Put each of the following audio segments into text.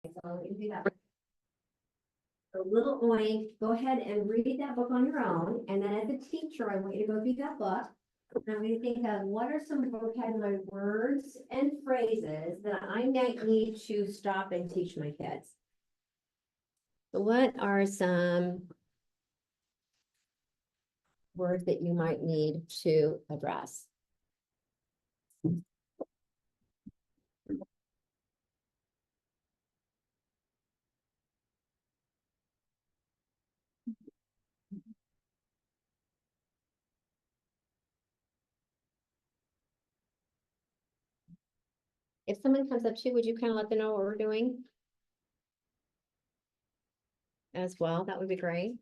So you do that. A little oink, go ahead and read that book on your own, and then as a teacher, I want you to go through that book. And I'm gonna think of what are some vocabulary words and phrases that I might need to stop and teach my kids. So what are some words that you might need to address? If someone comes up to you, would you kind of let them know what we're doing? As well, that would be great.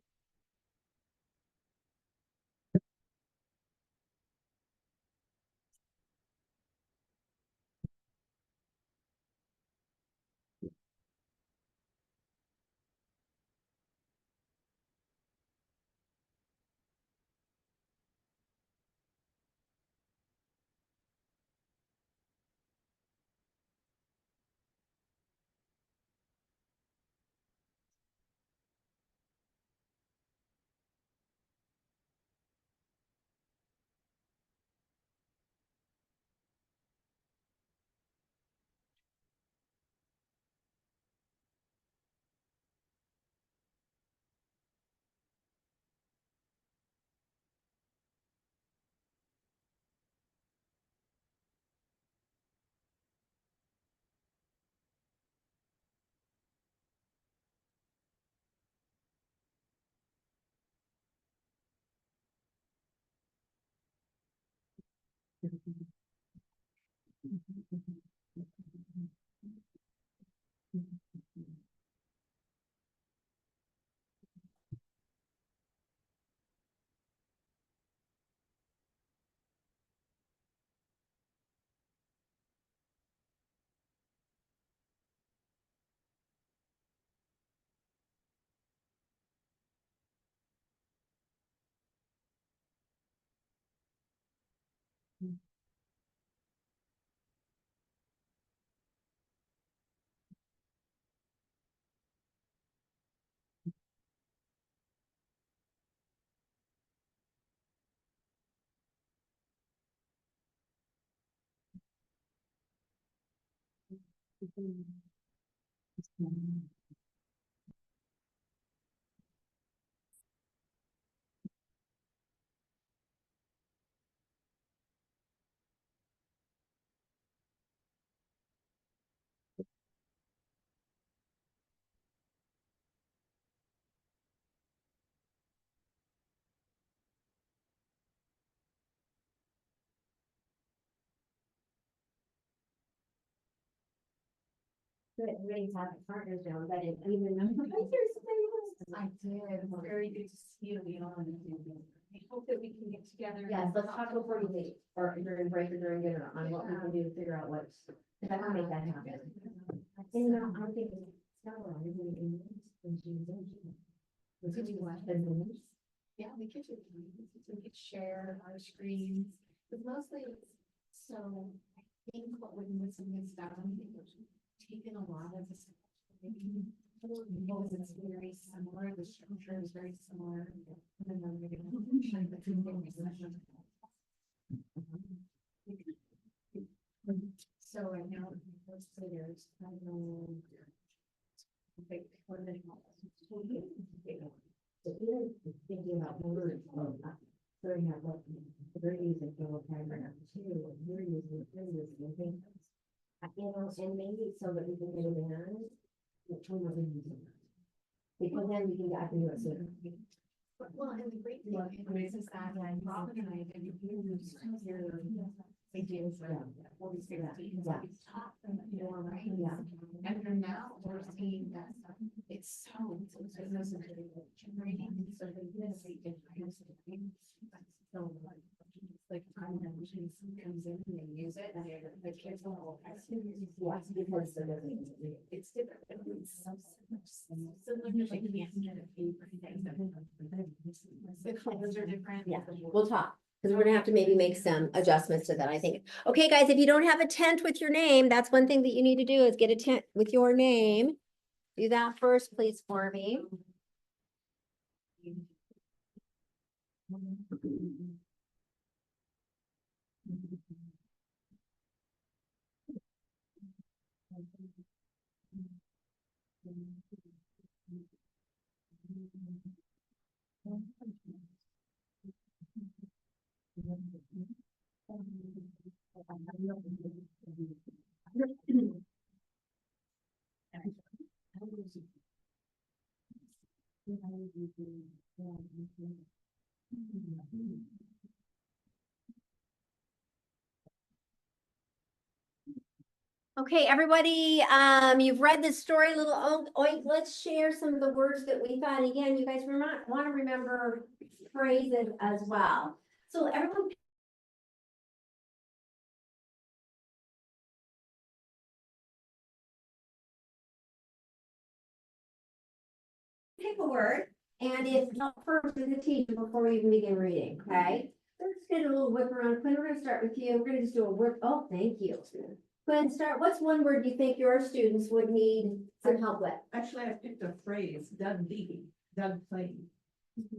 Good, everybody have partners now, but it even. I did. It's very good to see you, Yolanda. I hope that we can get together. Yes, let's talk before you leave, or during break or during dinner on what we can do to figure out what's, if I can make that happen. And you know, I'm thinking, it's not a lot, isn't it? Yeah, we could do, we could share our screens, but mostly, so I think what we're missing is that I think we've taken a lot of this. Because it's very similar, the structure is very similar. And then we're gonna share the two things. So I know, let's say there's, I don't know. Like, what do they call it? So even thinking about words, figuring out what they're using for vocabulary too, what you're using, I think. You know, and maybe so that we can get it in, which one we're using. Because then we can, I can do it sooner. Well, and the great thing is that Robin and I did use your ideas for all these things. Yeah. We've taught them more, right? Yeah. And then now we're seeing that it's so generating, so they can say different things. So like time that machine comes in and they use it, and the kids will all Yes, because it's different. It's so similar, they can't get a paper thing. The colors are different. Yeah, we'll talk, because we're gonna have to maybe make some adjustments to that, I think. Okay, guys, if you don't have a tent with your name, that's one thing that you need to do is get a tent with your name. Do that first, please, for me. Okay, everybody, you've read this story, little oink. Let's share some of the words that we thought. Again, you guys want to remember phrases as well. So everyone pick a word, and if not first as a teacher before we even begin reading, okay? Let's get a little whip around. Quinn, we're gonna start with you. We're gonna just do a whip. Oh, thank you. Quinn, start. What's one word you think your students would need some help with? Actually, I picked a phrase, Doug playing.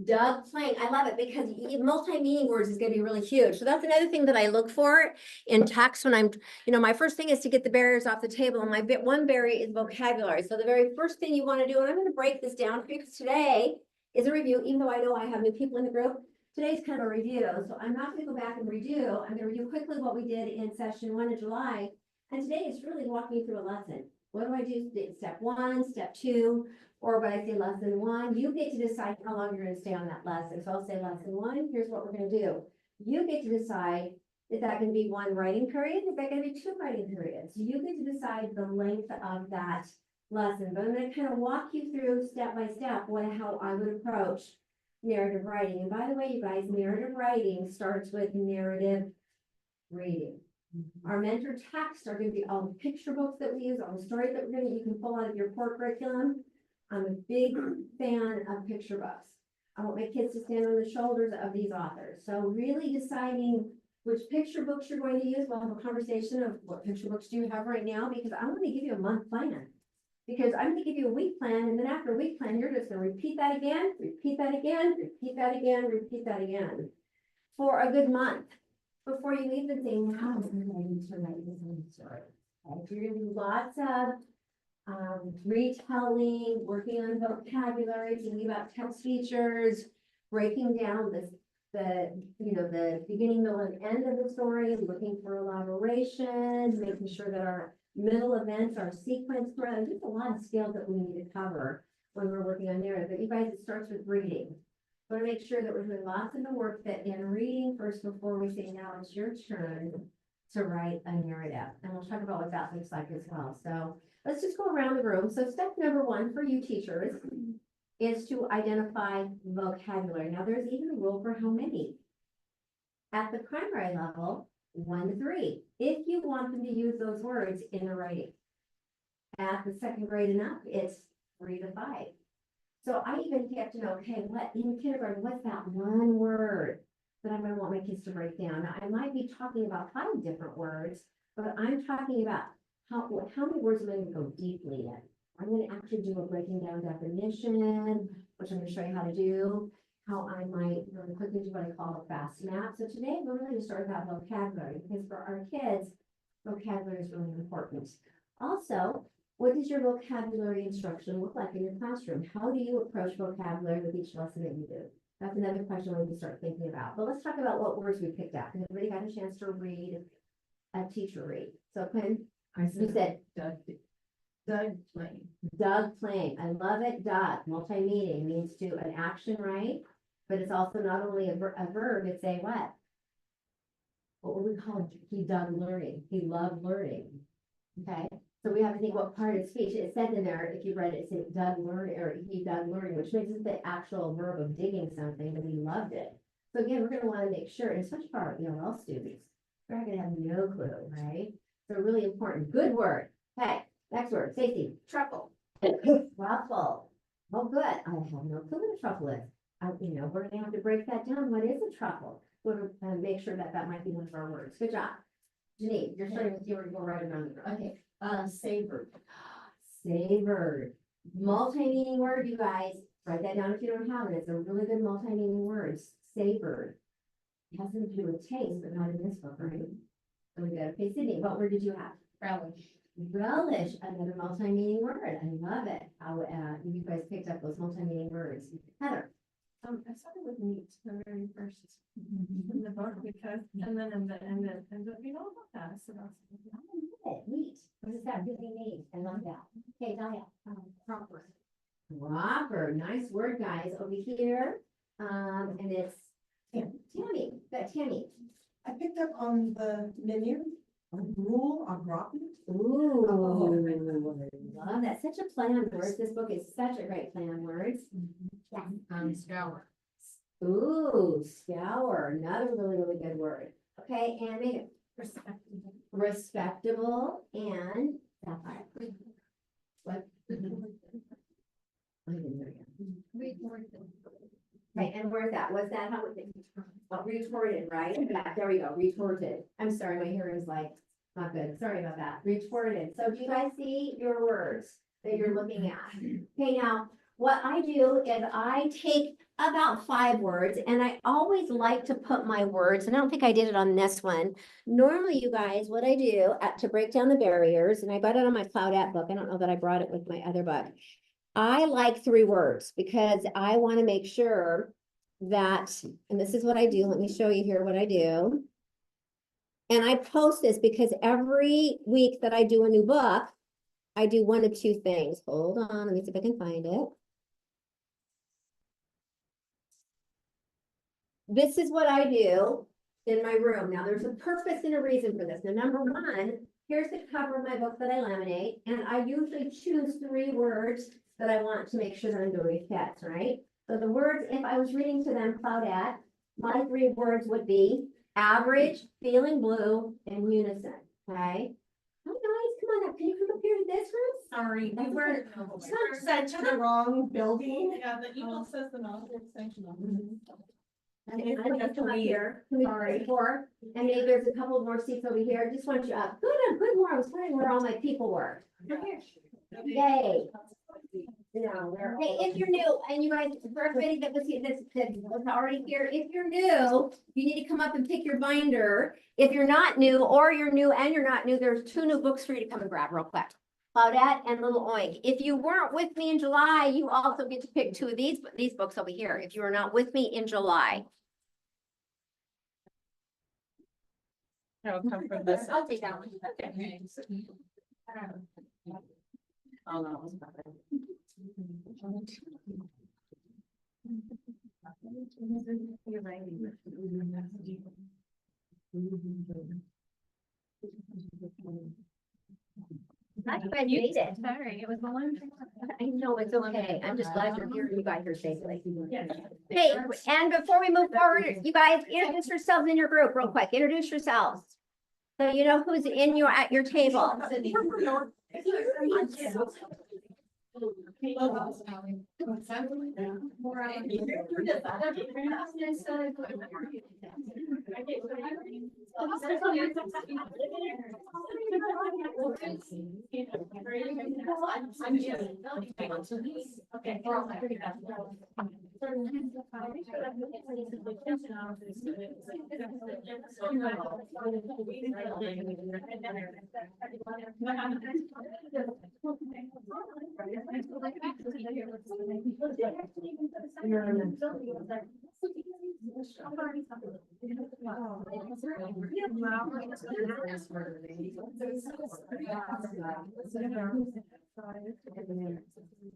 Doug playing. I love it because multi-meaning words is going to be really huge. So that's another thing that I look for in text when I'm, my first thing is to get the barriers off the table. And my one barrier is vocabulary. So the very first thing you want to do, and I'm going to break this down for you because today is a review, even though I know I have new people in the group. Today's kind of a review. So I'm not going to go back and redo. I'm going to review quickly what we did in session 1 in July. And today is really walking you through a lesson. What do I do? Step 1, step 2. Or when I say lesson 1, you get to decide how long you're going to stay on that lesson. So I'll say lesson 1, here's what we're going to do. You get to decide, is that going to be 1 writing period? Is that going to be 2 writing periods? You get to decide the length of that lesson. But I'm going to kind of walk you through step by step how I would approach narrative writing. And by the way, you guys, narrative writing starts with narrative reading. Our mentor texts are going to be all the picture books that we use, all the stories that you can pull out of your core curriculum. I'm a big fan of picture books. I want my kids to stand on the shoulders of these authors. So really deciding which picture books you're going to use. We'll have a conversation of what picture books do you have right now, because I want to give you a month plan. Because I'm going to give you a week plan, and then after a week plan, you're just going to repeat that again, repeat that again, repeat that again, repeat that again for a good month before you even think, how am I going to write this story? Okay, so you're going to do lots of retelling, working on vocabulary, thinking about text features, breaking down the beginning, middle, and end of the story, looking for elaboration, making sure that our middle events are sequenced throughout. There's a lot of skills that we need to cover when we're working on narrative. But you guys, it starts with reading. We want to make sure that we're doing lots of the work that in reading first before we say, now it's your turn to write a narrative. And we'll talk about what that looks like as well. So let's just go around the room. So step number 1 for you teachers is to identify vocabulary. Now there's even a rule for how many. At the primary level, 1 to 3, if you want them to use those words in the writing. At the second grade and up, it's 3 to 5. So I even get to know, okay, what in kindergarten, what's that one word that I'm going to want my kids to write down? Now, I might be talking about 5 different words, but I'm talking about how many words am I going to go deeply in? I'm going to actually do a breaking down definition, which I'm going to show you how to do, how I might really quickly do what I call a fast map. So today we're really going to start with that vocabulary, because for our kids, vocabulary is really important. Also, what does your vocabulary instruction look like in your classroom? How do you approach vocabulary with each lesson that you do? That's another question we can start thinking about. But let's talk about what words we picked out. Has everybody got a chance to read a teacher read? So Quinn, you said Doug playing. Doug playing. I love it. Doug, multi-meaning, means to an action, right? But it's also not only a verb, it's a what? What would we call it? He dug learning. He loved learning. Okay. So we have to think what part of speech. It said in there, if you read it, it said dug learning, or he dug learning, which makes it the actual verb of digging something, but he loved it. So again, we're going to want to make sure, and especially for our ELL students, they're not going to have no clue, right? So really important. Good word. Okay, next word. Stacy. Truffle. Truffle. Oh, good. I have no clue what a truffle is. We're going to have to break that down. What is a truffle? We're going to make sure that that might be one of our words. Good job. Janine, you're starting with you, or you go right around the room. Okay, savored. Savored. Multi-meaning word, you guys, write that down if you don't have it. It's a really good multi-meaning word. Savored. It has something to do with taste, but not in this book, right? Really good. Okay, Sydney, what word did you have? Relish. Relish, another multi-meaning word. I love it. How, you guys picked up those multi-meaning words. Heather. I started with meat, the very first in the book because, and then in the end, you know about that, so that's. I love it. Neat. What does that really mean? I love that. Okay, Dahlia. Proper. Proper. Nice word, guys. Over here. And it's Tammy. Got Tammy. I picked up on the menu, rule on rotten. Ooh, love that. Such a play on words. This book is such a great play on words. Yeah. Scour. Ooh, scour. Another really, really good word. Okay, and Megan. Respectable. Respectable and sapphire. What? I didn't hear you. Okay, and where's that? Was that how it? Oh, retorted, right? Yeah, there we go. Retorted. I'm sorry, my hearing's like not good. Sorry about that. Retorted. So do you guys see your words that you're looking at? Okay, now what I do is I take about 5 words and I always like to put my words, and I don't think I did it on this one. Normally, you guys, what I do to break down the barriers, and I got it on my Cloudette book. I don't know that I brought it with my other book. I like 3 words because I want to make sure that, and this is what I do. Let me show you here what I do. And I post this because every week that I do a new book, I do 1 of 2 things. Hold on, let me see if I can find it. This is what I do in my room. Now, there's a purpose and a reason for this. Now, number 1, here's the cover of my book that I laminate, and I usually choose 3 words that I want to make sure that I'm doing fits, right? So the words, if I was reading to them, Cloudette, my 3 words would be average, feeling blue, and unison, okay? Hi guys, come on up. Can you come up here to this room? Sorry, That's we were sent to the wrong building. Yeah, the email says the non extension on And I just come up here. Can we Sorry. 4? And maybe there's a couple more seats over here. I just want you up. Good more. I was wondering where all my people were. Yay. No, hey, if you're new, and you guys, for everybody that was here, that was already here, if you're new, you need to come up and pick your binder. If you're not new, or you're new and you're not new, there's 2 new books for you to come and grab real quick. Claudette and Little Oink. If you weren't with me in July, you also get to pick 2 of these books over here, if you were not with me in July. I'll come from this. I'll take that one. Okay. Oh, no, it was better. I made it. Sorry, it was the one. I know, it's okay. I'm just glad you're here. You got here safely. Yes. Hey, and before we move forward, you guys introduce yourselves in your group real quick. Introduce yourselves. So you know who's in your, at your table. Okay.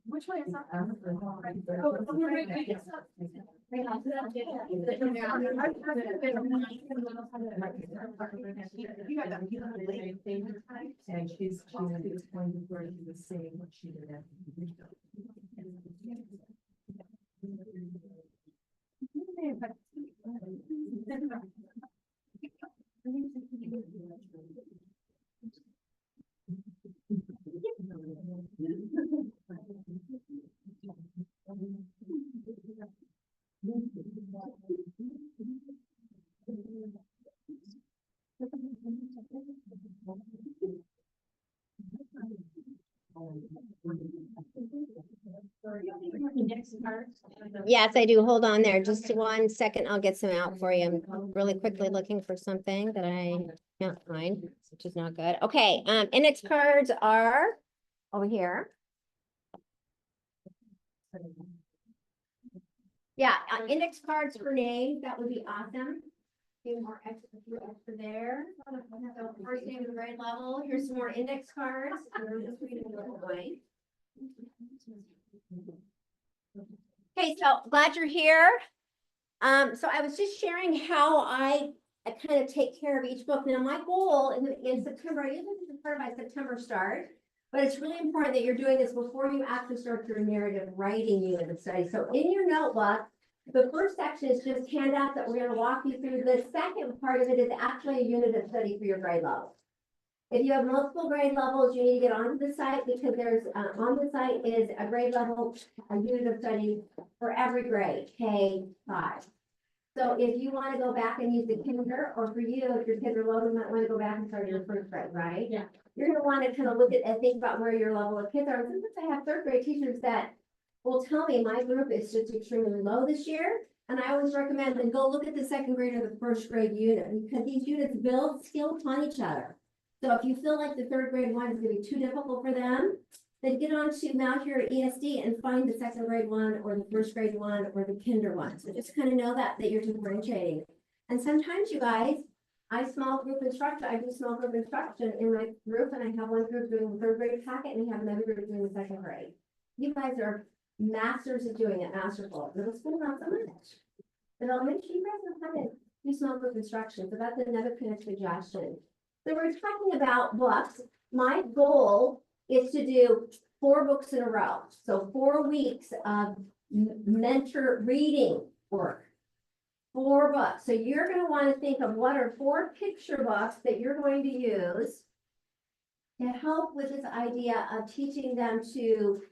Which way is that? And she's going to where he was saying what she did. index cards? Yes, I do. Hold on there. Just 1 second. I'll get some out for you. I'm really quickly looking for something that I can't find, which is not good. Okay, index cards are over here. Yeah, index cards for names, that would be awesome. A few extra there. So first name of the grade level, here's some more index cards. I'm just reading a little bit. Okay, so glad you're here. So I was just sharing how I kind of take care of each book. Now, my goal in September, I usually do part of my September start, but it's really important that you're doing this before you actually start your narrative writing unit of study. So in your notebook, the first section is just handouts that we're going to walk you through. The second part of it is actually a unit of study for your grade level. If you have multiple grade levels, you need to get onto the site because there's on the site is a grade level, a unit of study for every grade, K-5. So if you want to go back and use the kinder, or for you, if your kids are low, you might want to go back and start your first grade, right? Yeah. You're going to want to kind of look at and think about where your level of kids are. And sometimes I have third grade teachers that will tell me my group is just extremely low this year. And I always recommend them go look at the second grade or the first grade unit because these units build skill upon each other. So if you feel like the third grade one is going to be too difficult for them, then get on to Mount here at ESD and find the second grade one or the first grade one or the kinder one. So just kind of know that you're differentiating. And sometimes you guys, I do small group instruction in my group, and I have one group doing the third grade packet and we have another group doing the second grade. You guys are masters of doing it, masterful. Middle school, not so much. But elementary, you guys know how to do small group instruction. So that's another kind of suggestion. So we're talking about books. My goal is to do 4 books in a row. So 4 weeks of mentor reading work. 4 books. So you're going to want to think of what are 4 picture books that you're going to use to help with this idea of teaching them to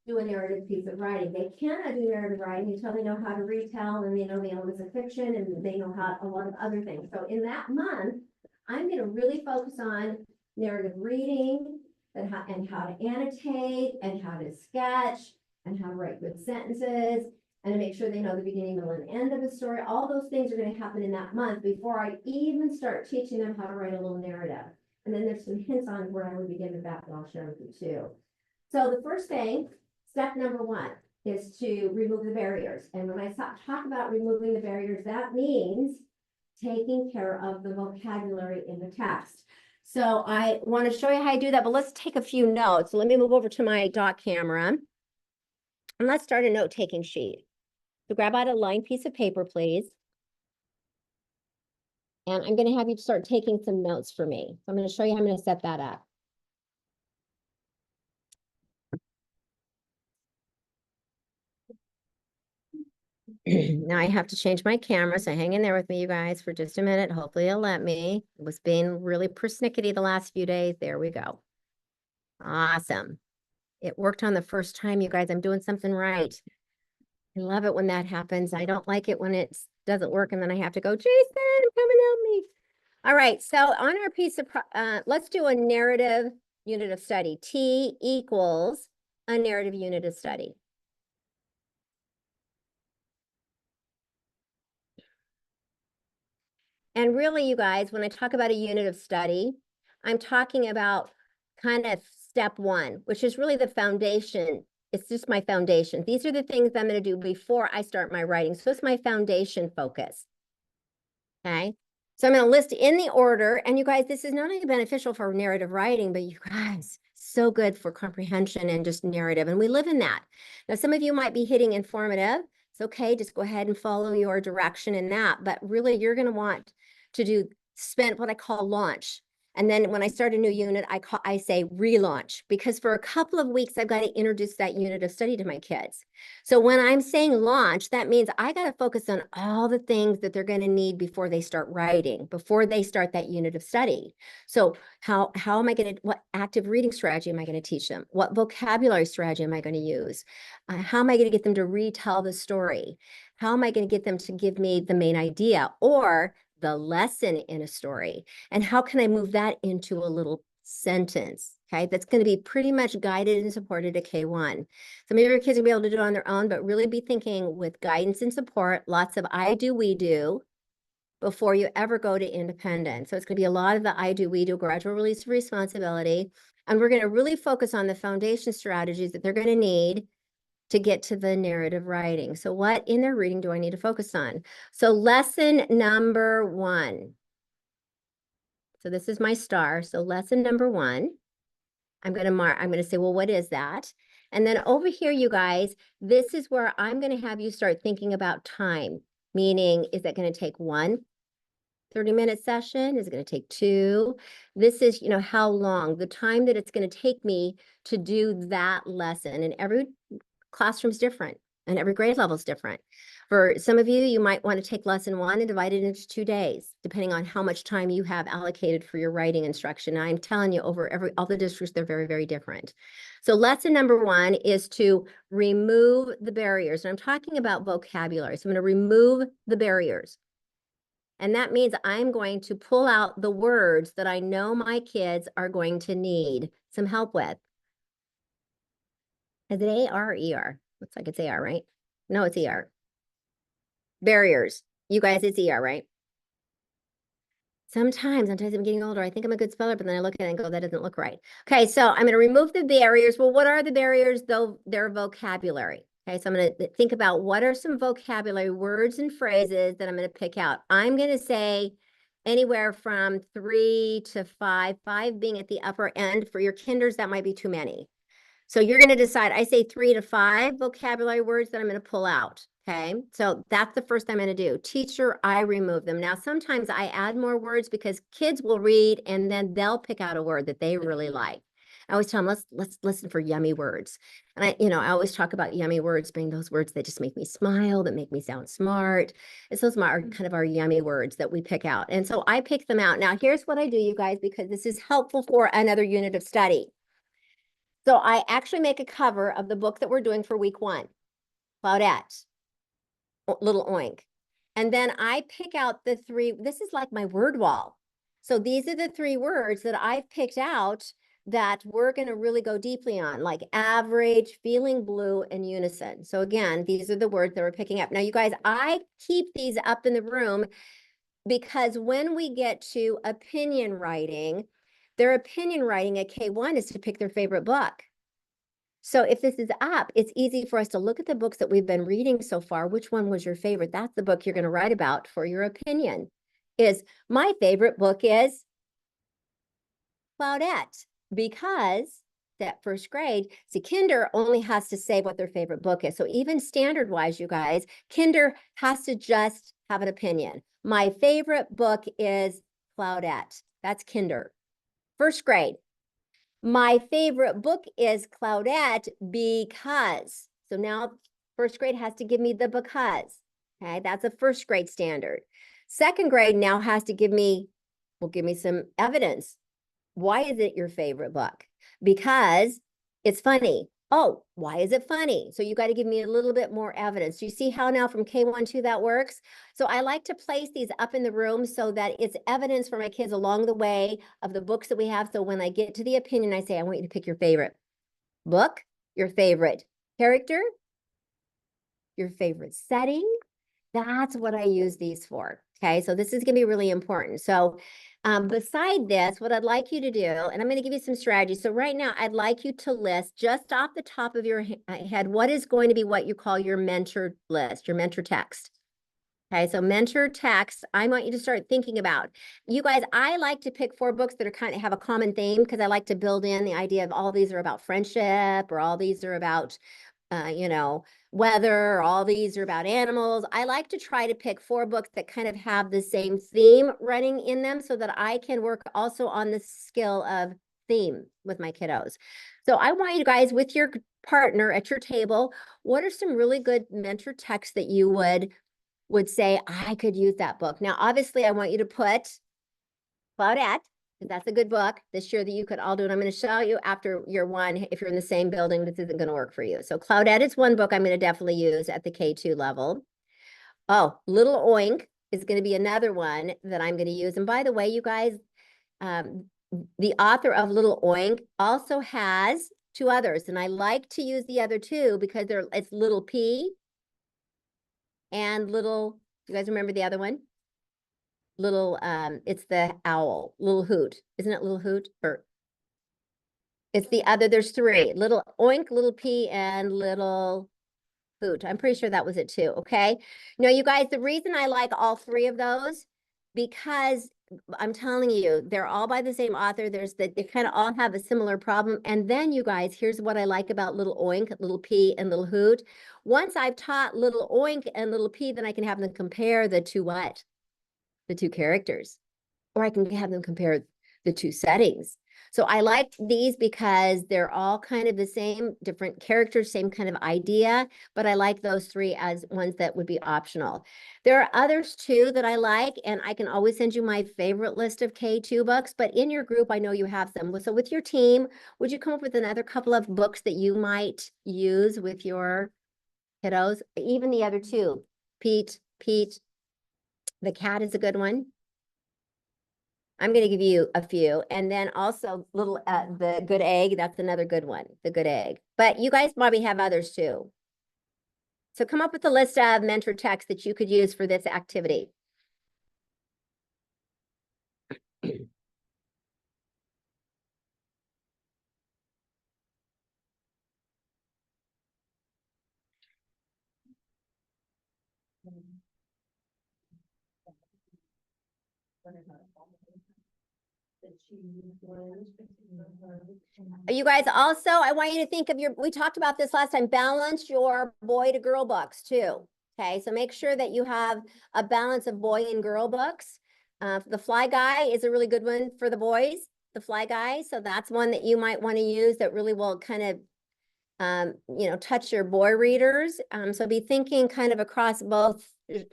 do a narrative piece of writing. They cannot do narrative writing until they know how to retell and they know the elements of fiction and they know how a lot of other things. So in that month, I'm going to really focus on narrative reading and how to annotate and how to sketch and how to write good sentences and to make sure they know the beginning, middle, and end of a story. All those things are going to happen in that month before I even start teaching them how to write a little narrative. And then there's some hints on where I would begin with that that I'll share with you too. So the first thing, step number 1, is to remove the barriers. And when I talk about removing the barriers, that means taking care of the vocabulary in the text. So I want to show you how I do that, but let's take a few notes. So let me move over to my doc camera. And let's start a note-taking sheet. So grab out a lined piece of paper, please. And I'm going to have you start taking some notes for me. So I'm going to show you how I'm going to set that up. Now I have to change my camera, so hang in there with me, you guys, for just a minute. Hopefully it'll let me. It was being really persnickety the last few days. There we go. Awesome. It worked on the first time, you guys. I'm doing something right. I love it when that happens. I don't like it when it doesn't work and then I have to go, Jason, come and help me. All right, so on our piece of, let's do a narrative unit of study. T equals a narrative unit of study. And really, you guys, when I talk about a unit of study, I'm talking about kind of step 1, which is really the foundation. It's just my foundation. These are the things I'm going to do before I start my writing. So it's my foundation focus. Okay. So I'm going to list in the order. And you guys, this is not only beneficial for narrative writing, but you guys, so good for comprehension and just narrative. And we live in that. Now, some of you might be hitting informative. It's okay. Just go ahead and follow your direction in that. But really, you're going to want to spend what I call launch. And then when I start a new unit, I say relaunch, because for a couple of weeks, I've got to introduce that unit of study to my kids. So when I'm saying launch, that means I got to focus on all the things that they're going to need before they start writing, before they start that unit of study. So how am I going to, what active reading strategy am I going to teach them? What vocabulary strategy am I going to use? How am I going to get them to retell the story? How am I going to get them to give me the main idea or the lesson in a story? And how can I move that into a little sentence? Okay, that's going to be pretty much guided and supported at K1. Some of your kids will be able to do it on their own, but really be thinking with guidance and support, lots of I do, we do, before you ever go to independent. So it's going to be a lot of the I do, we do, gradual release of responsibility. And we're going to really focus on the foundation strategies that they're going to need to get to the narrative writing. So what in their reading do I need to focus on? So lesson number 1. So this is my star. So lesson number 1. I'm going to say, well, what is that? And then over here, you guys, this is where I'm going to have you start thinking about time, meaning, is it going to take 1 30-minute session? Is it going to take 2? This is, how long, the time that it's going to take me to do that lesson. And every classroom's different and every grade level is different. For some of you, you might want to take lesson 1 and divide it into 2 days, depending on how much time you have allocated for your writing instruction. And I'm telling you, over all the districts, they're very, very different. So lesson number 1 is to remove the barriers. And I'm talking about vocabulary. So I'm going to remove the barriers. And that means I'm going to pull out the words that I know my kids are going to need some help with. Is it A-R or E-R? Looks like it's A-R, right? No, it's E-R. Barriers. You guys, it's E-R, right? Sometimes I'm getting older. I think I'm a good speller, but then I look at it and go, that doesn't look right. Okay, so I'm going to remove the barriers. Well, what are the barriers, though? They're vocabulary. Okay, so I'm going to think about what are some vocabulary words and phrases that I'm going to pick out. I'm going to say anywhere from 3 to 5, 5 being at the upper end. For your kinders, that might be too many. So you're going to decide, I say 3 to 5 vocabulary words that I'm going to pull out. Okay, so that's the first I'm going to do. Teacher, I remove them. Now, sometimes I add more words because kids will read and then they'll pick out a word that they really like. I always tell them, let's listen for yummy words. And I always talk about yummy words being those words that just make me smile, that make me sound smart. It's those are kind of our yummy words that we pick out. And so I pick them out. Now, here's what I do, you guys, because this is helpful for another unit of study. So I actually make a cover of the book that we're doing for week 1, Claudette, Little Oink. And then I pick out the 3, this is like my word wall. So these are the 3 words that I've picked out that we're going to really go deeply on, like average, feeling blue, and unison. So again, these are the words that we're picking up. Now, you guys, I keep these up in the room because when we get to opinion writing, their opinion writing at K1 is to pick their favorite book. So if this is up, it's easy for us to look at the books that we've been reading so far. Which one was your favorite? That's the book you're going to write about for your opinion. My favorite book is Claudette, because that first grade, see, Kinder only has to say what their favorite book is. So even standard wise, you guys, Kinder has to just have an opinion. My favorite book is Claudette. That's Kinder. First grade. My favorite book is Claudette because. So now first grade has to give me the because. Okay, that's a first grade standard. Second grade now has to give me some evidence. Why is it your favorite book? Because it's funny. Oh, why is it funny? So you got to give me a little bit more evidence. Do you see how now from K1 2 that works? So I like to place these up in the room so that it's evidence for my kids along the way of the books that we have. So when I get to the opinion, I say, I want you to pick your favorite book, your favorite character, your favorite setting. That's what I use these for. Okay, so this is going to be really important. So beside this, what I'd like you to do, and I'm going to give you some strategies. So right now, I'd like you to list just off the top of your head, what is going to be what you call your mentor list, your mentor text. Okay, so mentor text, I want you to start thinking about. You guys, I like to pick 4 books that are kind of have a common theme because I like to build in the idea of all these are about friendship or all these are about weather, all these are about animals. I like to try to pick 4 books that kind of have the same theme running in them so that I can work also on the skill of theme with my kiddos. So I want you guys with your partner at your table, what are some really good mentor texts that you would say, I could use that book. Now, obviously, I want you to put Claudette, that's a good book this year that you could all do. And I'm going to show you after year 1, if you're in the same building, this isn't going to work for you. So Claudette is one book I'm going to definitely use at the K2 level. Oh, Little Oink is going to be another one that I'm going to use. And by the way, you guys, the author of Little Oink also has two others, and I like to use the other two because it's Little P and Little, you guys remember the other one? Little, it's the owl, Little Hoot. Isn't it Little Hoot? Or it's the other, there's three, Little Oink, Little P, and Little Hoot. I'm pretty sure that was it too, okay? No, you guys, the reason I like all three of those, because I'm telling you, they're all by the same author. They kind of all have a similar problem. And then you guys, here's what I like about Little Oink, Little P, and Little Hoot. Once I've taught Little Oink and Little P, then I can have them compare the two what? The two characters. Or I can have them compare the two settings. So I like these because they're all kind of the same, different characters, same kind of idea, but I like those three as ones that would be optional. There are others too that I like, and I can always send you my favorite list of K2 books, but in your group, I know you have them. So with your team, would you come up with another couple of books that you might use with your kiddos? Even the other two, Pete, the cat is a good one. I'm going to give you a few. And then also the Good Egg. That's another good one, the Good Egg. But you guys probably have others too. So come up with a list of mentor texts that you could use for this activity. You guys also, I want you to think of we talked about this last time, balance your boy to girl books too. Okay, so make sure that you have a balance of boy and girl books. The Fly Guy is a really good one for the boys, the Fly Guy. So that's one that you might want to use that really will kind of touch your boy readers. So be thinking kind of across both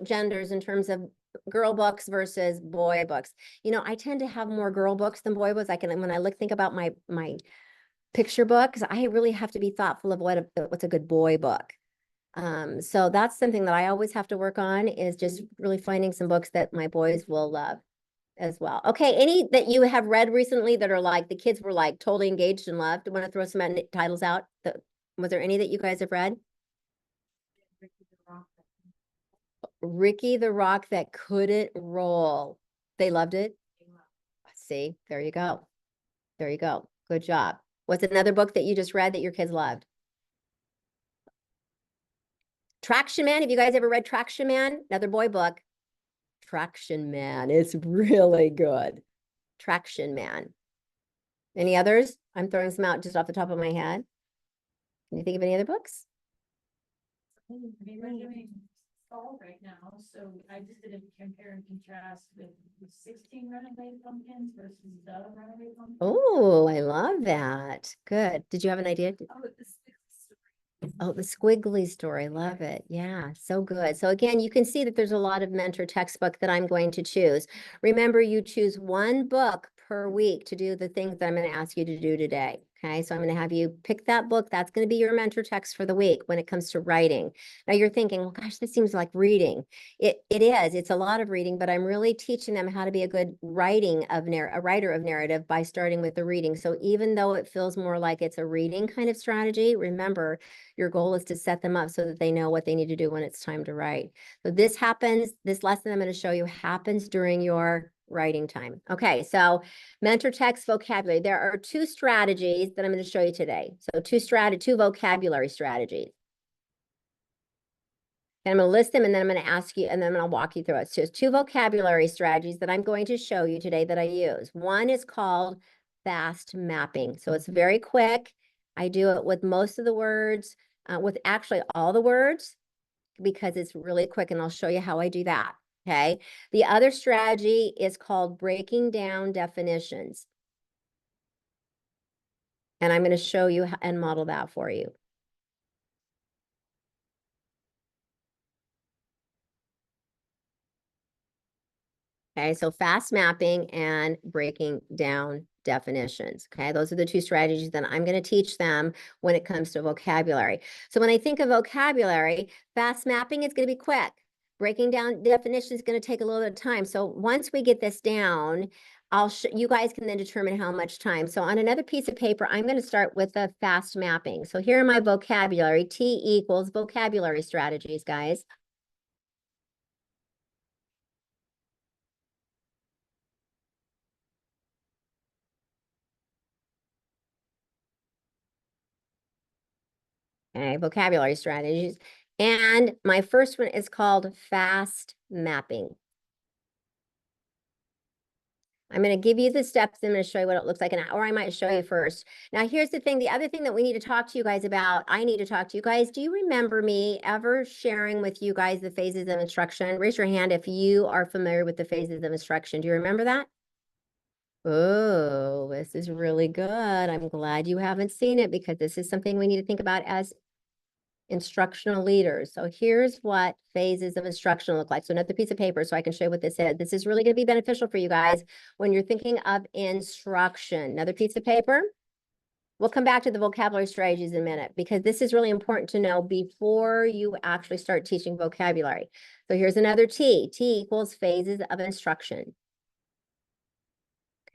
genders in terms of girl books versus boy books. I tend to have more girl books than boy books. When I think about my picture books, I really have to be thoughtful of what's a good boy book. So that's something that I always have to work on, is just really finding some books that my boys will love as well. Okay, any that you have read recently that are like the kids were like totally engaged and loved? Want to throw some titles out? Was there any that you guys have read? Ricky the Rock That Couldn't Roll. They loved it? See, there you go. There you go. Good job. What's another book that you just read that your kids loved? Traction Man. Have you guys ever read Traction Man? Another boy book. Traction Man. It's really good. Traction Man. Any others? I'm throwing some out just off the top of my head. Can you think of any other books? We're doing fall right now, so I just did a compare and contrast with the 16 Runaway Pumpkins versus the Runaway Pumpkins. Oh, I love that. Good. Did you have an idea? Oh, the Squiggly story. Love it. Yeah, so good. So again, you can see that there's a lot of mentor textbook that I'm going to choose. Remember, you choose one book per week to do the things that I'm going to ask you to do today. Okay, so I'm going to have you pick that book. That's going to be your mentor text for the week when it comes to writing. Now you're thinking, well, gosh, this seems like reading. It is. It's a lot of reading, but I'm really teaching them how to be a good writer of narrative by starting with the reading. So even though it feels more like it's a reading kind of strategy, remember, your goal is to set them up so that they know what they need to do when it's time to write. So this lesson I'm going to show you happens during your writing time. Okay, so mentor text vocabulary. There are two strategies that I'm going to show you today. So two vocabulary strategies. And I'm going to list them, and then I'm going to ask you, and then I'm going to walk you through it. So two vocabulary strategies that I'm going to show you today that I use. One is called fast mapping. So it's very quick. I do it with most of the words, with actually all the words, because it's really quick, and I'll show you how I do that. Okay. The other strategy is called breaking down definitions. And I'm going to show you and model that for you. Okay, so fast mapping and breaking down definitions. Okay, those are the two strategies that I'm going to teach them when it comes to vocabulary. So when I think of vocabulary, fast mapping is going to be quick. Breaking down definitions is going to take a little bit of time. So once we get this down, you guys can then determine how much time. So on another piece of paper, I'm going to start with a fast mapping. So here are my vocabulary. T equals vocabulary strategies, guys. Okay, vocabulary strategies. And my first one is called fast mapping. I'm going to give you the steps. I'm going to show you what it looks like, or I might show you first. Now, here's the thing. The other thing that we need to talk to you guys about, I need to talk to you guys. Do you remember me ever sharing with you guys the phases of instruction? Raise your hand if you are familiar with the phases of instruction. Do you remember that? Oh, this is really good. I'm glad you haven't seen it because this is something we need to think about as instructional leaders. So here's what phases of instruction look like. So another piece of paper so I can show you what this is. This is really going to be beneficial for you guys when you're thinking of instruction. Another piece of paper. We'll come back to the vocabulary strategies in a minute because this is really important to know before you actually start teaching vocabulary. So here's another T. T equals phases of instruction.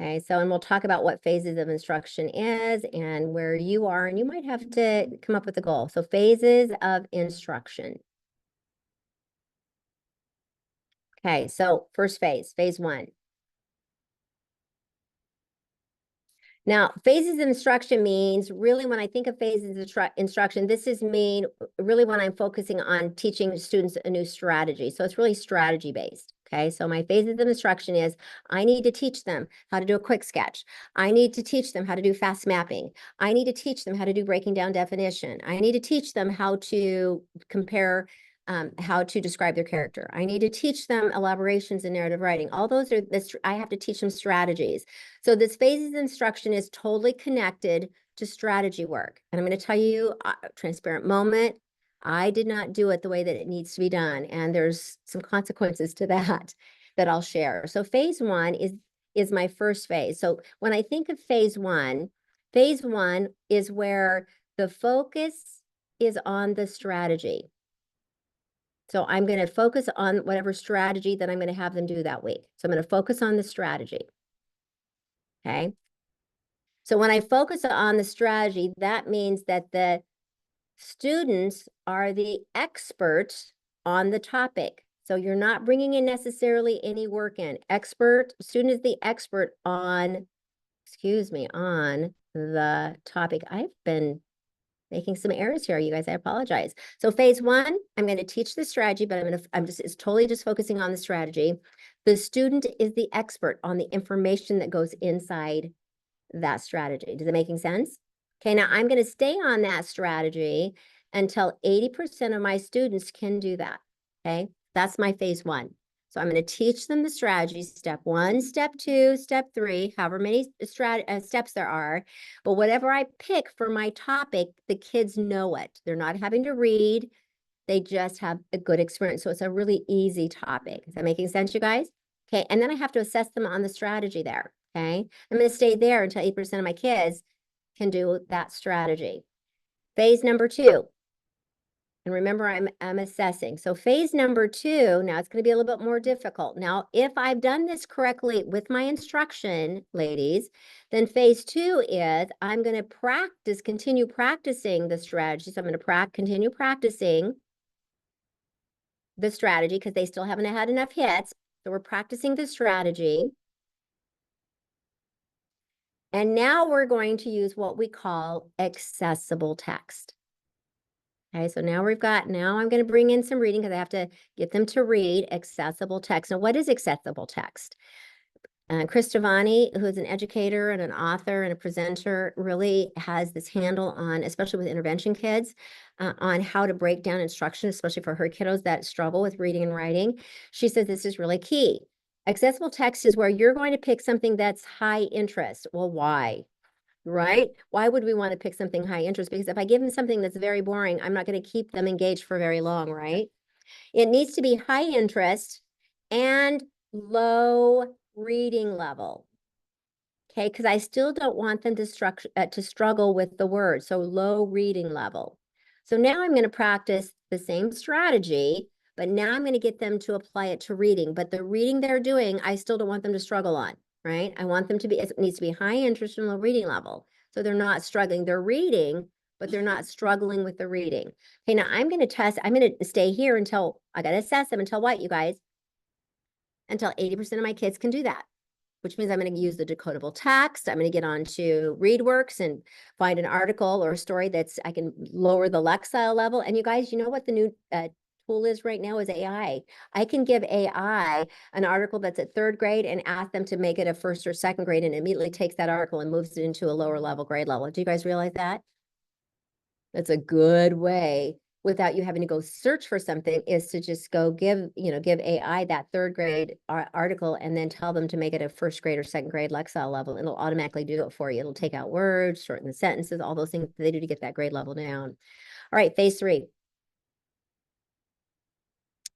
Okay, so, and we'll talk about what phases of instruction is and where you are, and you might have to come up with a goal. So phases of instruction. Okay, so first phase one. Now, phases of instruction means really when I think of phases of instruction, this is really when I'm focusing on teaching students a new strategy. So it's really strategy based. Okay, so my phases of instruction is I need to teach them how to do a quick sketch. I need to teach them how to do fast mapping. I need to teach them how to do breaking down definition. I need to teach them how to compare how to describe their character. I need to teach them elaborations in narrative writing. All those are this. I have to teach them strategies. So this phases instruction is totally connected to strategy work. And I'm going to tell you, transparent moment, I did not do it the way that it needs to be done. And there's some consequences to that that I'll share. So phase one is my first phase. So when I think of phase one is where the focus is on the strategy. So I'm going to focus on whatever strategy that I'm going to have them do that week. So I'm going to focus on the strategy. Okay. So when I focus on the strategy, that means that the students are the experts on the topic. So you're not bringing in necessarily any work in. Student is the expert on the topic. I've been making some errors here, you guys. I apologize. So phase one, I'm going to teach the strategy, but it's totally just focusing on the strategy. The student is the expert on the information that goes inside that strategy. Does it making sense? Okay, now I'm going to stay on that strategy until 80% of my students can do that. Okay, that's my phase one. So I'm going to teach them the strategy, step one, step two, step three, however many steps there are. But whatever I pick for my topic, the kids know it. They're not having to read. They just have a good experience. So it's a really easy topic. Is that making sense, you guys? Okay, and then I have to assess them on the strategy there. Okay, I'm going to stay there until 8% of my kids can do that strategy. Phase number two. And remember, I'm assessing. So phase number two, now it's going to be a little bit more difficult. Now, if I've done this correctly with my instruction, ladies, then phase two is I'm going to continue practicing the strategy. So I'm going to continue practicing the strategy because they still haven't had enough hits. So we're practicing the strategy. And now we're going to use what we call accessible text. Okay, so now I'm going to bring in some reading because I have to get them to read accessible text. Now, what is accessible text? Chris Giovanni, who's an educator and an author and a presenter, really has this handle on, especially with intervention kids, on how to break down instruction, especially for her kiddos that struggle with reading and writing. She says this is really key. Accessible text is where you're going to pick something that's high interest. Well, why? Right? Why would we want to pick something high interest? Because if I give them something that's very boring, I'm not going to keep them engaged for very long, right? It needs to be high interest and low reading level. Okay, because I still don't want them to struggle with the word. So low reading level. So now I'm going to practice the same strategy, but now I'm going to get them to apply it to reading. But the reading they're doing, I still don't want them to struggle on. right? I want them to be, it needs to be high interest and low reading level. So they're not struggling. They're reading, but they're not struggling with the reading. Okay, now I'm going to stay here until I got to assess them until what, you guys? Until 80% of my kids can do that, which means I'm going to use the decodable text. I'm going to get onto ReadWorks and find an article or a story I can lower the Lexile level. And you guys, you know what the new tool is right now is AI. I can give AI an article that's at 3rd grade and ask them to make it a 1st or 2nd grade, and immediately takes that article and moves it into a lower level grade level. Do you guys realize that? That's a good way without you having to go search for something, is to just go give AI that 3rd grade article and then tell them to make it a 1st grade or 2nd grade Lexile level. It'll automatically do it for you. It'll take out words, shorten the sentences, all those things they do to get that grade level down. All right, phase 3.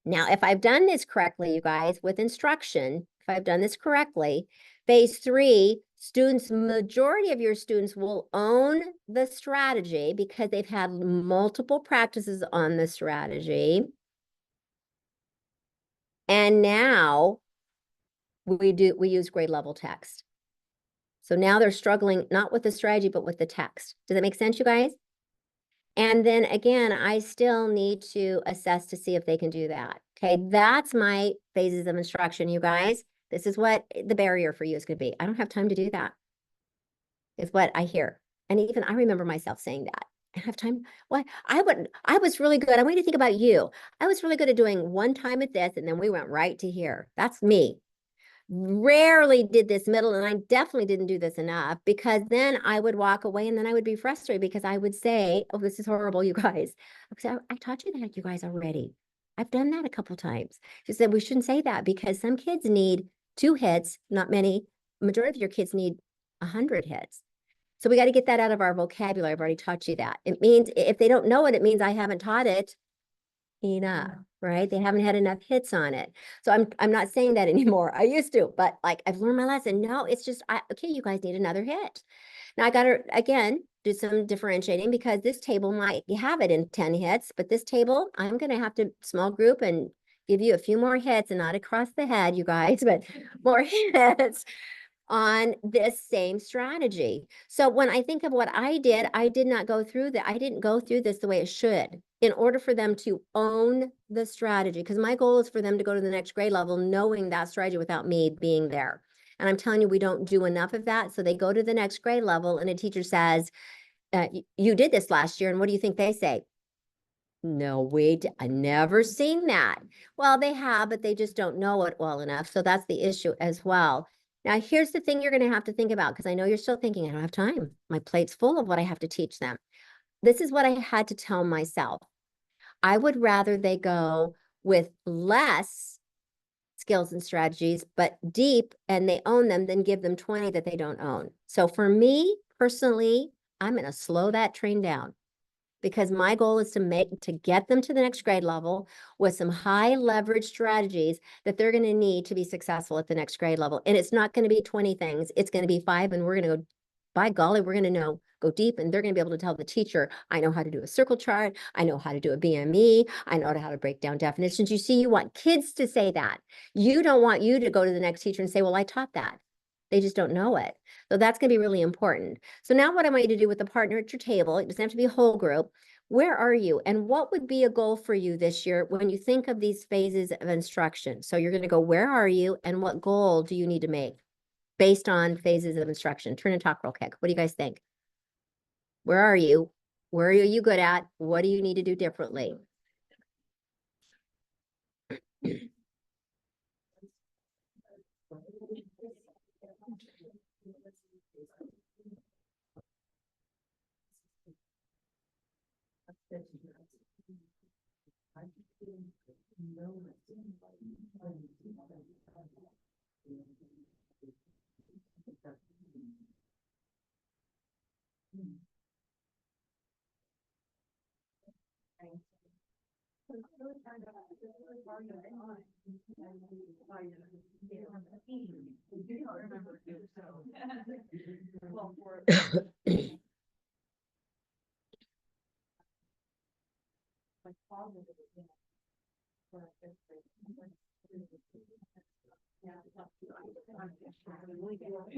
Now, if I've done this correctly, you guys, with instruction, if I've done this correctly, phase 3, majority of your students will own the strategy because they've had multiple practices on the strategy. And now we use grade level text. So now they're struggling not with the strategy, but with the text. Does that make sense, you guys? And then again, I still need to assess to see if they can do that. Okay, that's my phases of instruction, you guys. This is what the barrier for you is going to be. I don't have time to do that, is what I hear. And even I remember myself saying that. I have time. Well, I was really good. I want you to think about you. I was really good at doing one time at this, and then we went right to here. That's me. Rarely did this middle, and I definitely didn't do this enough, because then I would walk away and then I would be frustrated because I would say, oh, this is horrible, you guys. Because I taught you that, you guys, already. I've done that a couple times. She said we shouldn't say that because some kids need 2 hits, not many. Majority of your kids need 100 hits. So we got to get that out of our vocabulary. I've already taught you that. It means if they don't know it, it means I haven't taught it enough, right? They haven't had enough hits on it. So I'm not saying that anymore. I used to, but like I've learned my lesson. No, it's just okay, you guys need another hit. Now I got to again do some differentiating, because this table might have it in 10 hits, but this table I'm going to have to small group and give you a few more hits, and not across the head, you guys, but more hits on this same strategy. So when I think of what I did not go through that. I didn't go through this the way it should in order for them to own the strategy, because my goal is for them to go to the next grade level knowing that strategy without me being there. And I'm telling you, we don't do enough of that. So they go to the next grade level and a teacher says, you did this last year. And what do you think they say? No, wait, I never seen that. Well, they have, but they just don't know it well enough. So that's the issue as well. Now, here's the thing you're going to have to think about, because I know you're still thinking, I don't have time. My plate's full of what I have to teach them. This is what I had to tell myself. I would rather they go with less skills and strategies, but deep, and they own them, than give them 20 that they don't own. So for me personally, I'm going to slow that train down, because my goal is to get them to the next grade level with some high leverage strategies that they're going to need to be successful at the next grade level. And it's not going to be 20 things. It's going to be 5, and we're going to go, by golly, we're going to go deep, and they're going to be able to tell the teacher, I know how to do a circle chart. I know how to do a BME. I know how to break down definitions. You see, you want kids to say that. You don't want you to go to the next teacher and say, well, I taught that. They just don't know it. So that's going to be really important. So now what I want you to do with the partner at your table, it doesn't have to be a whole group. Where are you? And what would be a goal for you this year when you think of these phases of instruction? So you're going to go, where are you? And what goal do you need to make based on phases of instruction? Turn and talk real quick. What do you guys think? Where are you? Where are you good at? What do you need to do differently?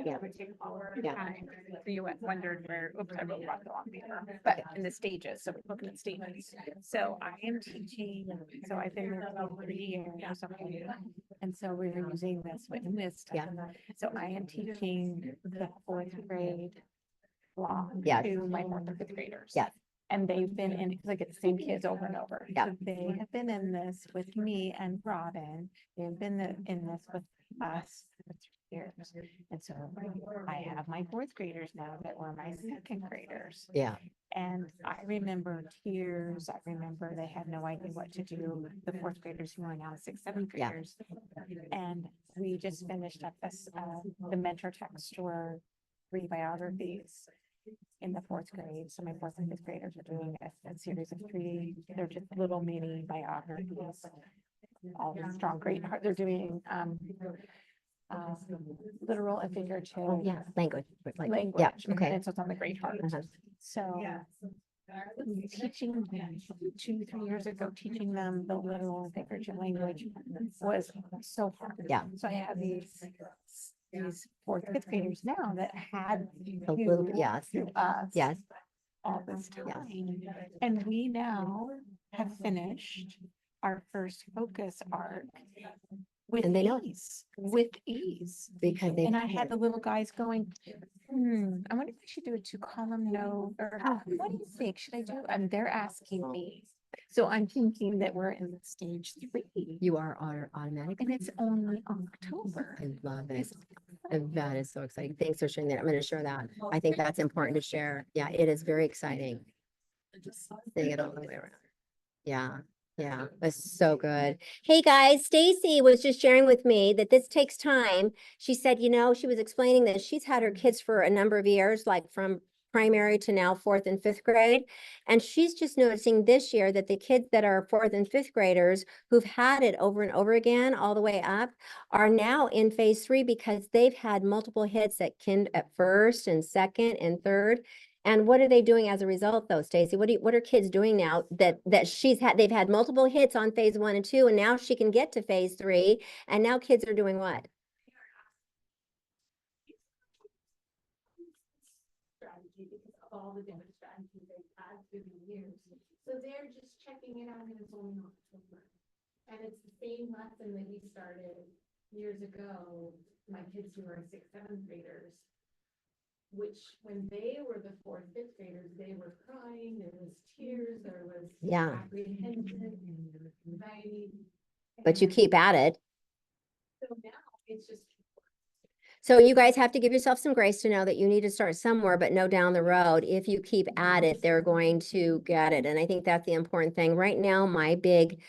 Yeah. It would take our Yeah. time. So you wondered where, oops, I wrote the wrong paper, but in the stages, so we're looking at stages. So I am teaching, so I've been there for 3 years. And so we were using this witness. Yeah. So I am teaching the 4th grade law Yes. to my 4th and 5th graders. Yes. And they've been in, because I get the same kids over and over. Yeah. So they have been in this with me and Robin. They've been in this with us for 3 years. And so I have my 4th graders now that were my 2nd graders. Yeah. And I remember tears. I remember they had no idea what to do. The 4th graders who are now 6th, 7th Yeah. graders. And we just finished up this, the mentor text were 3 biographies in the 4th grade. So my 4th and 5th graders are doing a series of 3, they're just little mini biographies. All these strong, great heart. They're doing, literal and figurative. Oh, yeah, language. Language. Yeah, okay. And so it's on the Great Heart. Uh-huh. So teaching 2-3 years ago, teaching them the literal and figurative language was so hard. Yeah. So I have these 4th, 5th graders now that had A little bit, to yes. through us Yes. all this time. Yes. And we now have finished our first focus arc with And they know it. ease, with ease. Because they. And I had the little guys going, I wonder if I should do a 2-column note, or what do you think? Should I do? And they're asking me. So I'm thinking that we're in stage 3 You are automatic. and it's only October. I love it. And that is so exciting. Thanks for sharing that. I'm going to share that. I think that's important to share. Yeah, it is very exciting. Seeing it all the way around. Yeah. Yeah, that's so good. Hey guys, Stacy was just sharing with me that this takes time. She said, she was explaining that she's had her kids for a number of years, like from primary to now 4th and 5th grade. And she's just noticing this year that the kids that are 4th and 5th graders who've had it over and over again, all the way up, are now in phase 3 because they've had multiple hits at 1st and 2nd and 3rd. And what are they doing as a result, though, Stacy? What are kids doing now that they've had multiple hits on phase 1 and 2, and now she can get to phase 3, and now kids are doing what? Strategy because of all the different strategies they've had through the years. So they're just checking it out and it's only October. And it's the same lesson that we started years ago, my kids who are 6th, 7th graders. Which when they were the 4th, 5th graders, they were crying, there was tears, there was Yeah. apprehension, anxiety. But you and keep at it. So now it's just. So you guys have to give yourself some grace to know that you need to start somewhere, but know down the road, if you keep at it, they're going to get it. And I think that's the important thing. Right now, my big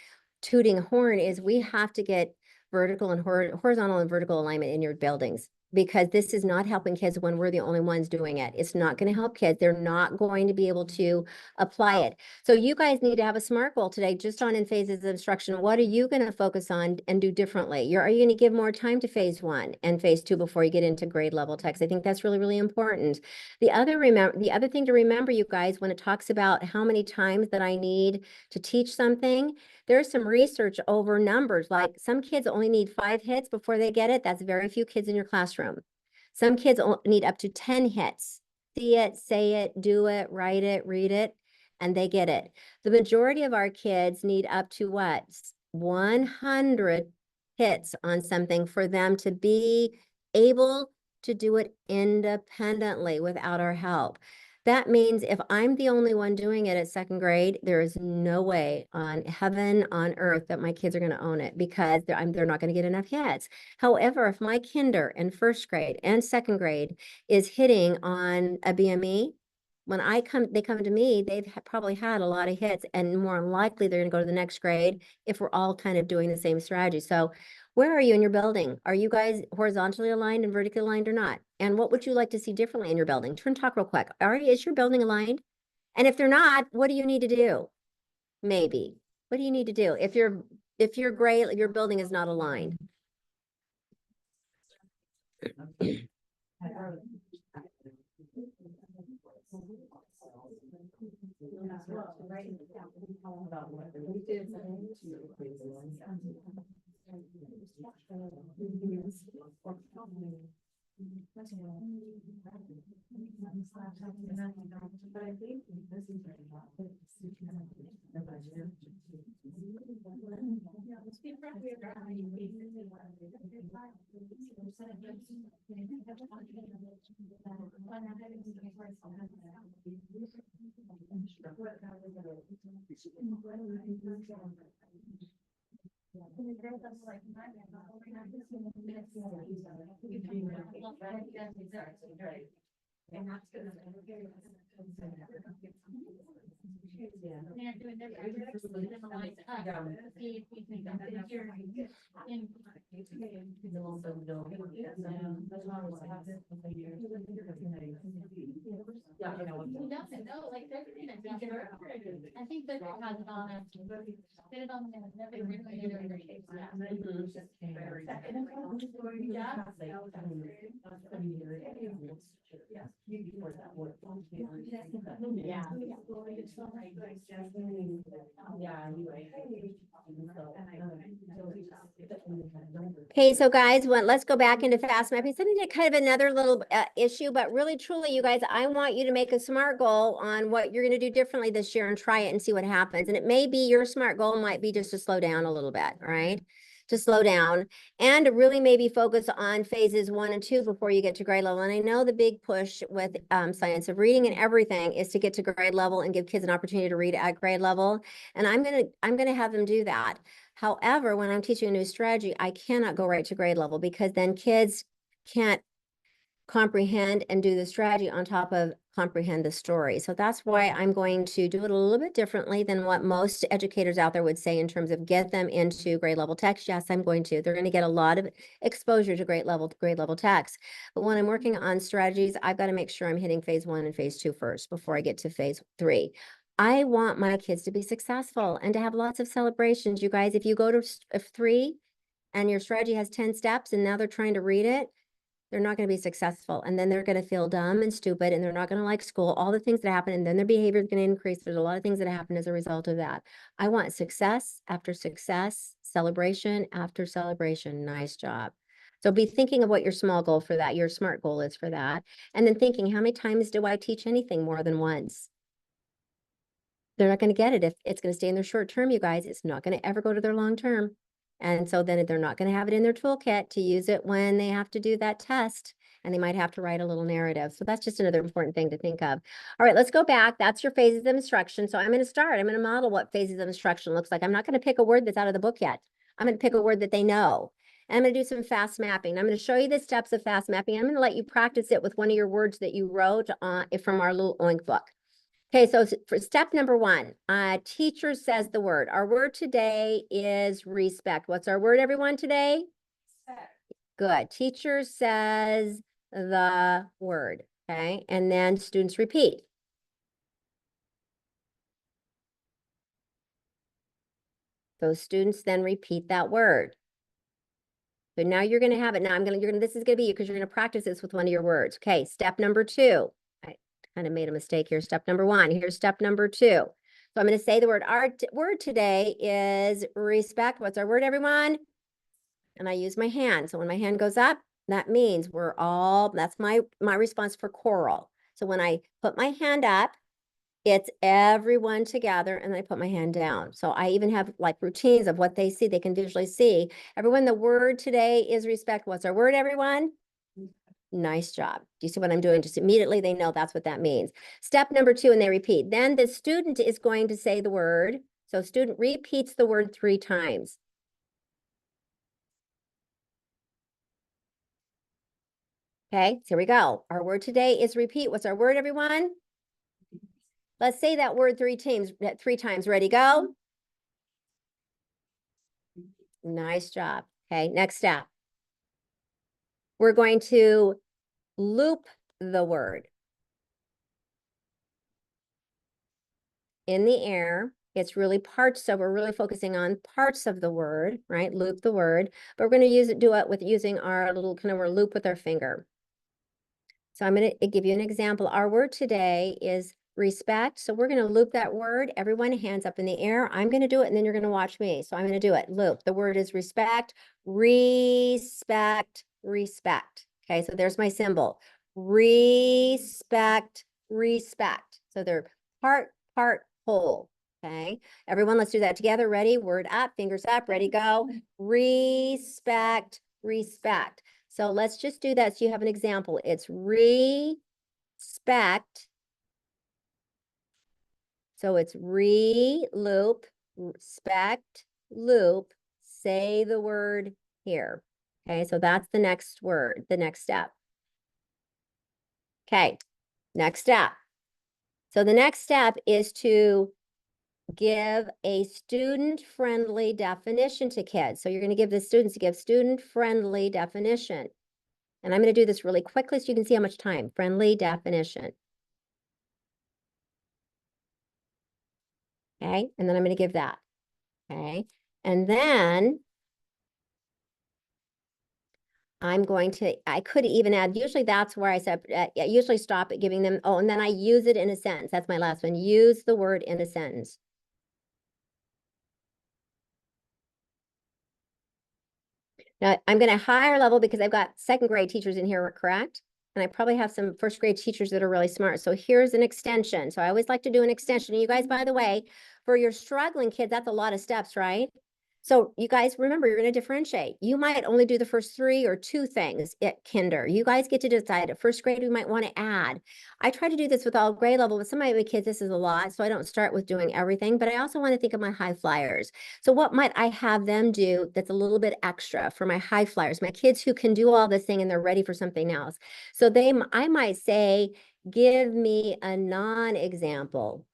tooting horn is we have to get vertical and horizontal and vertical alignment in your buildings, because this is not helping kids when we're the only ones doing it. It's not going to help kids. They're not going to be able to apply it. So you guys need to have a SMART goal today, just on in phases of instruction. What are you going to focus on and do differently? Are you going to give more time to phase 1 and phase 2 before you get into grade level text? I think that's really, really important. The other thing to remember, you guys, when it talks about how many times that I need to teach something, there's some research over numbers. Like some kids only need 5 hits before they get it. That's very few kids in your classroom. Some kids need up to 10 hits. See it, say it, do it, write it, read it, and they get it. The majority of our kids need up to what? 100 hits on something for them to be able to do it independently without our help. That means if I'm the only one doing it at 2nd grade, there is no way on heaven, on earth, that my kids are going to own it, because they're not going to get enough hits. However, if my kinder and 1st grade and 2nd grade is hitting on a BME, when they come to me, they've probably had a lot of hits, and more than likely they're going to go to the next grade if we're all kind of doing the same strategy. So where are you in your building? Are you guys horizontally aligned and vertically aligned or not? And what would you like to see differently in your building? Turn talk real quick. Is your building aligned? And if they're not, what do you need to do? Maybe. What do you need to do if your building is not aligned? I think that it has it on it. Did it on the never really did it. Okay, so guys, let's go back into fast mapping. Something that kind of another little issue, but really truly, you guys, I want you to make a SMART goal on what you're going to do differently this year and try it and see what happens. And it may be your SMART goal might be just to slow down a little bit, right? To slow down and to really maybe focus on phases 1 and 2 before you get to grade level. And I know the big push with science of reading and everything is to get to grade level and give kids an opportunity to read at grade level. And I'm gonna have them do that. However, when I'm teaching a new strategy, I cannot go right to grade level because then kids can't comprehend and do the strategy on top of comprehend the story. So that's why I'm going to do it a little bit differently than what most educators out there would say in terms of get them into grade level text. Yes, I'm going to. They're going to get a lot of exposure to grade level text. But when I'm working on strategies, I've got to make sure I'm hitting phase 1 and phase 2 first before I get to phase 3. I want my kids to be successful and to have lots of celebrations. You guys, if you go to 3 and your strategy has 10 steps and now they're trying to read it, they're not going to be successful. And then they're going to feel dumb and stupid and they're not going to like school, all the things that happen. And then their behavior is going to increase. There's a lot of things that happen as a result of that. I want success after success, celebration after celebration. Nice job. So be thinking of what your small goal for that, your SMART goal is for that. And then thinking, how many times do I teach anything more than once? They're not going to get it if it's going to stay in their short term, you guys. It's not going to ever go to their long term. And so then they're not going to have it in their toolkit to use it when they have to do that test. And they might have to write a little narrative. So that's just another important thing to think of. All right, let's go back. That's your phases of instruction. So I'm going to start. I'm going to model what phases of instruction looks like. I'm not going to pick a word that's out of the book yet. I'm going to pick a word that they know. And I'm going to do some fast mapping. I'm going to show you the steps of fast mapping. I'm going to let you practice it with one of your words that you wrote from our little OINC book. Okay, so for step number 1, teacher says the word. Our word today is respect. What's our word, everyone, today? Good. Teacher says the word, okay? And then students repeat. Those students then repeat that word. So now you're going to have it. Now this is going to be you because you're going to practice this with one of your words. Okay, step number 2. Kind of made a mistake here. Step number 1. Here's step number 2. So I'm going to say the word. Our word today is respect. What's our word, everyone? And I use my hand. So when my hand goes up, that means that's my response for choral. So when I put my hand up, it's everyone together and I put my hand down. So I even have like routines of what they see. They can visually see. Everyone, the word today is respect. What's our word, everyone? Nice job. Do you see what I'm doing? Just immediately they know that's what that means. Step number 2, and they repeat. Then the student is going to say the word. So student repeats the word 3 times. Okay, so here we go. Our word today is repeat. What's our word, everyone? Let's say that word 3 times. Ready, go. Nice job. Okay, next step. We're going to loop the word in the air. It's really parts, so we're really focusing on parts of the word, right? Loop the word, but we're going to do it with using our little kind of loop with our finger. So I'm going to give you an example. Our word today is respect. So we're going to loop that word. Everyone, hands up in the air. I'm going to do it and then you're going to watch me. So I'm going to do it. Loop. The word is respect, respect, respect. Okay, so there's my symbol. Respect, respect. So they're part, whole. Okay, everyone, let's do that together. Ready? Word up, fingers up, ready, go. Respect, respect. So let's just do that so you have an example. It's respect. So it's loop, respect, loop, say the word here. Okay, so that's the next word, the next step. Okay, next step. So the next step is to give a student-friendly definition to kids. So you're going to give the students to give student-friendly definition. And I'm going to do this really quickly so you can see how much time. Friendly definition. Okay, and then I'm going to give that. Okay, and then I'm going to, I could even add, usually that's where I said, I usually stop at giving them, oh, and then I use it in a sentence. That's my last one. Use the word in a sentence. Now, I'm going to higher level because I've got second grade teachers in here, correct? And I probably have some first grade teachers that are really smart. So here's an extension. So I always like to do an extension. And you guys, by the way, for your struggling kids, that's a lot of steps, right? So you guys, remember, you're going to differentiate. You might only do the first 3 or 2 things at kinder. You guys get to decide. At first grade, we might want to add. I try to do this with all grade level. With some of my kids, this is a lot. So I don't start with doing everything. But I also want to think of my high flyers. So what might I have them do that's a little bit extra for my high flyers, my kids who can do all this thing and they're ready for something else? So I might say, give me a non-example.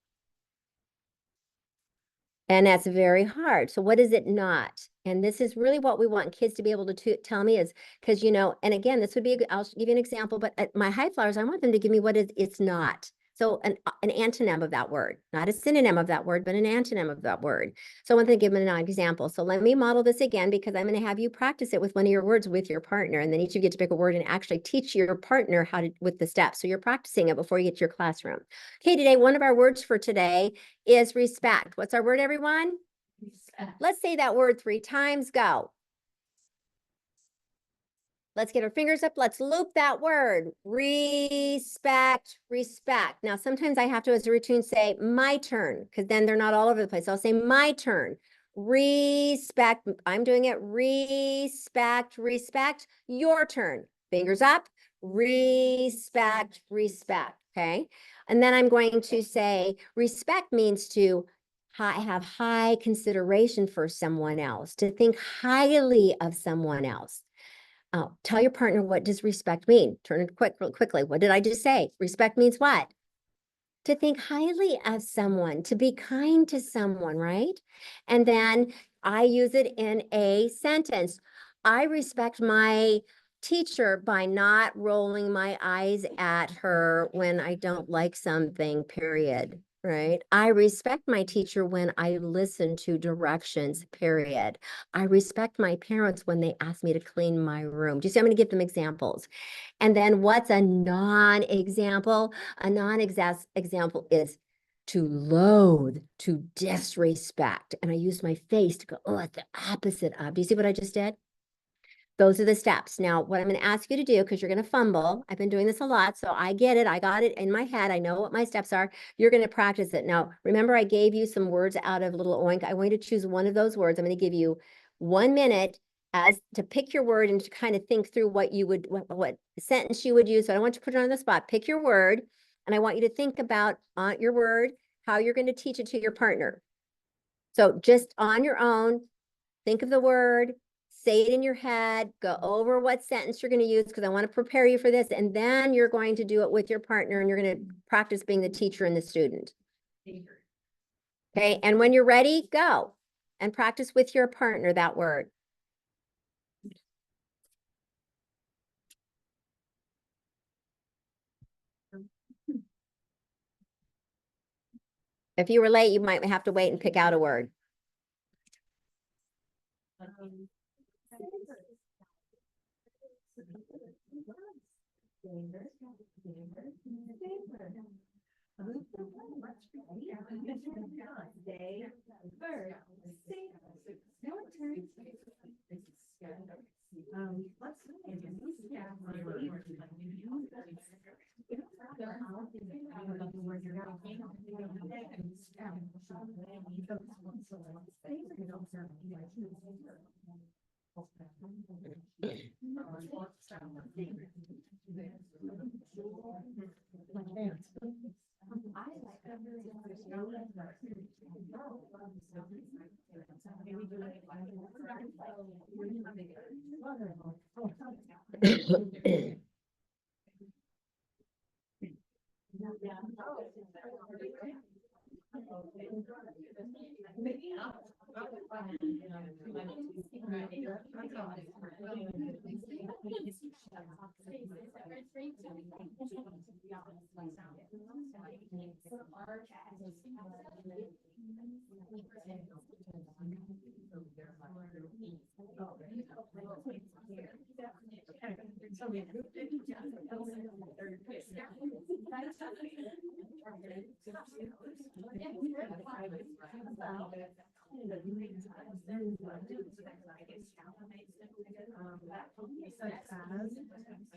And that's very hard. So what is it not? And this is really what we want kids to be able to tell me is, because, you know, and again, this would be, I'll give you an example, but at my high flyers, I want them to give me what it's not. So an antonym of that word, not a synonym of that word, but an antonym of that word. So I want to give them an example. So let me model this again, because I'm going to have you practice it with one of your words with your partner. And then each of you get to pick a word and actually teach your partner how to, with the steps. So you're practicing it before you get to your classroom. Okay, today, one of our words for today is respect. What's our word, everyone? Respect. Let's say that word 3 times. Go. Let's get our fingers up. Let's loop that word. Respect, respect. Now, sometimes I have to, as a routine, say my turn, because then they're not all over the place. I'll say my turn. Respect. I'm doing it. Respect, respect. Your turn. Fingers up. Respect, respect. Okay. And then I'm going to say respect means to have high consideration for someone else, to think highly of someone else. Tell your partner, what does respect mean? Turn it real quickly. What did I just say? Respect means what? To think highly of someone, to be kind to someone, right? And then I use it in a sentence. I respect my teacher by not rolling my eyes at her when I don't like something, period. Right? I respect my teacher when I listen to directions, period. I respect my parents when they ask me to clean my room. Do you see? I'm going to give them examples. And then what's a non-example? A non-example is to loathe, to disrespect. And I use my face to go, oh, it's the opposite of. Do you see what I just did? Those are the steps. Now, what I'm going to ask you to do, because you're going to fumble, I've been doing this a lot, so I get it. I got it in my head. I know what my steps are. You're going to practice it. Now, remember, I gave you some words out of Little Oink. I want you to choose one of those words. I'm going to give you 1 minute as to pick your word and to kind of think through what you would, what sentence you would use. So I don't want you to put it on the spot. Pick your word, and I want you to think about your word, how you're going to teach it to your partner. So just on your own, think of the word, say it in your head, go over what sentence you're going to use, because I want to prepare you for this. And then you're going to do it with your partner and you're going to practice being the teacher and the student. Okay. And when you're ready, go and practice with your partner that word. If you were late, you might have to wait and pick out a word.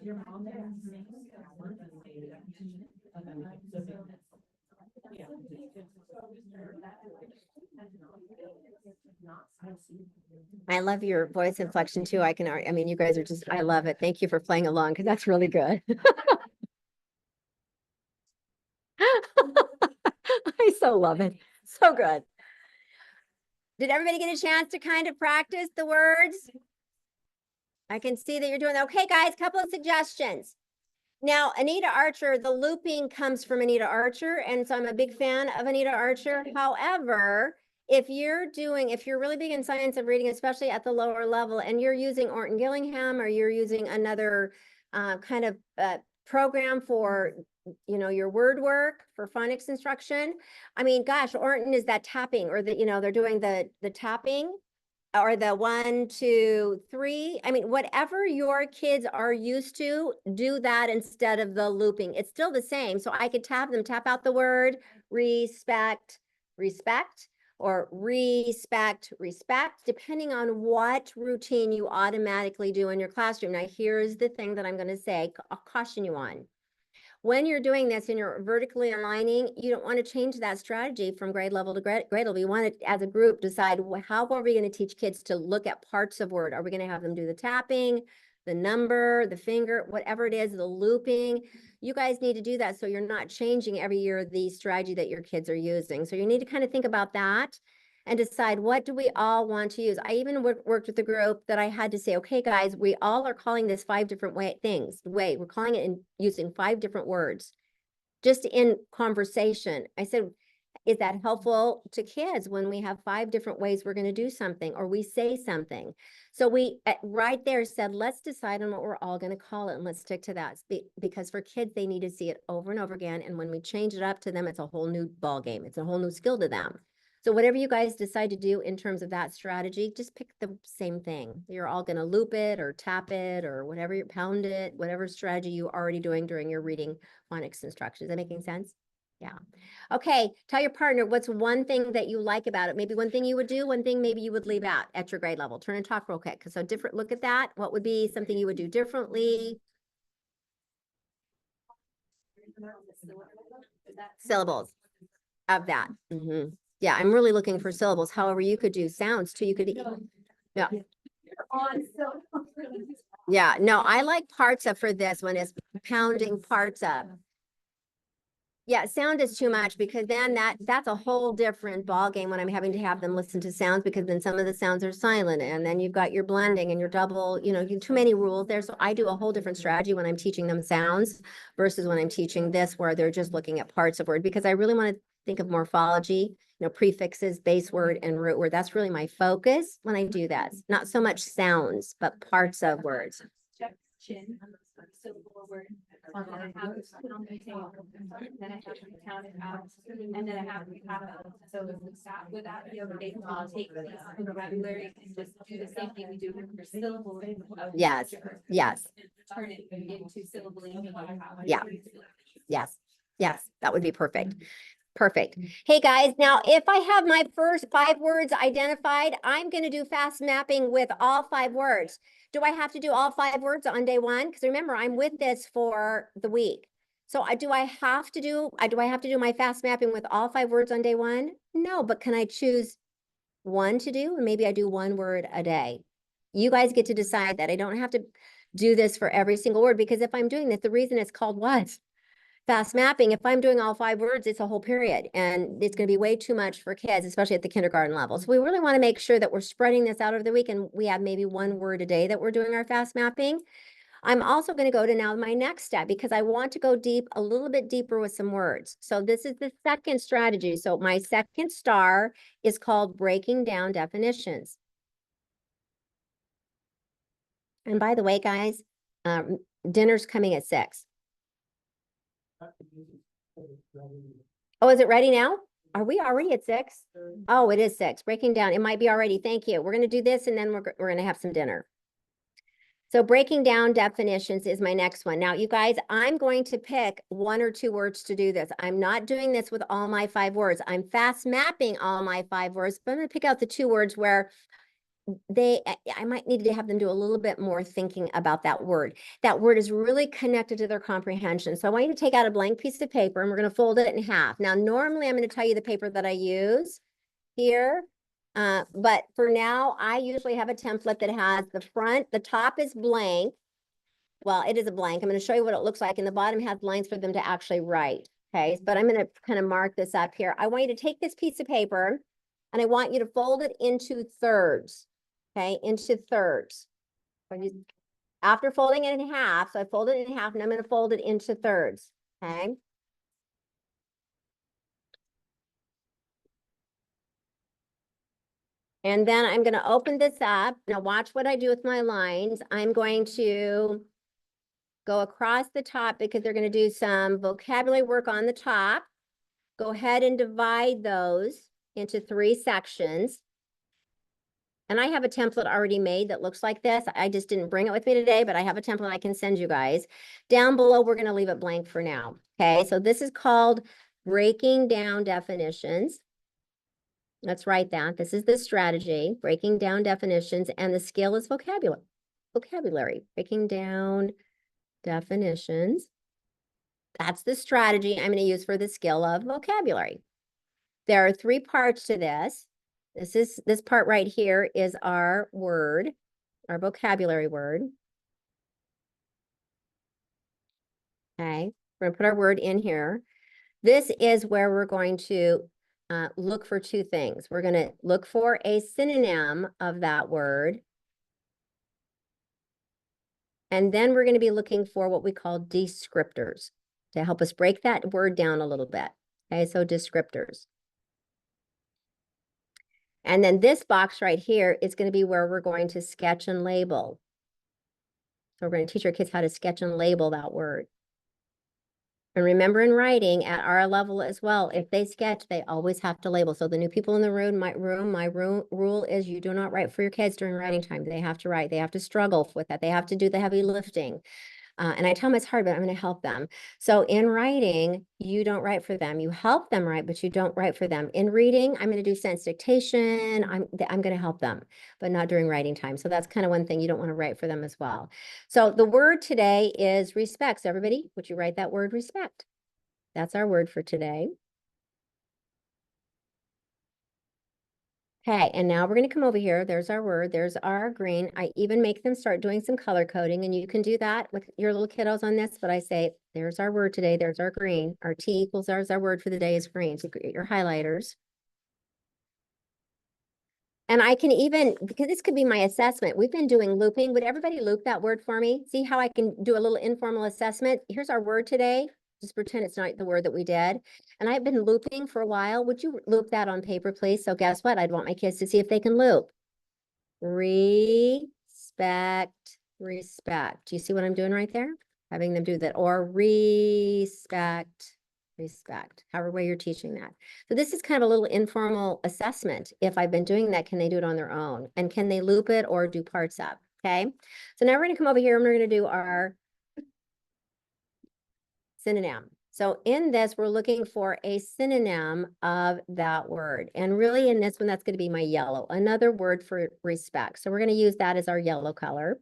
Your mom I love your voice inflection too. I mean, you guys are just, I love it. Thank you for playing along because that's really good. I so love it. So good. Did everybody get a chance to kind of practice the words? I can see that you're doing that. Okay, guys, couple of suggestions. Now, Anita Archer, the looping comes from Anita Archer, and so I'm a big fan of Anita Archer. However, if you're really big in science of reading, especially at the lower level, and you're using Orton Gillingham or you're using another kind of program for, your word work for phonics instruction. I mean, gosh, Orton is that tapping or they're doing the tapping or the 1, 2, 3. I mean, whatever your kids are used to, do that instead of the looping. It's still the same. So I could tap out the word respect, or respect, depending on what routine you automatically do in your classroom. Now, here's the thing that I'm going to say, I'll caution you on. When you're doing this and you're vertically aligning, you don't want to change that strategy from grade level to grade level. You want to, as a group, decide how are we going to teach kids to look at parts of word? Are we going to have them do the tapping, the number, the finger, whatever it is, the looping? You guys need to do that so you're not changing every year the strategy that your kids are using. So you need to kind of think about that and decide what do we all want to use. I even worked with a group that I had to say, okay, guys, we all are calling this 5 different things. We're calling it in using 5 different words just in conversation. I said, is that helpful to kids when we have 5 different ways we're going to do something or we say something? So we right there said, let's decide on what we're all going to call it and let's stick to that, because for kids, they need to see it over and over again. And when we change it up to them, it's a whole new ball game. It's a whole new skill to them. So whatever you guys decide to do in terms of that strategy, just pick the same thing. You're all going to loop it or tap it or whatever, you pound it, whatever strategy you're already doing during your reading phonics instruction. Is that making sense? Yeah. Okay. Tell your partner what's one thing that you like about it. Maybe one thing you would do, one thing maybe you would leave out at your grade level. Turn and talk real quick. So different, look at that. What would be something you would do differently? Syllables of that. Yeah, I'm really looking for syllables. However, you could do sounds too. You could, yeah. Yeah, no, I like parts of for this one is pounding parts of. Yeah, sound is too much because then that's a whole different ball game when I'm having to have them listen to sounds, because then some of the sounds are silent and then you've got your blending and your double, too many rules there. So I do a whole different strategy when I'm teaching them sounds versus when I'm teaching this where they're just looking at parts of word, because I really want to think of morphology, prefixes, base word and root word. That's really my focus when I do that. Not so much sounds, but parts of words. Chin, syllable word. And then I have to count it out, and then I have to have it. So would that be okay? I'll take the vocabulary and just do the same thing we do for syllable. Yes, yes, Turn it into syllable. Yeah. Yes. Yes, that would be perfect. Perfect. Hey, guys, now if I have my first 5 words identified, I'm going to do fast mapping with all 5 words. Do I have to do all 5 words on day 1? Because remember, I'm with this for the week. So do I have to do my fast mapping with all 5 words on day 1? No, but can I choose one to do? And maybe I do 1 word a day. You guys get to decide that. I don't have to do this for every single word, because if I'm doing this, the reason it's called what? Fast mapping, if I'm doing all 5 words, it's a whole period, and it's going to be way too much for kids, especially at the kindergarten level. So we really want to make sure that we're spreading this out over the week, and we have maybe 1 word a day that we're doing our fast mapping. I'm also going to go to now my next step, because I want to go deep, a little bit deeper with some words. So this is the second strategy. So my second star is called breaking down definitions. And by the way, guys, dinner's coming at 6. Oh, is it ready now? Are we already at 6? Oh, it is 6. Breaking down. It might be already. Thank you. We're going to do this, and then we're going to have some dinner. So breaking down definitions is my next one. Now, you guys, I'm going to pick 1 or 2 words to do this. I'm not doing this with all my 5 words. I'm fast mapping all my 5 words, but I'm going to pick out the 2 words where I might need to have them do a little bit more thinking about that word. That word is really connected to their comprehension. So I want you to take out a blank piece of paper, and we're going to fold it in half. Now, normally I'm going to tell you the paper that I use here. But for now, I usually have a template that has the top is blank. Well, it is a blank. I'm going to show you what it looks like. And the bottom has lines for them to actually write. Okay, but I'm going to kind of mark this up here. I want you to take this piece of paper, and I want you to fold it into thirds. Okay, into thirds. After folding it in half, so I fold it in half, and I'm going to fold it into thirds. Okay. And then I'm going to open this up. Now watch what I do with my lines. I'm going to go across the top, because they're going to do some vocabulary work on the top. Go ahead and divide those into 3 sections. And I have a template already made that looks like this. I just didn't bring it with me today, but I have a template I can send you guys. Down below, we're going to leave it blank for now. Okay, so this is called breaking down definitions. Let's write that. This is the strategy, breaking down definitions, and the skill is vocabulary, breaking down definitions. That's the strategy I'm going to use for the skill of vocabulary. There are 3 parts to this. This part right here is our word, our vocabulary word. Okay, we're going to put our word in here. This is where we're going to look for 2 things. We're going to look for a synonym of that word. And then we're going to be looking for what we call descriptors to help us break that word down a little bit. Okay, so descriptors. And then this box right here is going to be where we're going to sketch and label. So we're going to teach our kids how to sketch and label that word. And remember, in writing at our level as well, if they sketch, they always have to label. So the new people in the room, my rule is you do not write for your kids during writing time. They have to write. They have to struggle with that. They have to do the heavy lifting. And I tell them it's hard, but I'm going to help them. So in writing, you don't write for them. You help them write, but you don't write for them. In reading, I'm going to do sense dictation. I'm going to help them, but not during writing time. So that's kind of one thing you don't want to write for them as well. So the word today is respect. So everybody, would you write that word respect? That's our word for today. Okay, and now we're going to come over here. There's our word. There's our green. I even make them start doing some color coding, and you can do that with your little kiddos on this, but I say, there's our word today. There's our green. Our T equals ours. Our word for the day is green. So get your highlighters. And I can even, because this could be my assessment. We've been doing looping. Would everybody loop that word for me? See how I can do a little informal assessment? Here's our word today. Just pretend it's not the word that we did. And I've been looping for a while. Would you loop that on paper, please? So guess what? I'd want my kids to see if they can loop. Respect, respect. Do you see what I'm doing right there? Having them do that. Or respect, respect. However way you're teaching that. So this is kind of a little informal assessment. If I've been doing that, can they do it on their own? And can they loop it or do parts of? Okay. So now we're going to come over here and we're going to do our synonym. So in this, we're looking for a synonym of that word. And really in this one, that's going to be my yellow, another word for respect. So we're going to use that as our yellow color.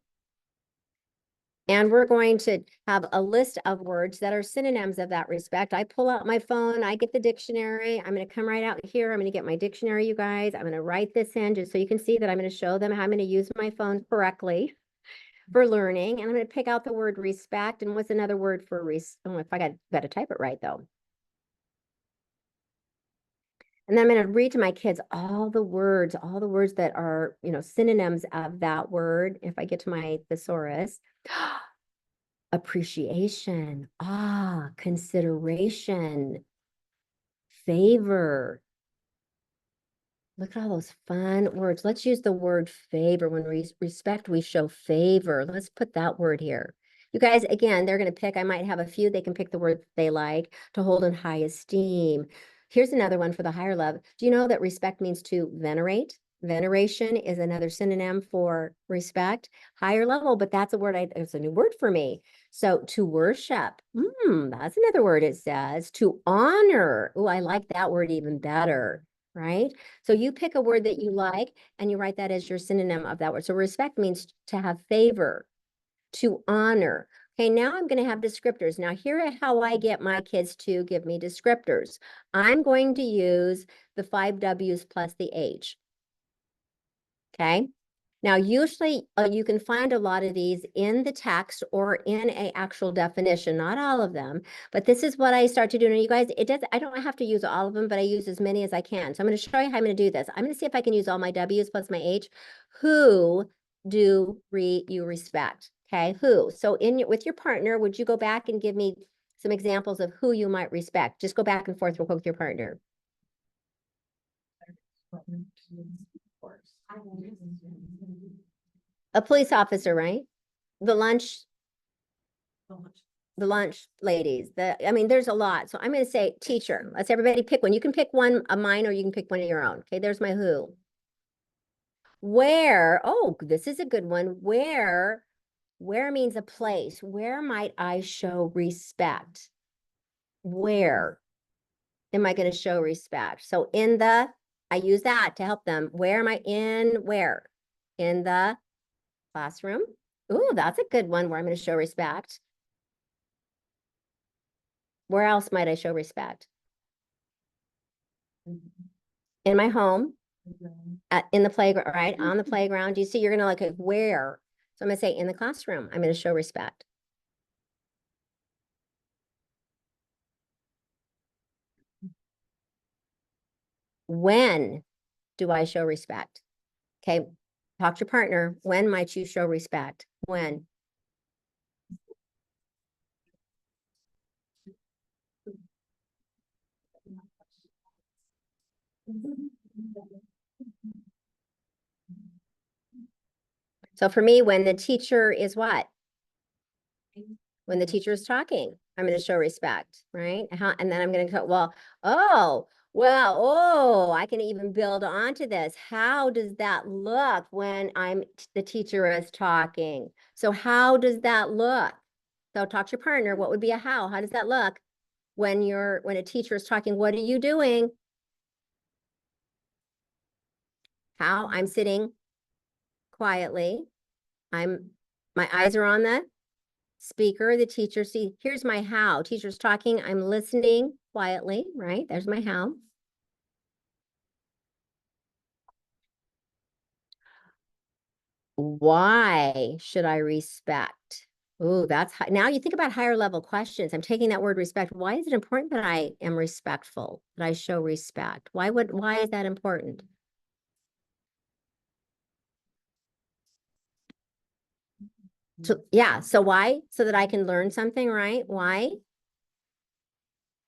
And we're going to have a list of words that are synonyms of that respect. I pull out my phone, I get the dictionary. I'm going to come right out here. I'm going to get my dictionary, you guys. I'm going to write this in just so you can see that I'm going to show them how I'm going to use my phone correctly for learning. And I'm going to pick out the word respect. And what's another word for oh, if I got to type it right though. And then I'm going to read to my kids all the words that are, synonyms of that word. If I get to my thesaurus, appreciation, consideration, favor. Look at all those fun words. Let's use the word favor. When we respect, we show favor. Let's put that word here. You guys, again, they're going to pick, I might have a few, they can pick the word they like. To hold in high esteem. Here's another one for the higher love. Do you know that respect means to venerate? Veneration is another synonym for respect. Higher level, but that's a word, it's a new word for me. So to worship, that's another word it says. To honor, oh, I like that word even better, right? So you pick a word that you like and you write that as your synonym of that word. So respect means to have favor, to honor. Okay, now I'm going to have descriptors. Now here is how I get my kids to give me descriptors. I'm going to use the 5 W's plus the H. Okay. Now, usually you can find a lot of these in the text or in an actual definition, not all of them, but this is what I start to do. Now, you guys, I don't have to use all of them, but I use as many as I can. So I'm going to show you how I'm going to do this. I'm going to see if I can use all my W's plus my H. Who do you respect? Okay, who? So with your partner, would you go back and give me some examples of who you might respect? Just go back and forth real quick with your partner. A police officer, right? The lunch ladies. There's a lot. So I'm going to say teacher. Let's everybody pick one. You can pick one of mine or you can pick one of your own. Okay, there's my who. Where, oh, this is a good one. Where means a place. Where might I show respect? Where am I going to show respect? So I use that to help them. Where am I in? Where? In the classroom. Ooh, that's a good one where I'm going to show respect. Where else might I show respect? In my home, in the playground, right? On the playground. You see, you're going to look at where. So I'm going to say in the classroom, I'm going to show respect. When do I show respect? Okay, talk to your partner. When might you show respect? When? So for me, when the teacher is what? When the teacher is talking, I'm going to show respect, right? And then I'm going to go, I can even build onto this. How does that look when the teacher is talking? So how does that look? So talk to your partner. What would be a how? How does that look when a teacher is talking? What are you doing? How? I'm sitting quietly. My eyes are on the speaker, the teacher. See, here's my how. Teacher's talking. I'm listening quietly, right? There's my how. Why should I respect? Oh, that's high. Now you think about higher level questions. I'm taking that word respect. Why is it important that I am respectful, that I show respect? Why is that important? So why? So that I can learn something, right? Why?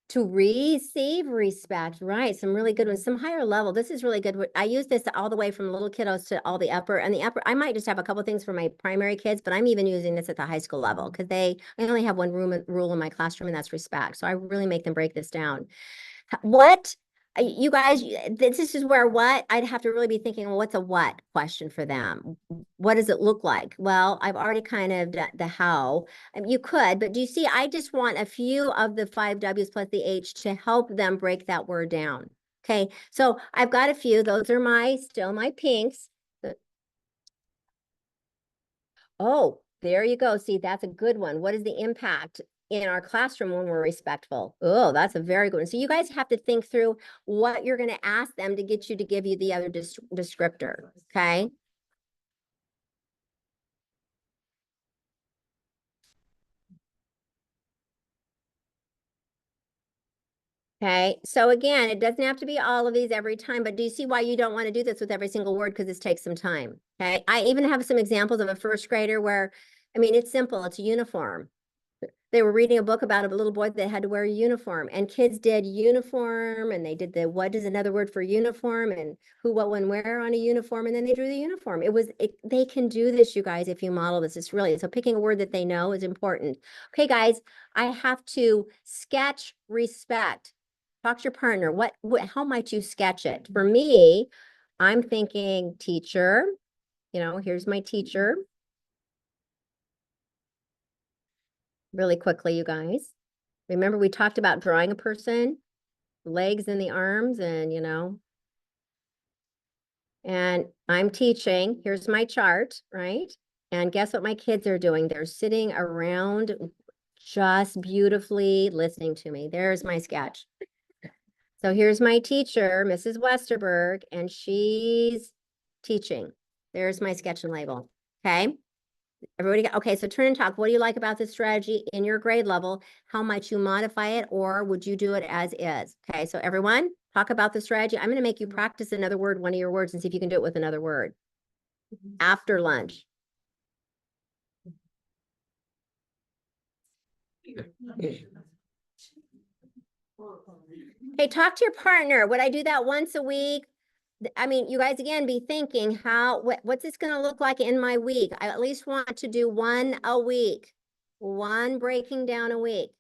To receive respect, right? Some really good ones, some higher level. This is really good. I use this all the way from little kiddos to all the upper. And the upper, I might just have a couple things for my primary kids, but I'm even using this at the high school level because I only have one rule in my classroom, and that's respect. So I really make them break this down. What You guys, this is where what? I'd have to really be thinking, well, what's a what question for them? What does it look like? Well, I've already kind of done the how. You could, but do you see, I just want a few of the 5 W's plus the H to help them break that word down. Okay, so I've got a few. Those are still my pinks. Oh, there you go. See, that's a good one. What is the impact in our classroom when we're respectful? Oh, that's a very good one. So you guys have to think through what you're going to ask them to get you to give you the other descriptor. Okay. Okay. So again, it doesn't have to be all of these every time, but do you see why you don't want to do this with every single word? Because this takes some time. Okay. I even have some examples of a first grader where, I mean, it's simple. It's a uniform. They were reading a book about a little boy that had to wear a uniform, and kids did uniform, and they did the what is another word for uniform, and who, what, when, where on a uniform, and then they drew the uniform. They can do this, you guys, if you model this. It's really, so picking a word that they know is important. Okay, guys, I have to sketch respect. Talk to your partner. How might you sketch it? For me, I'm thinking teacher. Here's my teacher. Really quickly, you guys. Remember, we talked about drawing a person, legs and the arms, and and I'm teaching. Here's my chart, right? And guess what my kids are doing? They're sitting around just beautifully listening to me. There's my sketch. So here's my teacher, Mrs. Westerberg, and she's teaching. There's my sketch and label. Okay. Everybody, okay, so turn and talk. What do you like about this strategy in your grade level? How might you modify it, or would you do it as is? Okay, so everyone, talk about the strategy. I'm going to make you practice another word, one of your words, and see if you can do it with another word after lunch. Hey, talk to your partner. Would I do that once a week? I mean, you guys, again, be thinking what's this going to look like in my week? I at least want to do one a week, one breaking down a week.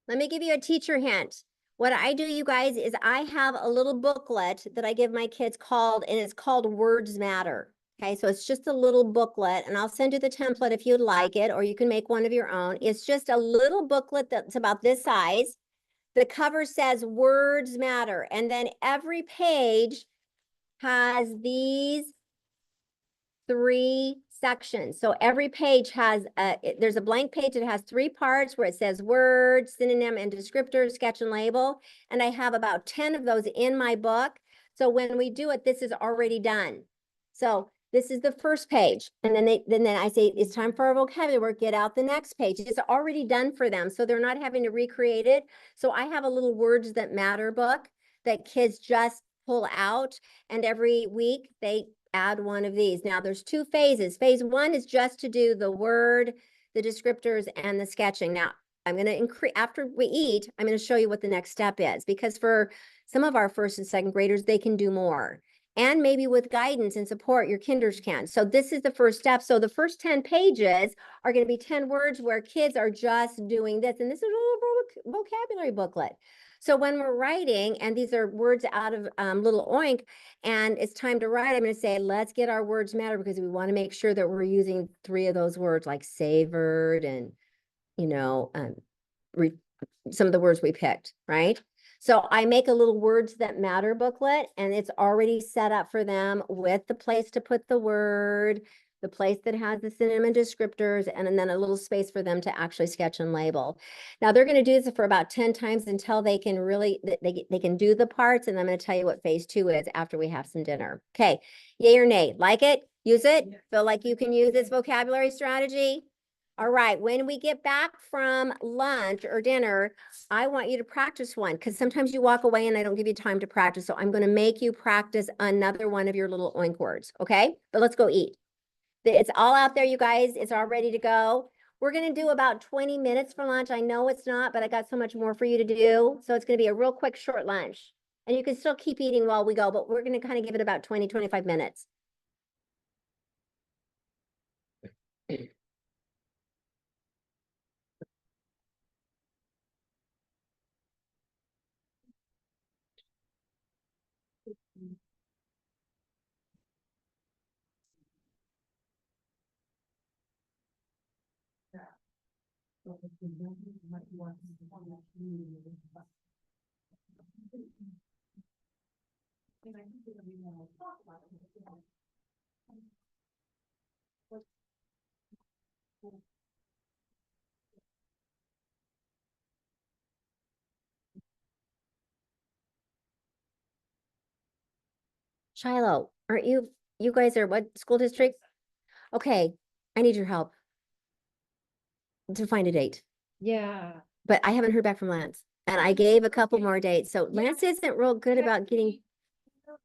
Let me give you a teacher hint. What I do, you guys, is I have a little booklet that I give my kids and it's called Words Matter. Okay, so it's just a little booklet, and I'll send you the template if you'd like it, or you can make one of your own. It's just a little booklet that's about this size. The cover says Words Matter, and then every page has these 3 sections. So every page has there's a blank page that has 3 parts where it says word, synonym, and descriptor, sketch, and label. And I have about 10 of those in my book. So when we do it, this is already done. So this is the first page. And then I say, it's time for our vocabulary work. Get out the next page. It's already done for them. So they're not having to recreate it. So I have a little Words That Matter book that kids just pull out. And every week they add one of these. Now there's 2 phases. Phase 1 is just to do the word, the descriptors, and the sketching. Now I'm going to increase, after we eat, I'm going to show you what the next step is, because for some of our 1st and 2nd graders, they can do more. And maybe with guidance and support, your kinders can. So this is the first step. So the first 10 pages are going to be 10 words where kids are just doing this. And this is a little vocabulary booklet. So when we're writing, and these are words out of Little Oink, and it's time to write, I'm going to say, let's get our words matter, because we want to make sure that we're using 3 of those words, like savored and, some of the words we picked, right? So I make a little Words That Matter booklet, and it's already set up for them with the place to put the word, the place that has the cinnamon descriptors, and then a little space for them to actually sketch and label. Now they're going to do this for about 10 times until they can really, they can do the parts. And I'm going to tell you what phase 2 is after we have some dinner. Okay. Yay or nay? Like it? Use it? Feel like you can use this vocabulary strategy? All right. When we get back from lunch or dinner, I want you to practice one because sometimes you walk away and I don't give you time to practice. So I'm going to make you practice another one of your little oink words. Okay. But let's go eat. It's all out there, you guys. It's all ready to go. We're going to do about 20 minutes for lunch. I know it's not, but I got so much more for you to do. So it's going to be a real quick, short lunch. And you can still keep eating while we go, but we're going to kind of give it about 20, 25 minutes. Shiloh, aren't you guys are what school district? Okay, I need your help to find a date, Yeah. but I haven't heard back from Lance. And I gave a couple more dates. So Lance isn't real good about getting,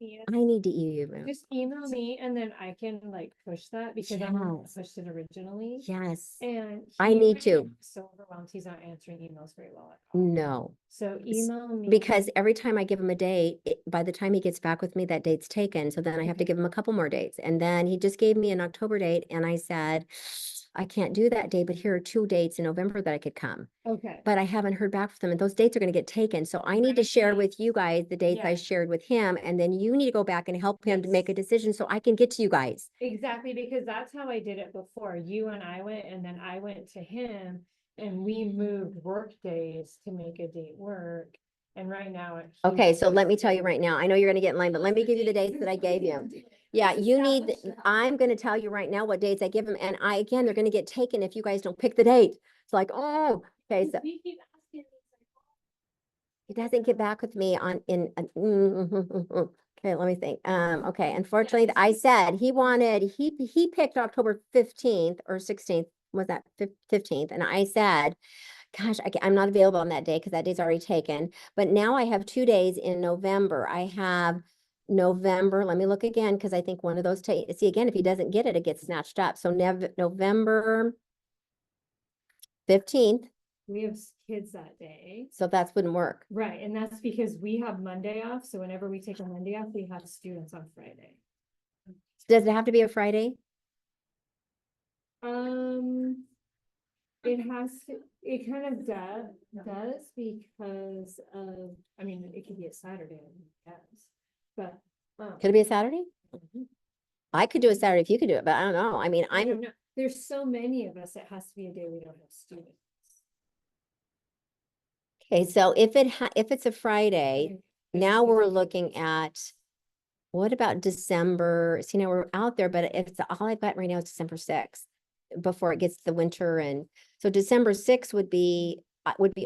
I need to email. Just email me and then I can like push that because I'm the one that Yes. pushed it originally. Yes, And I he need might to. be so overwhelmed, he's not answering emails very well at all. No, So email me. because every time I give him a date, by the time he gets back with me, that date's taken. So then I have to Okay. give him a couple more dates. And then he just gave me an October date and I said, I can't do that date, but here are 2 dates in November that I could come. Okay. But I haven't heard back from them and those dates are going to get taken. So I need to share Right. with you guys the dates I Yeah. shared with him. And then you need to go back and help him to make a decision so I can get to you guys. Exactly, because that's how I did it before. You and I went, and then I went to him, and we moved work days to make a date work. And right now. Okay, so let me tell you right now, I know you're gonna get in line, but let me give you the dates that I gave you. Yeah, you need, I'm gonna tell you right now what dates I give them, and again, they're gonna get taken if you guys don't pick the date. It's like, oh, okay, so We keep asking, he doesn't get back with me on, okay, let me think. Okay, unfortunately, I said he picked October 15th or 16th, was that 15th, and I said, gosh, I'm not available on that day because that day's already taken. But now I have 2 days in November. I have November, let me look again, because I think one of those, see again, if he doesn't get it, it gets snatched up. So November 15th, we have kids that day. so that wouldn't work. Right, and that's because we have Monday off, so whenever we take a Monday off, we have students on Friday. Does it have to be a Friday? It has to, it kind of does because of, I mean, it could be a Saturday, I guess, but. Could it be a Saturday? I could do a Saturday if you could do it, but I don't know. I mean, I don't I'm, know. There's so many of us, it has to be a day we don't have students. okay, so if it's a Friday, now we're looking at, what about December? See, now we're out there, but if it's all I've got right now is December 6th before it gets the winter. And so December 6th would be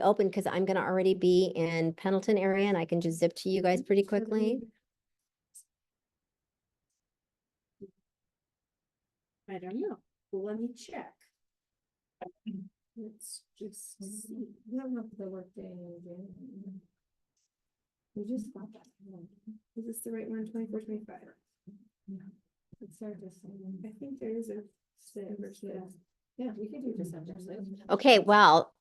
open because I'm gonna already be in Pendleton area and I can just zip to you guys pretty quickly. I don't know. Let me check. Let's just see. We don't have the workday in January. We just got that one. Is this the right one? 24, 25? It's our December. I think there is a December 6th. Yeah, we could do December 6th. Okay, well,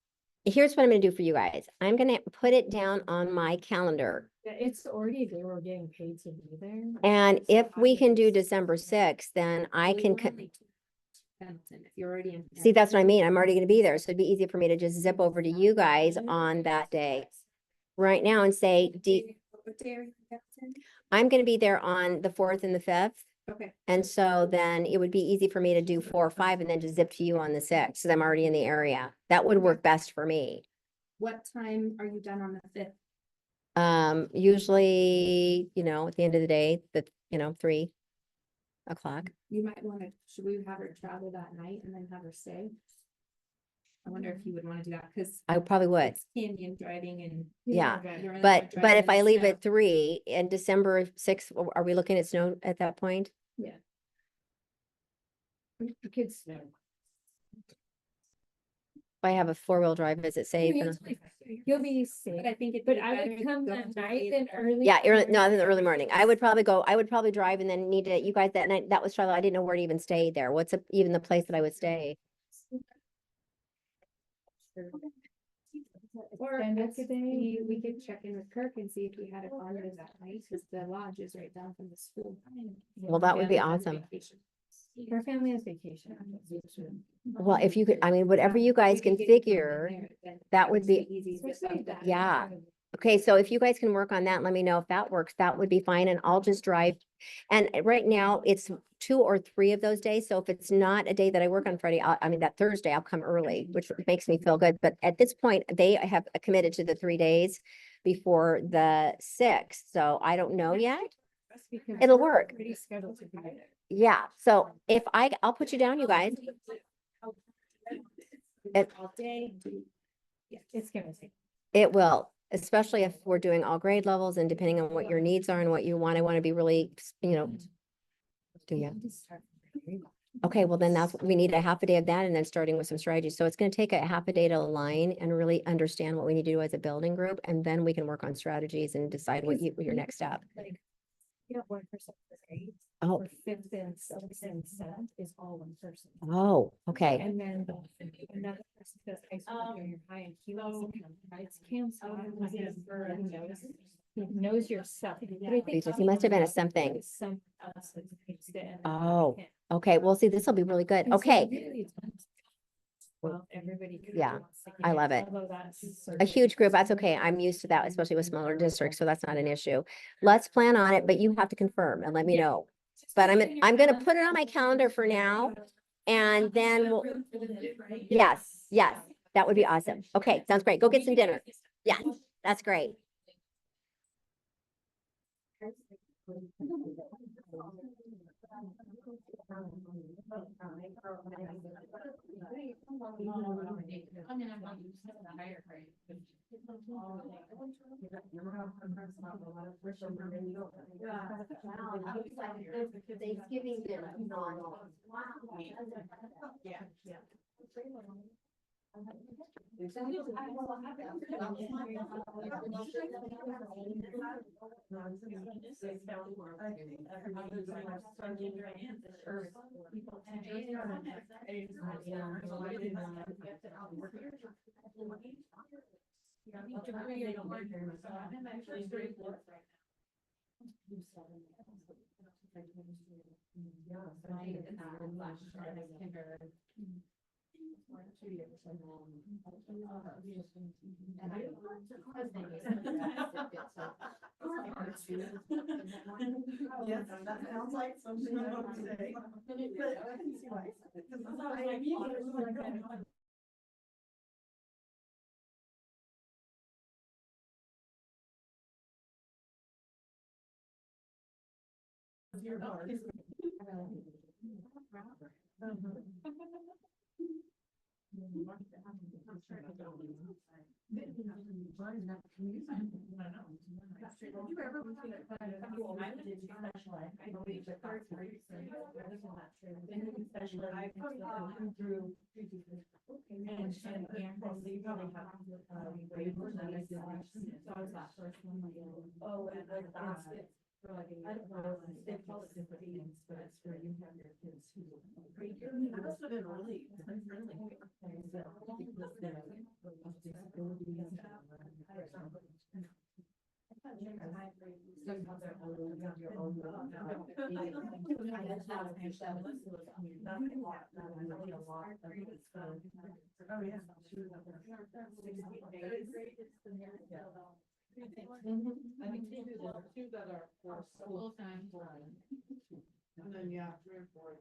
here's what I'm gonna do for you guys. I'm gonna put it down on my calendar. Yeah, it's already a day we're getting paid to be there. And So if we can do obviously- December 6th, then I can, Pendleton, if you're already in. see, that's what I mean. I'm already gonna be there. So it'd be easy for me to just zip over to you guys on that day right now and say, What day are you in Pendleton? I'm gonna be there on the 4th and the 5th. Okay. And so then it would be easy for me to do 4 or 5 and then just zip to you on the 6th, because I'm already in the area. That would work best for me. What time are you done on the 5th? Usually, at the end of the day, 3. o'clock. You might wanna, should we have her travel that night and then have her stay? I wonder if you would wanna do that, cause I probably would. it's canyon driving and. Yeah, You're But driving if in I the leave snow. at 3 and December 6th, are we looking at snow at that point? The kids. If I have a 4-wheel drive, is it safe? And- You'll be safe, But I think it. but I would come at night and early. Yeah, no, in the early morning. I would probably drive and then need to, you guys that night, that was Charlotte. I didn't know where to even stay there. What's even the place that I would stay? Or Extended today. we could check in with Kirk and see if we had a condo that night, cause the lodge is right down from the school. Well, that would be Family has awesome. vacation. Her family has vacation. Well, if you could, I mean, whatever you guys We can could get something figure, there, then that would be, easy to get something done. yeah. Okay, so if you guys can work on that, let me know if that works. That would be fine, and I'll just drive. And right now, it's 2 or 3 of those days, so if it's not a day that I work on Friday, I mean, that Thursday, I'll come early, which makes me feel good. But at this point, they have committed to the 3 days before the 6th, so I don't know yet. It'll work. Pretty scheduled to be there. Yeah, so if I'll put you down, you guys. It- All day. Yeah, it's gonna take. It will, especially if we're doing all grade levels and depending on what your needs are and what you want, I want to be really, do you? Okay, well then we need a half a day of that and then starting with some strategies. So it's going to take a half a day to align and really understand what we need to do as a building group. And then we can work on strategies and decide what your next step. Like, you have 1 person for grades, Oh, for 5th and 6th and 7th is all 1 person. oh, okay. And then another person does high school, junior high, and he also it's Cam Scott, he knows your stuff. But I think Because he must have been a something. Some else that takes it and Oh, him. okay. Well, see, this will be really good. And so Okay. really it's fun. Well, everybody. kinda Yeah, wants to I get love it. although that's A huge group, that's okay. I'm used to that, especially with smaller districts, so that's not an issue. Let's plan on it, but you have to confirm and let me Yeah. know. But I'm gonna put it on my calendar for now. And then we'll, yes, that would be awesome. Okay, sounds great. Go get some dinner. Yeah, that's great. Thanksgiving dinner. Yeah. Yes, that sounds like something I would say. But I can see why. Your heart. I don't know, they call it different names, but it's where you have your kids who. It must have been really, really. Oh, yeah. I think two that are for Full time. And then, yeah, 3 or 4.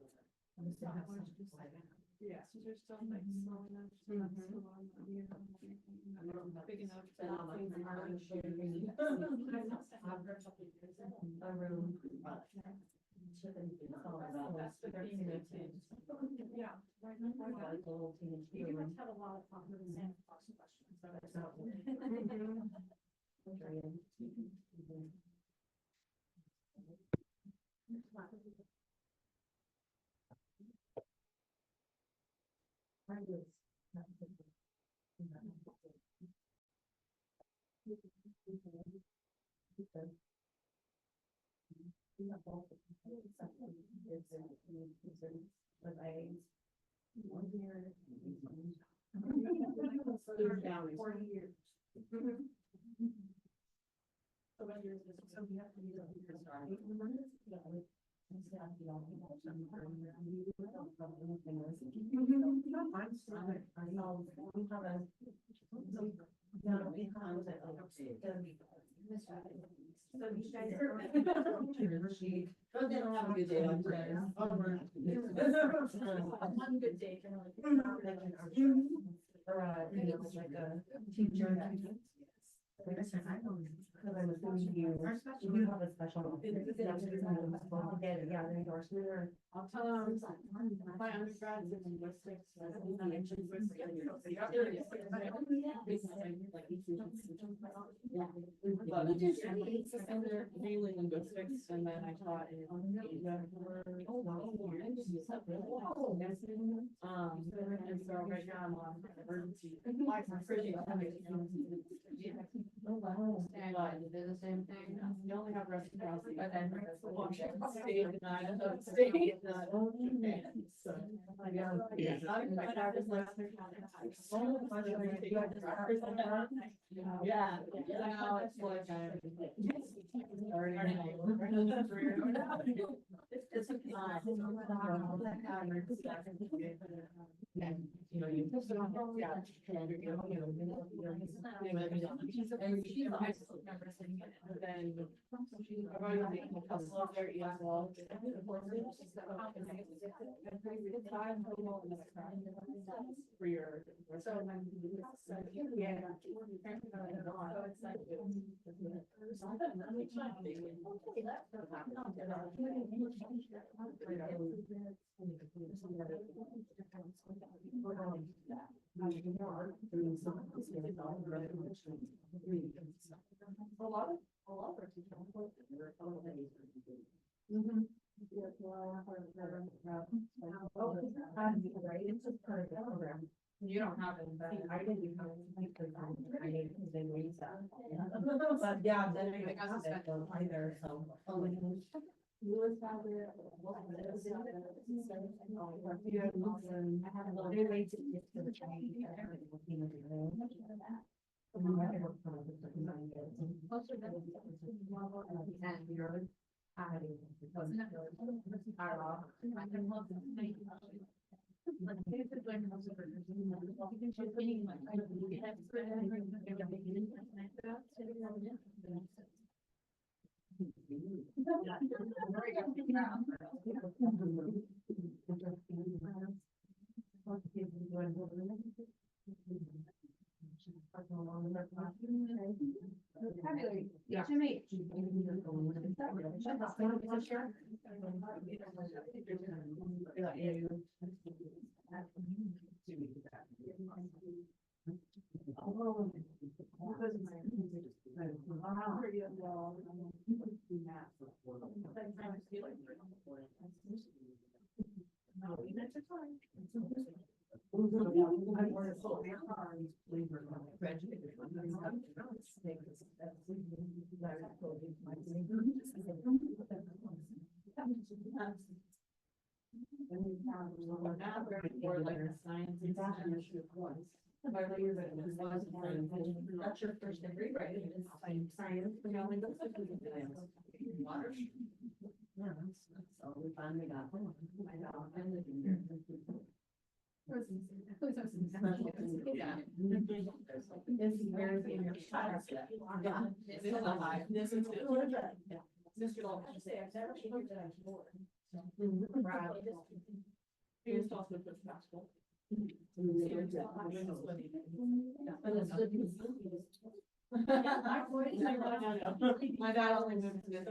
Yeah, so there's still like small enough. Big enough. A room. last 15 minutes. Yeah. You must have a lot of confidence and questions. Down 40 years. So when you're, so you have to be But then I'll have a good day on Friday. One good day. It's like a teacher. Because I'm assuming you have a special. Yeah, an endorsement or. My undergrad is in linguistics. Mainly linguistics, and then I taught in Asia for 12 years. And so right now I'm on emergency. And they're the same thing. You only have reciprocity, but then. State, not state. So. Yeah. Now it's like then I've already made a couple of their ESL. For your. So. Yeah. A lot of You don't have it, but I didn't have it. I need to then read that. But yeah, then I got that either, so. I have a little way to get to the train. Yeah. That's your first degree, right? It's science. Yeah, so we finally got home. I know, I'm living here. Yeah. This is very famous. Yeah. This is a high. This is. Yeah. This is all. I've never figured that out before. Right. Here's also the gospel. My dad only moved to the.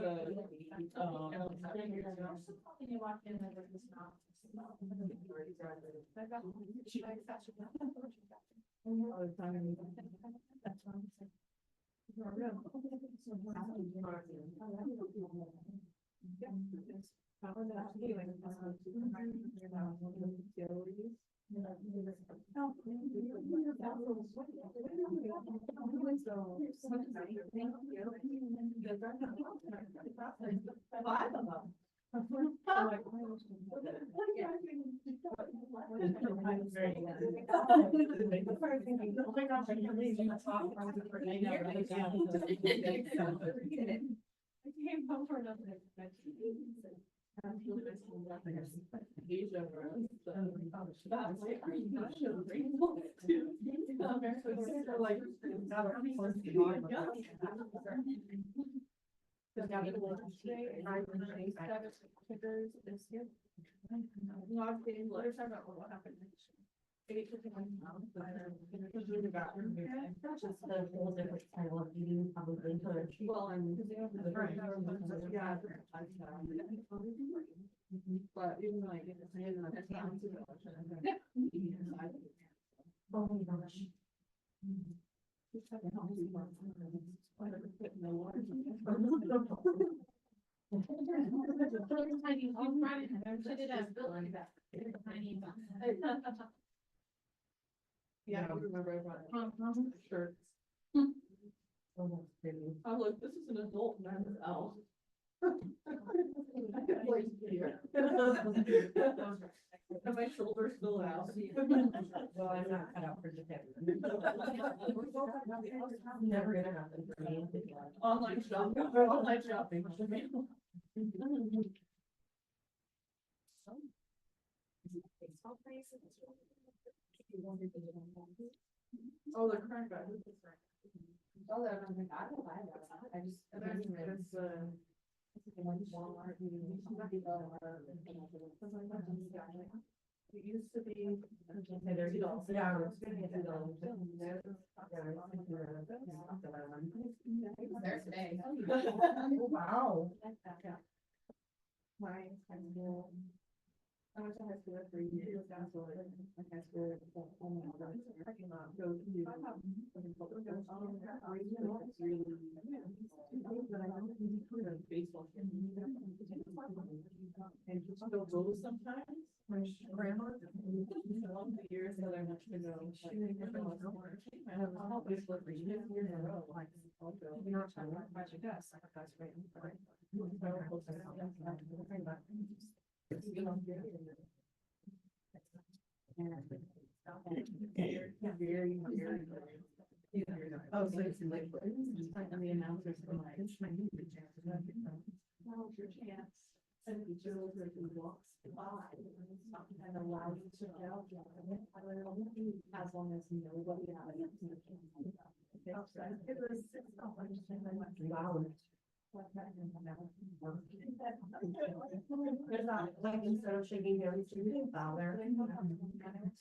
Came home for another. Well, but even like. Oh my gosh. Yeah, I remember I brought shirts. I was like, this is an adult men's L. And my shoulders still out. Well, I'm not cut out for the Never gonna happen for me. Online shopping. Online shopping. Oh, the current guy. Oh, that I'm like, I don't buy that. I just. It's Walmart. It used to be. There's $2. Yeah. There today. Wow. My high school. I went to high school for 3 years. That's what my high school. Parking lot. Go to. Baseball. And just go sometimes. My grandma. Along the years that I went to go. I have all this for years in a row. I'll go. You're not trying to watch your desk. That's right. Oh, so it's like, and the announcers are like, it's my new chance. Well, it's your chance. And the teacher walks by and allow you to go. As long as you know what you have. It was $6. Wow. There's not, like, instead of shaking hands, you didn't bow there.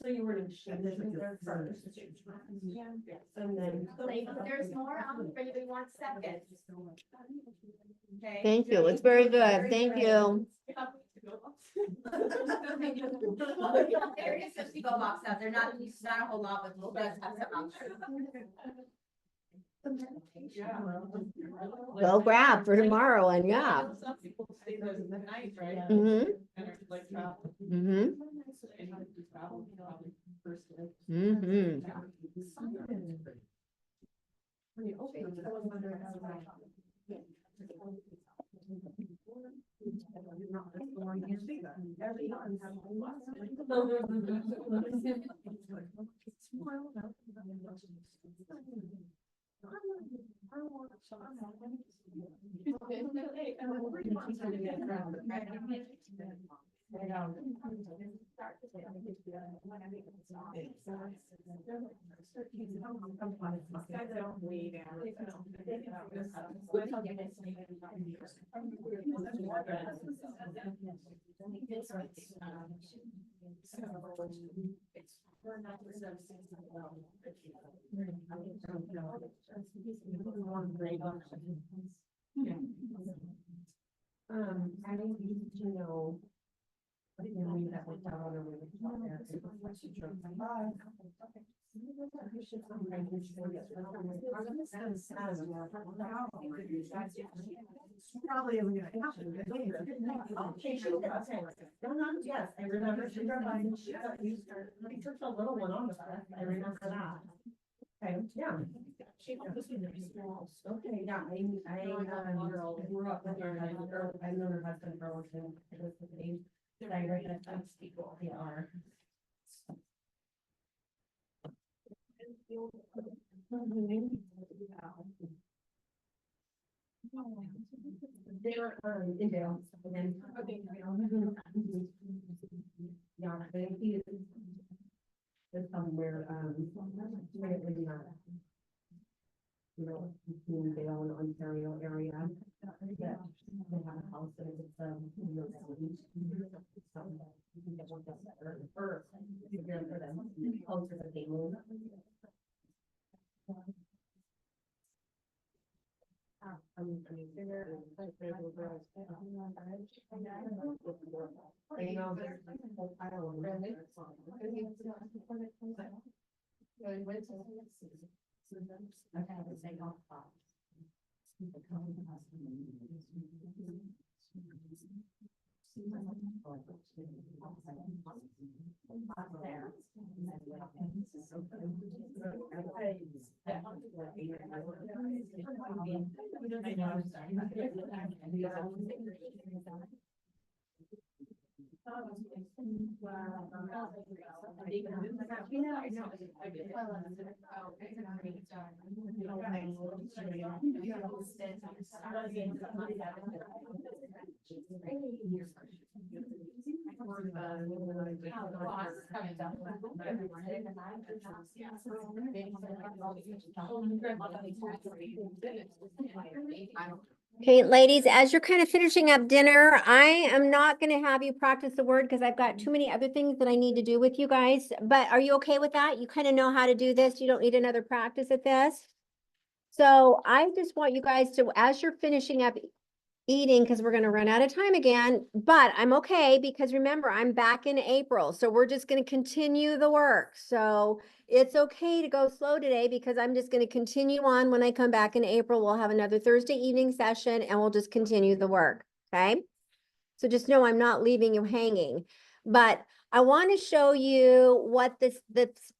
So you were to shake there first. Yeah. And then. There's more on for you, want seconds. Okay. Thank you. It's very good. Thank you. There is a go box out there, not a whole lot, but we'll have some out there. Go grab for tomorrow and yeah. Some people stay there the night, right? Mm-hmm. And are like travel. Mm-hmm. Mm-hmm. I need to know. What do you mean that went down on the way? Probably isn't gonna happen. Okay, sure. Yes, I remember she drove by and she took the little one on the bus. I remember that. Okay, yeah. Okay, yeah, grew up with her, I know her husband for a long time. It was the same. I read that that's people, they are. They were, in Dale, and then. Yeah, he is somewhere, really not. You know, between Dale and Ontario area. That they have a house that is, you know, so, you can get one that's better, or, you can for them, closer to the moon. Okay, ladies, as you're kind of finishing up dinner, I am not going to have you practice the word because I've got too many other things that I need to do with you guys. But are you okay with that? You kind of know how to do this. You don't need another practice at this. So I just want you guys to, as you're finishing up eating, because we're going to run out of time again, but I'm okay because remember, I'm back in April. So we're just going to continue the work. So it's okay to go slow today because I'm just going to continue on. When I come back in April, we'll have another Thursday evening session and we'll just continue the work. Okay. So just know I'm not leaving you hanging, but I want to show you what this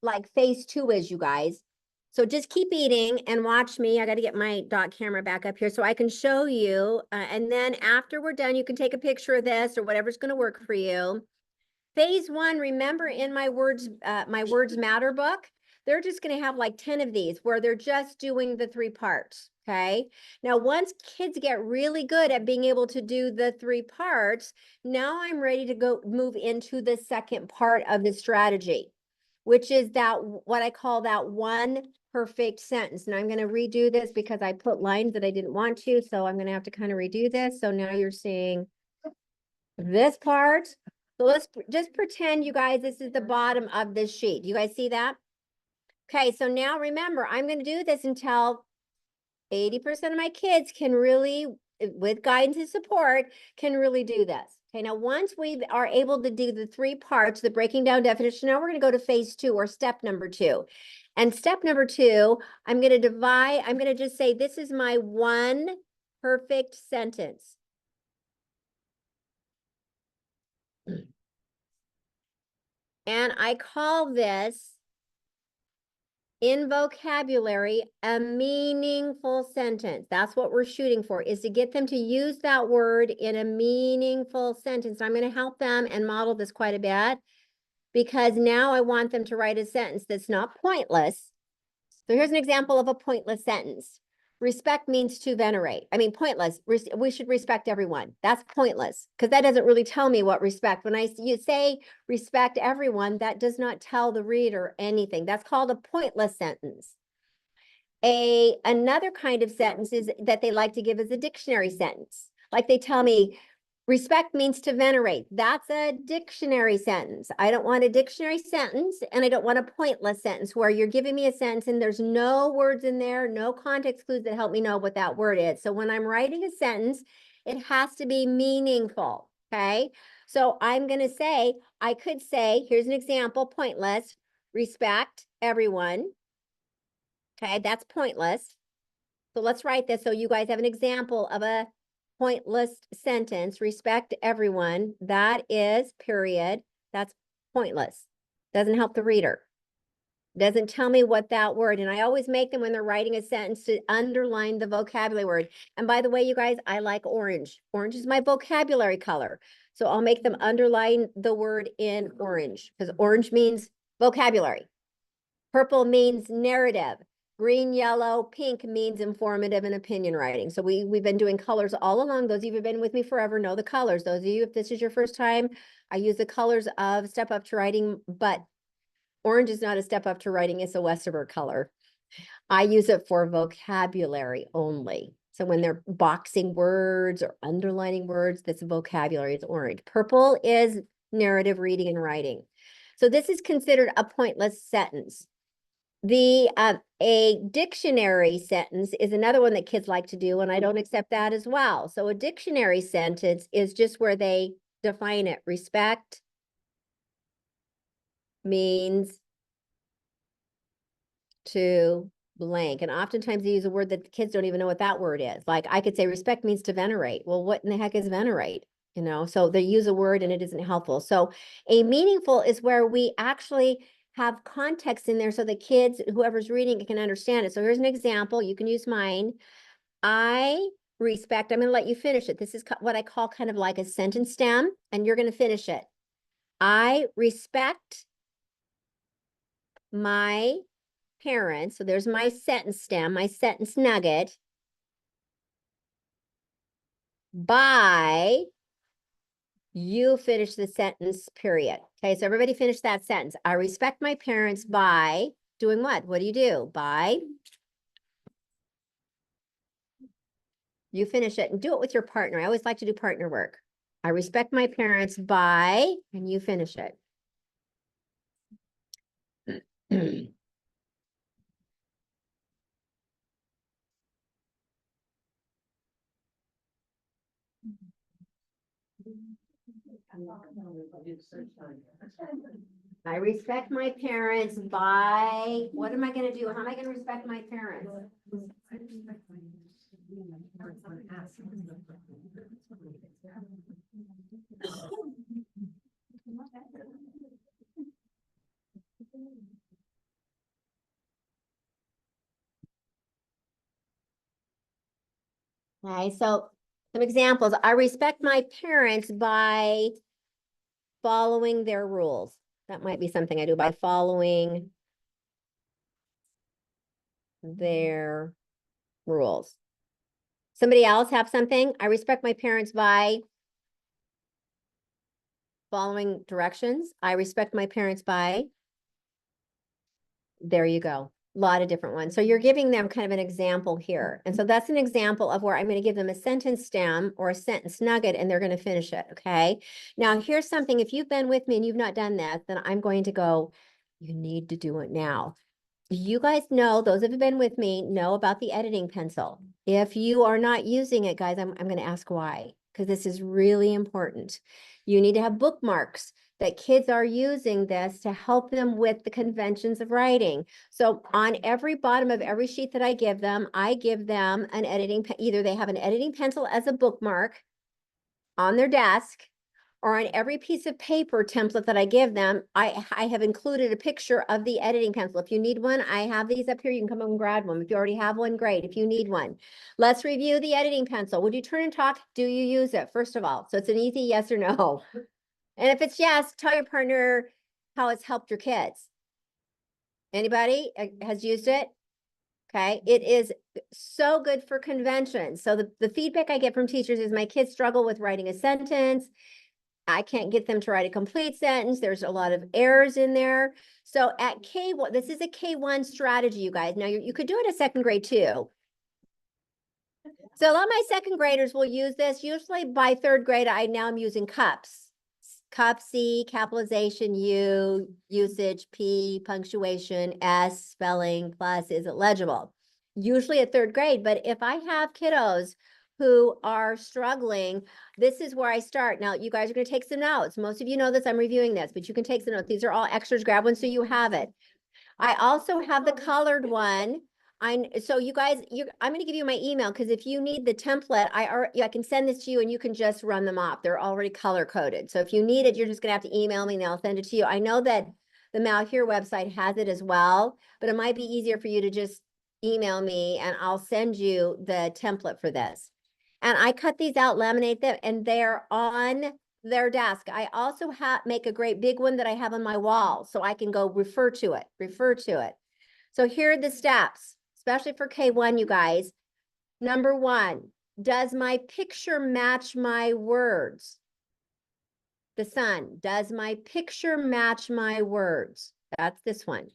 like phase 2 is, you guys. So just keep eating and watch me. I got to get my dot camera back up here so I can show you. And then after we're done, you can take a picture of this or whatever's going to work for you. Phase 1, remember in my words matter book, they're just going to have like 10 of these where they're just doing the 3 parts. Okay. Now, once kids get really good at being able to do the 3 parts, now I'm ready to go move into the second part of the strategy, which is that what I call that one perfect sentence. And I'm going to redo this because I put lines that I didn't want to. So I'm going to have to kind of redo this. So now you're seeing this part. So let's just pretend, you guys, this is the bottom of this sheet. You guys see that? Okay, so now remember, I'm going to do this until 80% of my kids can really, with guidance and support, can really do this. Okay, now once we are able to do the 3 parts, the breaking down definition, now we're going to go to phase 2 or step number 2. And step number 2, I'm going to just say, this is my one perfect sentence. And I call this, in vocabulary, a meaningful sentence. That's what we're shooting for, is to get them to use that word in a meaningful sentence. I'm going to help them and model this quite a bit because now I want them to write a sentence that's not pointless. So here's an example of a pointless sentence. Respect means to venerate. I mean, pointless. We should respect everyone. That's pointless because that doesn't really tell me what respect. When you say respect everyone, that does not tell the reader anything. That's called a pointless sentence. Another kind of sentence is that they like to give as a dictionary sentence. Like they tell me, Respect means to venerate. That's a dictionary sentence. I don't want a dictionary sentence and I don't want a pointless sentence where you're giving me a sentence and there's no words in there, no context clues that help me know what that word is. So when I'm writing a sentence, it has to be meaningful, okay? So I'm going to say, I could say, here's an example, pointless, respect everyone. Okay, that's pointless. So let's write this so you guys have an example of a pointless sentence. Respect everyone. That is period. That's pointless. Doesn't help the reader. Doesn't tell me what that word, and I always make them when they're writing a sentence to underline the vocabulary word. And by the way, you guys, I like orange. Orange is my vocabulary color. So I'll make them underline the word in orange because orange means vocabulary. Purple means narrative. Green, yellow, pink means informative and opinion writing. So we've been doing colors all along. Those of you who've been with me forever know the colors. Those of you, if this is your first time, I use the colors of Step Up to Writing, but orange is not a step up to writing. It's a Westerberg color. I use it for vocabulary only. So when they're boxing words or underlining words, that's vocabulary, it's orange. Purple is narrative reading and writing. So this is considered a pointless sentence. A dictionary sentence is another one that kids like to do, and I don't accept that as well. So a dictionary sentence is just where they define it. Respect means to blank. And oftentimes they use a word that the kids don't even know what that word is. Like I could say respect means to venerate. Well, what in the heck is venerate? You know, so they use a word and it isn't helpful. So a meaningful is where we actually have context in there so the kids, whoever's reading it, can understand it. So here's an example. You can use mine. I respect, I'm going to let you finish it. This is what I call kind of like a sentence stem, and you're going to finish it. I respect my parents. So there's my sentence stem, my sentence nugget. By you finish the sentence, period. Okay, so everybody finish that sentence. I respect my parents by doing what? What do you do? By you finish it and do it with your partner. I always like to do partner work. I respect my parents by, and you finish it. I respect my parents by, what am I going to do? How am I going to respect my parents? Okay, so some examples. I respect my parents by following their rules. That might be something I do by following their rules. Somebody else have something? I respect my parents by following directions. I respect my parents by, there you go. A lot of different ones. So you're giving them kind of an example here. And so that's an example of where I'm going to give them a sentence stem or a sentence nugget and they're going to finish it. Okay. Now here's something. If you've been with me and you've not done this, then I'm going to go, you need to do it now. You guys know, those that have been with me know about the editing pencil. If you are not using it, guys, I'm going to ask why, because this is really important. You need to have bookmarks that kids are using this to help them with the conventions of writing. So on every bottom of every sheet that I give them an editing, either they have an editing pencil as a bookmark on their desk, or on every piece of paper template that I give them, I have included a picture of the editing pencil. If you need one, I have these up here. You can come up and grab one. If you already have one, great. If you need one. Let's review the editing pencil. Would you turn and talk? Do you use it, first of all? So it's an easy yes or no. And if it's yes, tell your partner how it's helped your kids. Anybody has used it? Okay, it is so good for conventions. So the feedback I get from teachers is my kids struggle with writing a sentence. I can't get them to write a complete sentence. There's a lot of errors in there. So at K1, this is a K1 strategy, you guys. Now you could do it at second grade too. So a lot of my second graders will use this. Usually by third grade, I now am using cups. Cup C, capitalization U, usage P, punctuation S, spelling plus, is it legible? Usually at third grade, but if I have kiddos who are struggling, this is where I start. Now, you guys are going to take some notes. Most of you know this, I'm reviewing this, but you can take some notes. These are all extras. Grab one so you have it. I also have the colored one. So you guys, I'm going to give you my email because if you need the template, I can send this to you and you can just run them off. They're already color coded. So if you need it, you're just going to have to email me and I'll send it to you. I know that the Mal Here website has it as well, but it might be easier for you to just email me and I'll send you the template for this. And I cut these out, laminate them, and they're on their desk. I also make a great big one that I have on my wall so I can go refer to it. So here are the steps, especially for K1, you guys. Number one, does my picture match my words? The sun, does my picture match my words? That's this one.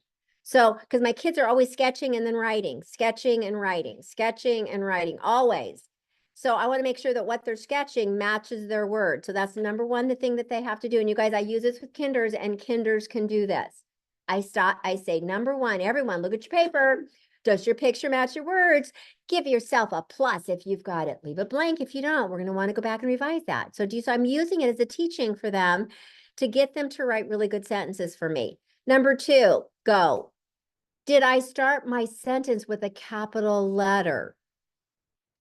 So, because my kids are always sketching and then writing, sketching and writing, sketching and writing, always. So I want to make sure that what they're sketching matches their word. So that's number one, the thing that they have to do. And you guys, I use this with kinders and kinders can do this. I say, number one, everyone, look at your paper. Does your picture match your words? Give yourself a plus if you've got it. Leave it blank if you don't. We're going to want to go back and revise that. So I'm using it as a teaching for them to get them to write really good sentences for me. Number two, go. Did I start my sentence with a capital letter?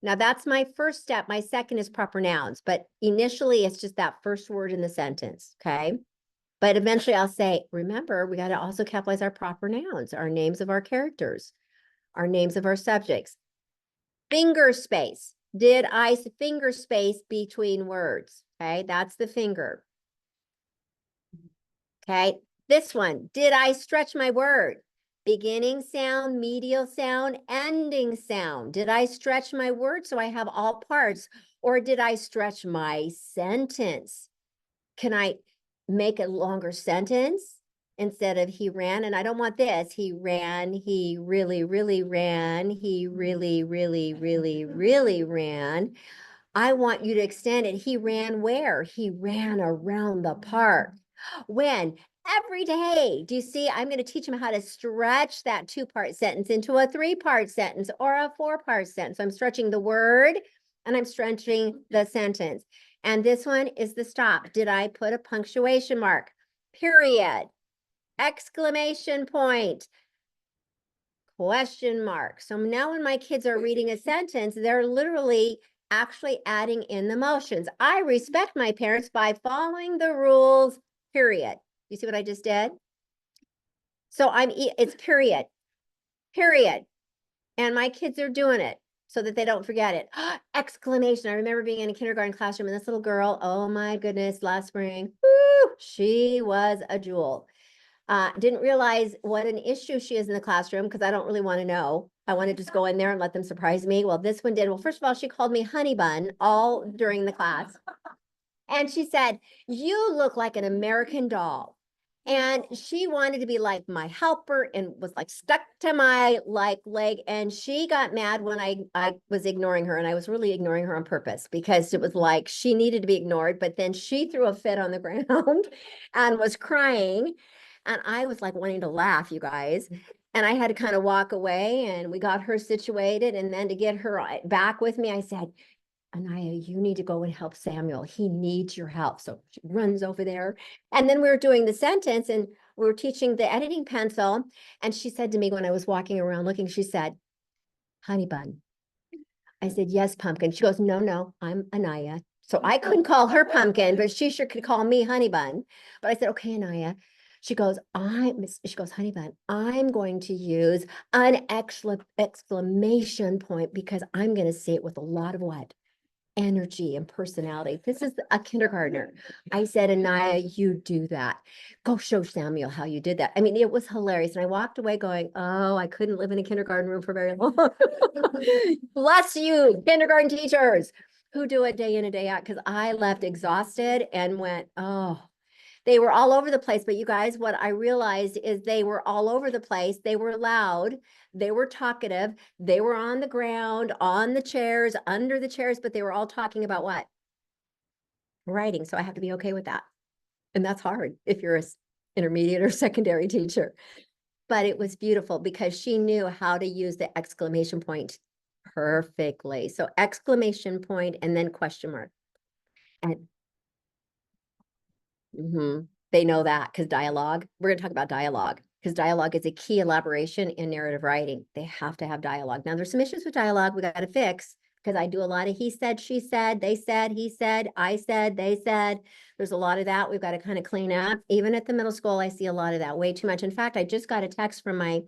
Now that's my first step. My second is proper nouns, but initially it's just that first word in the sentence, okay? But eventually I'll say, remember, we got to also capitalize our proper nouns, our names of our characters, our names of our subjects. Finger space. Did I finger space between words? Okay, that's the finger. Okay, this one. Did I stretch my word? Beginning sound, medial sound, ending sound. Did I stretch my word so I have all parts? Or did I stretch my sentence? Can I make a longer sentence instead of he ran? And I don't want this. He ran, he really, really ran, he really, really, really, really ran. I want you to extend it. He ran where? He ran around the park. When? Every day. Do you see? I'm going to teach him how to stretch that 2-part sentence into a 3-part sentence or a 4-part sentence. I'm stretching the word and I'm stretching the sentence. And this one is the stop. Did I put a punctuation mark? Period. Exclamation point. Question mark. So now when my kids are reading a sentence, they're literally actually adding in the motions. I respect my parents by following the rules, period. You see what I just did? So it's period, period. And my kids are doing it so that they don't forget it. Exclamation. I remember being in a kindergarten classroom and this little girl, oh my goodness, last spring, woo, she was a jewel. Didn't realize what an issue she is in the classroom because I don't really want to know. I want to just go in there and let them surprise me. Well, this one did. Well, first of all, she called me honey bun all during the class. And she said, you look like an American doll. And she wanted to be like my helper and was like stuck to my leg. And she got mad when I was ignoring her. And I was really ignoring her on purpose because it was like she needed to be ignored. But then she threw a fit on the ground and was crying. And I was like wanting to laugh, you guys. And I had to kind of walk away and we got her situated. And then to get her back with me, I said, Anaya, you need to go and help Samuel. He needs your help. So she runs over there. And then we were doing the sentence and we were teaching the editing pencil. And she said to me when I was walking around looking, she said, honey bun. I said, yes, pumpkin. She goes, no, I'm Anaya. So I couldn't call her pumpkin, but she sure could call me honey bun. But I said, okay, Anaya. She goes, honey bun, I'm going to use an exclamation point because I'm going to say it with a lot of what? Energy and personality. This is a kindergartner. I said, Anaya, you do that. Go show Samuel how you did that. I mean, it was hilarious. And I walked away going, oh, I couldn't live in a kindergarten room for very long. Bless you, kindergarten teachers who do it day in and day out. Because I left exhausted and went, oh. They were all over the place, but you guys, what I realized is they were all over the place. They were loud, they were talkative, they were on the ground, on the chairs, under the chairs, but they were all talking about what? Writing. So I have to be okay with that. And that's hard if you're a intermediate or secondary teacher. But it was beautiful because she knew how to use the exclamation point perfectly. So exclamation point and then question mark. And they know that because dialogue, we're going to talk about dialogue because dialogue is a key elaboration in narrative writing. They have to have dialogue. Now there's some issues with dialogue we got to fix because I do a lot of he said, she said, they said, he said, I said, they said. There's a lot of that we've got to kind of clean up. Even at the middle school, I see a lot of that, way too much. In fact, I just got a text from my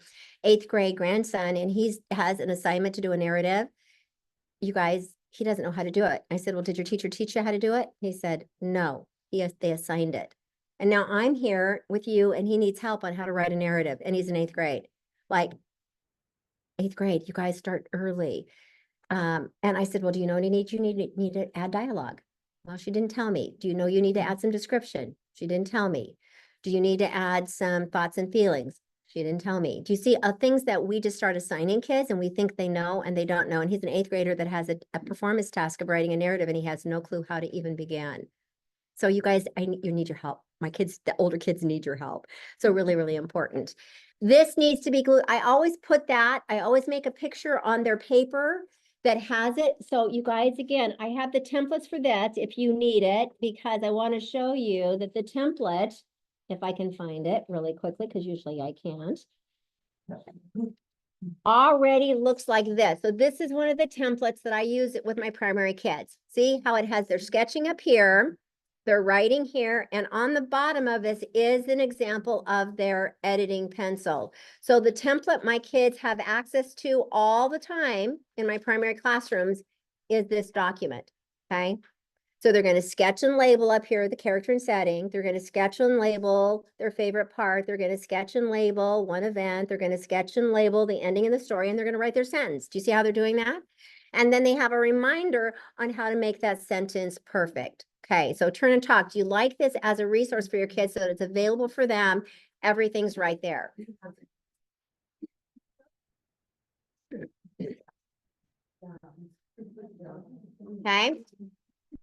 8th grade grandson and he has an assignment to do a narrative. You guys, he doesn't know how to do it. I said, well, did your teacher teach you how to do it? He said, no, they assigned it. And now I'm here with you and he needs help on how to write a narrative and he's in 8th grade. Like 8th grade, you guys start early. And I said, well, do you know what you need? You need to add dialogue. Well, she didn't tell me. Do you know you need to add some description? She didn't tell me. Do you need to add some thoughts and feelings? She didn't tell me. Do you see things that we just start assigning kids and we think they know and they don't know? And he's an 8th grader that has a performance task of writing a narrative and he has no clue how to even begin. So you guys, you need your help. My kids, the older kids need your help. So really, really important. This needs to be glued. I always put that. I always make a picture on their paper that has it. So you guys, again, I have the templates for that if you need it, because I want to show you that the template, if I can find it really quickly, because usually I can't, already looks like this. So this is one of the templates that I use with my primary kids. See how it has their sketching up here, their writing here, and on the bottom of this is an example of their editing pencil. So the template my kids have access to all the time in my primary classrooms is this document, okay? So they're going to sketch and label up here the character and setting. They're going to sketch and label their favorite part. They're going to sketch and label one event. They're going to sketch and label the ending of the story, and they're going to write their sentence. Do you see how they're doing that? And then they have a reminder on how to make that sentence perfect. Okay, so turn and talk. Do you like this as a resource for your kids so that it's available for them? Everything's right there. Okay.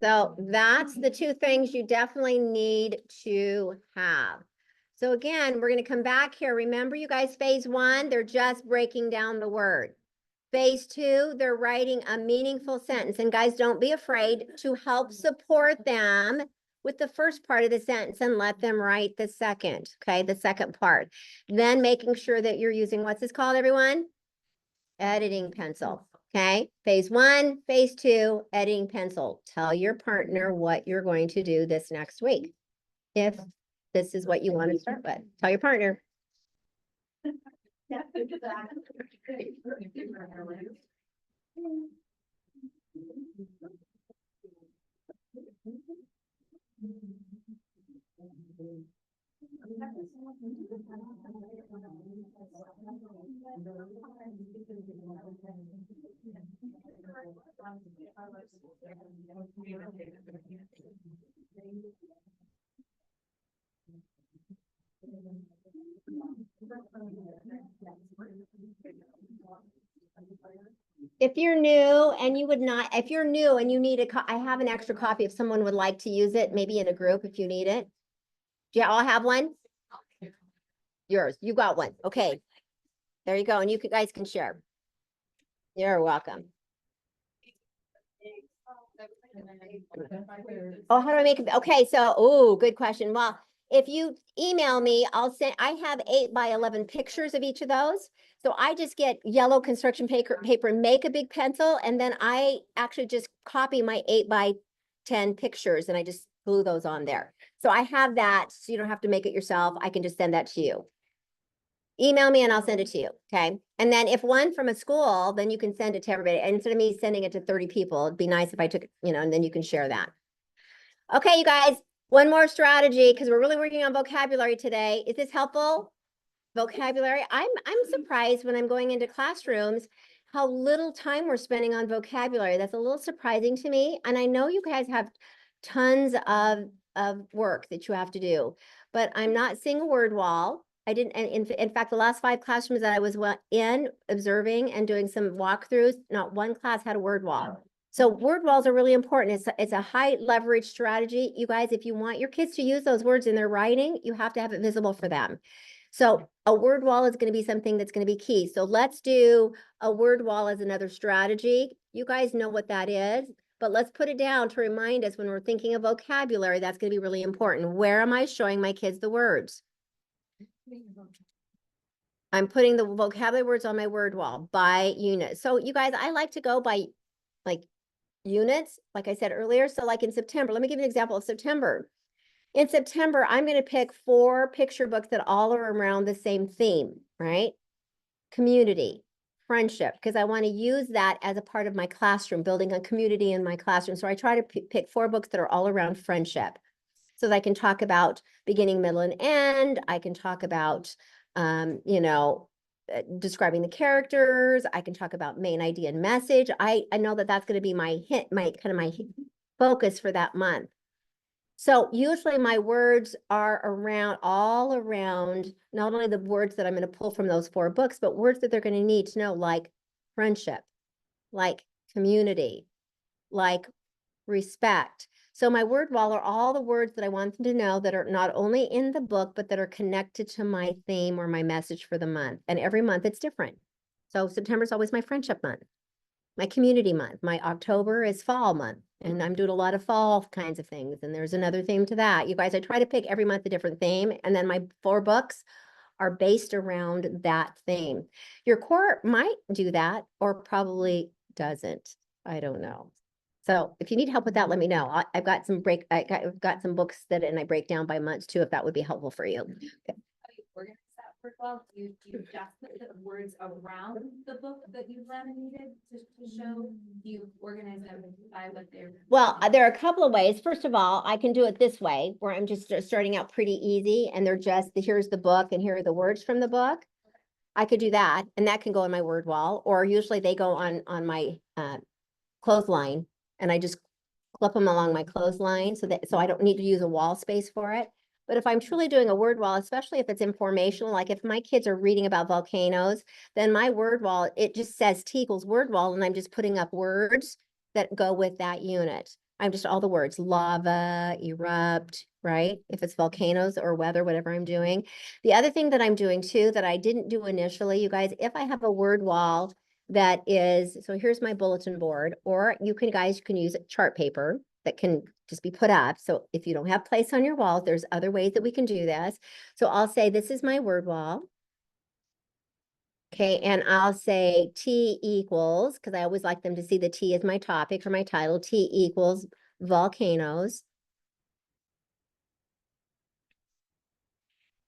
So that's the two things you definitely need to have. So again, we're going to come back here. Remember, you guys, phase 1, they're just breaking down the word. Phase 2, they're writing a meaningful sentence. And guys, don't be afraid to help support them with the first part of the sentence and let them write the second, okay, the second part. Then making sure that you're using, what's this called, everyone? Editing pencil. Okay, phase 1, phase 2, editing pencil. Tell your partner what you're going to do this next week. If this is what you want to start with, tell your partner. If you're new and you would not, if you're new and you need I have an extra copy if someone would like to use it, maybe in a group if you need it. Do you all have one? Yours, you got one. Okay. There you go. And you guys can share. You're welcome. Oh, how do I make it? Okay, so, oh, good question. Well, if you email me, I'll send, I have 8x11 pictures of each of those. So I just get yellow construction paper and make a big pencil. And then I actually just copy my 8x10 pictures and I just glue those on there. So I have that, so you don't have to make it yourself. I can just send that to you. Email me and I'll send it to you, okay? And then if one from a school, then you can send it to everybody. And instead of me sending it to 30 people, it'd be nice if I took, and then you can share that. Okay, you guys, one more strategy, because we're really working on vocabulary today. Is this helpful? Vocabulary. I'm surprised when I'm going into classrooms how little time we're spending on vocabulary. That's a little surprising to me. And I know you guys have tons of of work that you have to do, but I'm not seeing a word wall. I didn't, and in fact, the last 5 classrooms that I was in observing and doing some walkthroughs, not one class had a word wall. So word walls are really important. It's a high leverage strategy. You guys, if you want your kids to use those words in their writing, you have to have it visible for them. So a word wall is going to be something that's going to be key. So let's do a word wall as another strategy. You guys know what that is, but let's put it down to remind us when we're thinking of vocabulary, that's going to be really important. Where am I showing my kids the words? I'm putting the vocabulary words on my word wall by unit. So you guys, I like to go by like units, like I said earlier. So like in September, let me give you an example of September. In September, I'm going to pick 4 picture books that all are around the same theme, right? Community, friendship, because I want to use that as a part of my classroom, building a community in my classroom. So I try to pick 4 books that are all around friendship so that I can talk about beginning, middle, and end. I can talk about, describing the characters. I can talk about main idea and message. I know that that's going to be my hit, my focus for that month. So usually my words are all around, not only the words that I'm going to pull from those 4 books, but words that they're going to need to know, like friendship, like community, like respect. So my word wall are all the words that I want them to know that are not only in the book, but that are connected to my theme or my message for the month. And every month it's different. So September is always my friendship month, my community month. My October is fall month, and I'm doing a lot of fall kinds of things. And there's another theme to that. You guys, I try to pick every month a different theme. And then my 4 books are based around that theme. Your core might do that or probably doesn't. I don't know. So if you need help with that, let me know. I've got some I've got some books and I break down by months too, if that would be helpful for you. Okay. How do you organize that word wall? Do you just put the words around the book that you laminated to show? Do you organize them by what they're? Well, there are a couple of ways. First of all, I can do it this way, where I'm just starting out pretty easy, and they're just, here's the book, and here are the words from the book. I could do that, and that can go on my word wall, or usually they go on my clothesline, and I just clip them along my clothesline so I don't need to use a wall space for it. But if I'm truly doing a word wall, especially if it's informational, like if my kids are reading about volcanoes, then my word wall, it just says T equals word wall, and I'm just putting up words that go with that unit. I'm just all the words, lava, erupt, right? If it's volcanoes or weather, whatever I'm doing. The other thing that I'm doing too, that I didn't do initially, you guys, if I have a word wall that is, so here's my bulletin board, or you guys can use chart paper that can just be put up. So if you don't have place on your walls, there's other ways that we can do this. So I'll say, this is my word wall. Okay, and I'll say T equals, because I always like them to see the T as my topic or my title, T equals volcanoes.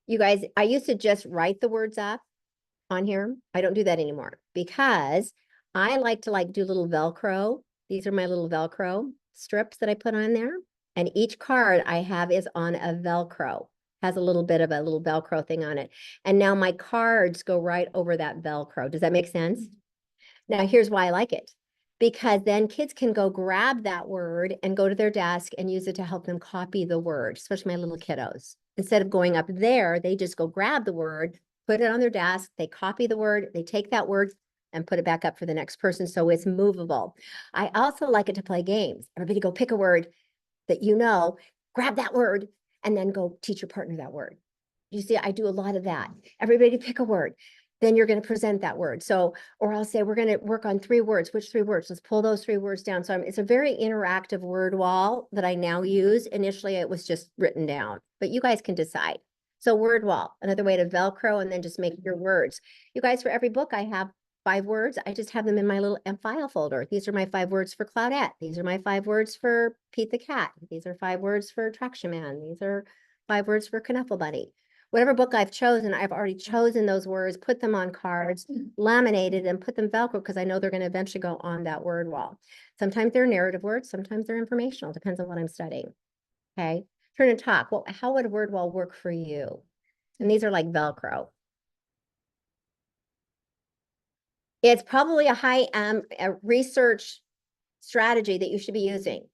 You guys, I used to just write the words up on here. I don't do that anymore because I like to do little Velcro. These are my little Velcro strips that I put on there. And each card I have is on a Velcro, has a little bit of a little Velcro thing on it. And now my cards go right over that Velcro. Does that make sense? Now here's why I like it. Because then kids can go grab that word and go to their desk and use it to help them copy the word, especially my little kiddos. Instead of going up there, they just go grab the word, put it on their desk, they copy the word, they take that word and put it back up for the next person, so it's movable. I also like it to play games. Everybody go pick a word that you know, grab that word, and then go teach your partner that word. You see, I do a lot of that. Everybody pick a word. Then you're going to present that word. So, or I'll say, we're going to work on 3 words. Which 3 words? Let's pull those 3 words down. So it's a very interactive word wall that I now use. Initially, it was just written down, but you guys can decide. So word wall, another way to Velcro and then just make your words. You guys, for every book, I have 5 words. I just have them in my little file folder. These are my 5 words for Claudette. These are my 5 words for Pete the cat. These are 5 words for Traction Man. These are 5 words for Knuffle Buddy. Whatever book I've chosen, I've already chosen those words, put them on cards, laminated, and put them Velcro because I know they're going to eventually go on that word wall. Sometimes they're narrative words, sometimes they're informational, depends on what I'm studying. Okay, turn and talk. Well, how would a word wall work for you? And these are like Velcro. It's probably a high a research strategy that you should be using.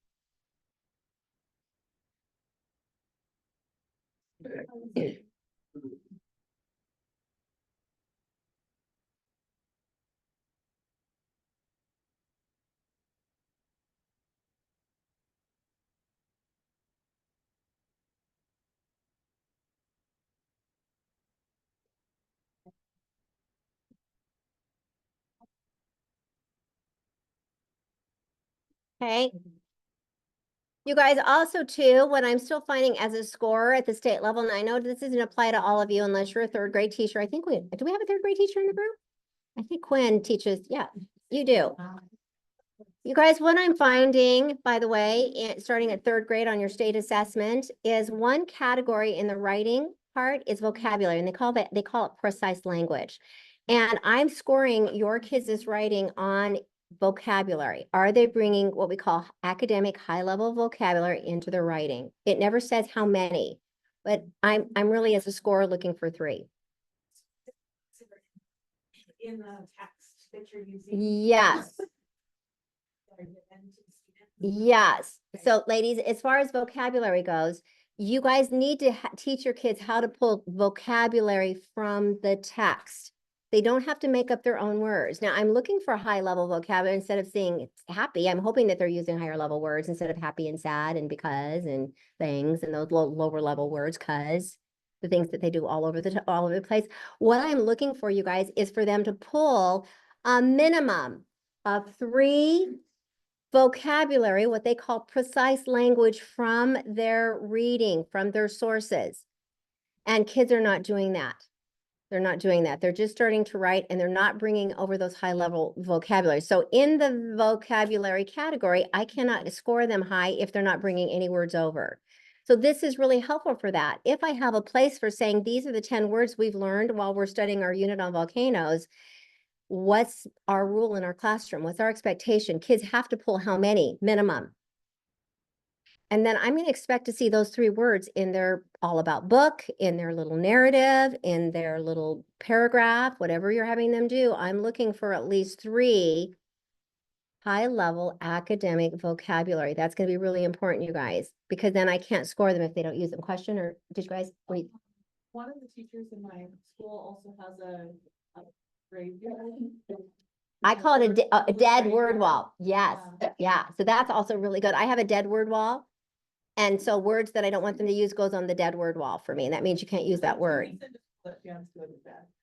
Okay. You guys also too, what I'm still finding as a scorer at the state level, and I know this doesn't apply to all of you unless you're a third grade teacher. I think do we have a third grade teacher in the group? I think Quinn teaches, yeah, you do. You guys, what I'm finding, by the way, starting at third grade on your state assessment is one category in the writing part is vocabulary, and they call it precise language. And I'm scoring your kids' writing on vocabulary. Are they bringing what we call academic high-level vocabulary into their writing? It never says how many, but I'm really as a scorer looking for 3. In the text that you're using. Yes. Yes. So ladies, as far as vocabulary goes, you guys need to teach your kids how to pull vocabulary from the text. They don't have to make up their own words. Now, I'm looking for high level vocabulary instead of saying happy. I'm hoping that they're using higher level words instead of happy and sad and because and things and those lower level words, cause the things that they do all over the place. What I'm looking for, you guys, is for them to pull a minimum of 3 vocabulary, what they call precise language, from their reading, from their sources. And kids are not doing that. They're not doing that. They're just starting to write and they're not bringing over those high level vocabulary. So in the vocabulary category, I cannot score them high if they're not bringing any words over. So this is really helpful for that. If I have a place for saying, these are the 10 words we've learned while we're studying our unit on volcanoes, what's our rule in our classroom? What's our expectation? Kids have to pull how many minimum? And then I'm going to expect to see those 3 words in their all about book, in their little narrative, in their little paragraph, whatever you're having them do. I'm looking for at least 3 high level academic vocabulary. That's going to be really important, you guys, because then I can't score them if they don't use them. Question, or did you guys read? One of the teachers in my school also has a graveyard. I call it a dead word wall. Yes. Yeah. So that's also really good. I have a dead word wall. And so words that I don't want them to use goes on the dead word wall for me. And that means you can't use that word.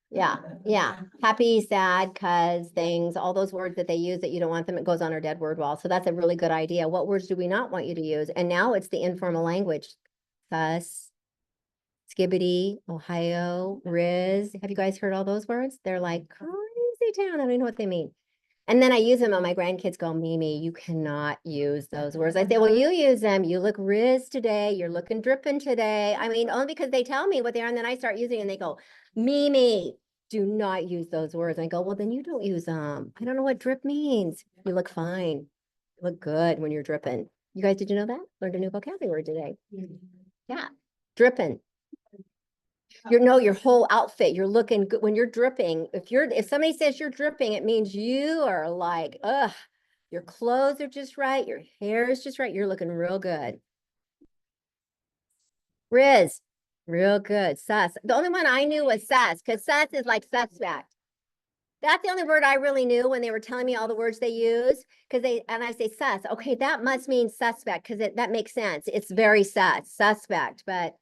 Yeah. Yeah. Happy, sad, cause, things, all those words that they use that you don't want them, it goes on our dead word wall. So that's a really good idea. What words do we not want you to use? And now it's the informal language. Cuss, skibbity, Ohio, Riz. Have you guys heard all those words? They're like crazy town. I don't even know what they mean. And then I use them and my grandkids go, Mimi, you cannot use those words. I say, well, you use them. You look riz today. You're looking dripping today. I mean, only because they tell me what they are. And then I start using it and they go, Mimi, do not use those words. And I go, well, then you don't use them. I don't know what drip means. You look fine. You look good when you're dripping. You guys, did you know that? Learned a new vocabulary word today. Yeah, dripping. Your whole outfit, you're looking good when you're dripping. If somebody says you're dripping, it means you are like, ugh, your clothes are just right, your hair is just right, you're looking real good. Riz, real good. Sus. The only one I knew was sus, because sus is like suspect. That's the only word I really knew when they were telling me all the words they use. And I say sus. Okay, that must mean suspect, because that makes sense. It's very suspect, but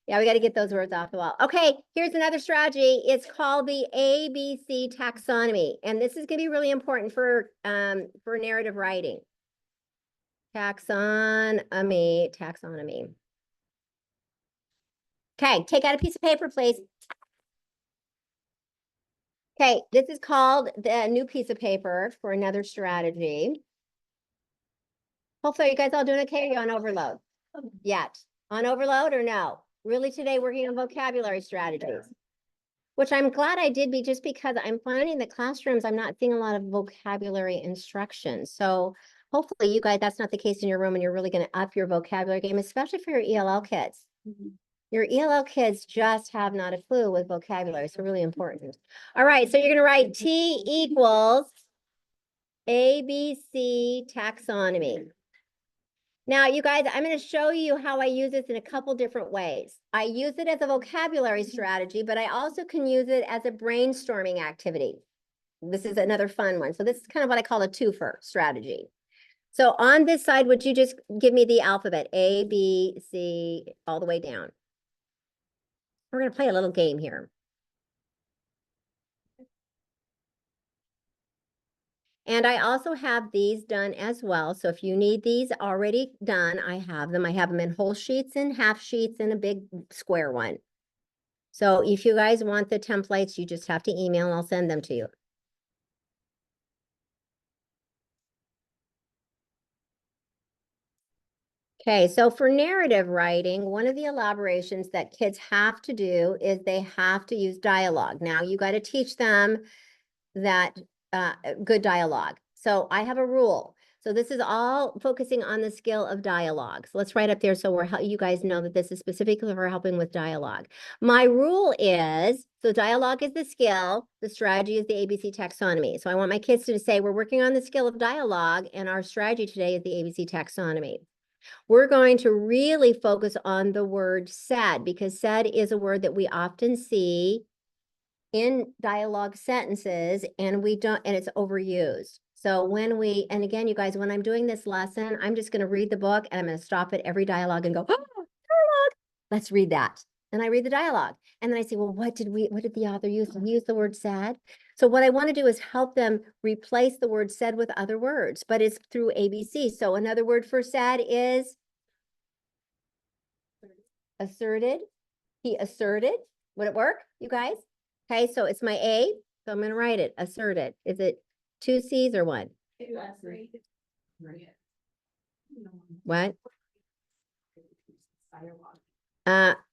yeah, we got to get those words off the wall. Okay, here's another strategy. It's called the ABC taxonomy. And this is going to be really important for narrative writing. Taxonomy. Okay, take out a piece of paper, please. Okay, this is called the new piece of paper for another strategy. Hopefully, you guys all doing okay? Or you on overload yet? On overload or no? Really today working on vocabulary strategies, which I'm glad I did just because I'm finding the classrooms, I'm not seeing a lot of vocabulary instruction. So hopefully you guys, that's not the case in your room and you're really going to up your vocabulary game, especially for your ELL kids. Your ELL kids just have not a clue with vocabulary. So really important. All right. So you're going to write T equals ABC taxonomy. Now, you guys, I'm going to show you how I use this in a couple different ways. I use it as a vocabulary strategy, but I also can use it as a brainstorming activity. This is another fun one. So this is kind of what I call a twofer strategy. So on this side, would you just give me the alphabet, A, B, C, all the way down? We're going to play a little game here. And I also have these done as well. So if you need these already done, I have them. I have them in whole sheets and half sheets and a big square one. So if you guys want the templates, you just have to email and I'll send them to you. Okay, so for narrative writing, one of the elaborations that kids have to do is they have to use dialogue. Now you got to teach them that good dialogue. So I have a rule. So this is all focusing on the skill of dialogue. So let's write up there so you guys know that this is specifically for helping with dialogue. My rule is, so dialogue is the skill, the strategy is the ABC taxonomy. So I want my kids to say, we're working on the skill of dialogue and our strategy today is the ABC taxonomy. We're going to really focus on the word said because said is a word that we often see in dialogue sentences and it's overused. So and again, you guys, when I'm doing this lesson, I'm just going to read the book and I'm going to stop at every dialogue and go, oh, dialogue, let's read that. And I read the dialogue. And then I say, well, what did the author use? Did he use the word said? So what I want to do is help them replace the word said with other words, but it's through ABC. So another word for said is asserted. He asserted. Would it work, you guys? Okay, so it's my A, so I'm gonna write it, asserted. Is it 2 C's or 1? What?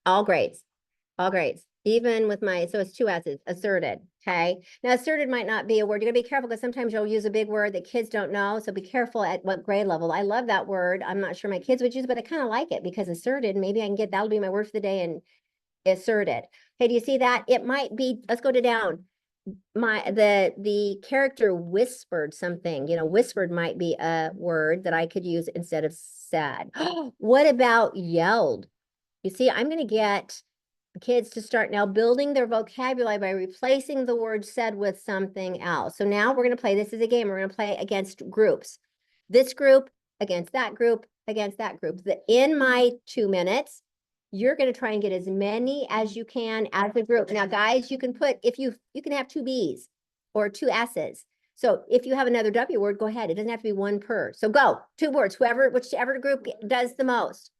All grades, even with so it's 2 S's, asserted, okay? Now asserted might not be a word. You're gonna be careful because sometimes you'll use a big word that kids don't know, so be careful at what grade level. I love that word. I'm not sure my kids would use, but I kind of like it because asserted, maybe I can that'll be my word for the day and asserted. Okay, do you see that? It might be, let's go to down. The character whispered something, whispered might be a word that I could use instead of said. What about yelled? You see, I'm going to get kids to start now building their vocabulary by replacing the word said with something else. So now we're going to play, this is a game, we're going to play against groups. This group against that group, against that group. In my 2 minutes, you're going to try and get as many as you can as a group. Now, guys, you can you can have 2 B's or 2 S's. So if you have another W word, go ahead. It doesn't have to be 1 per. So go, 2 words, whichever group does the most.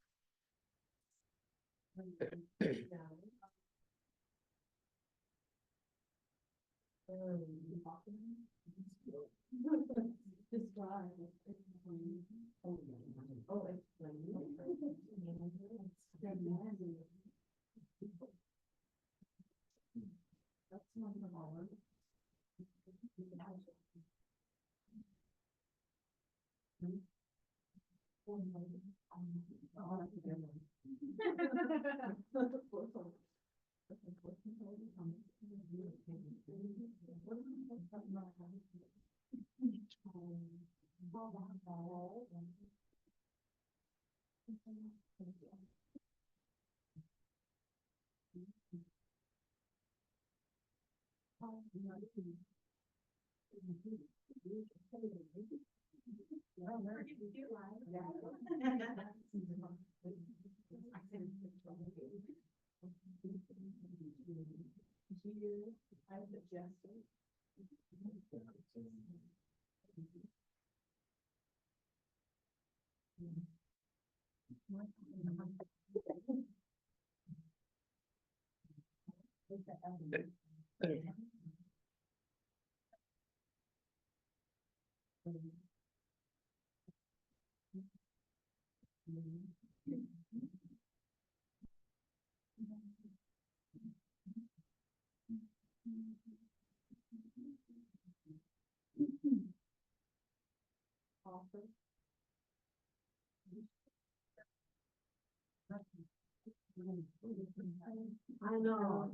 I know.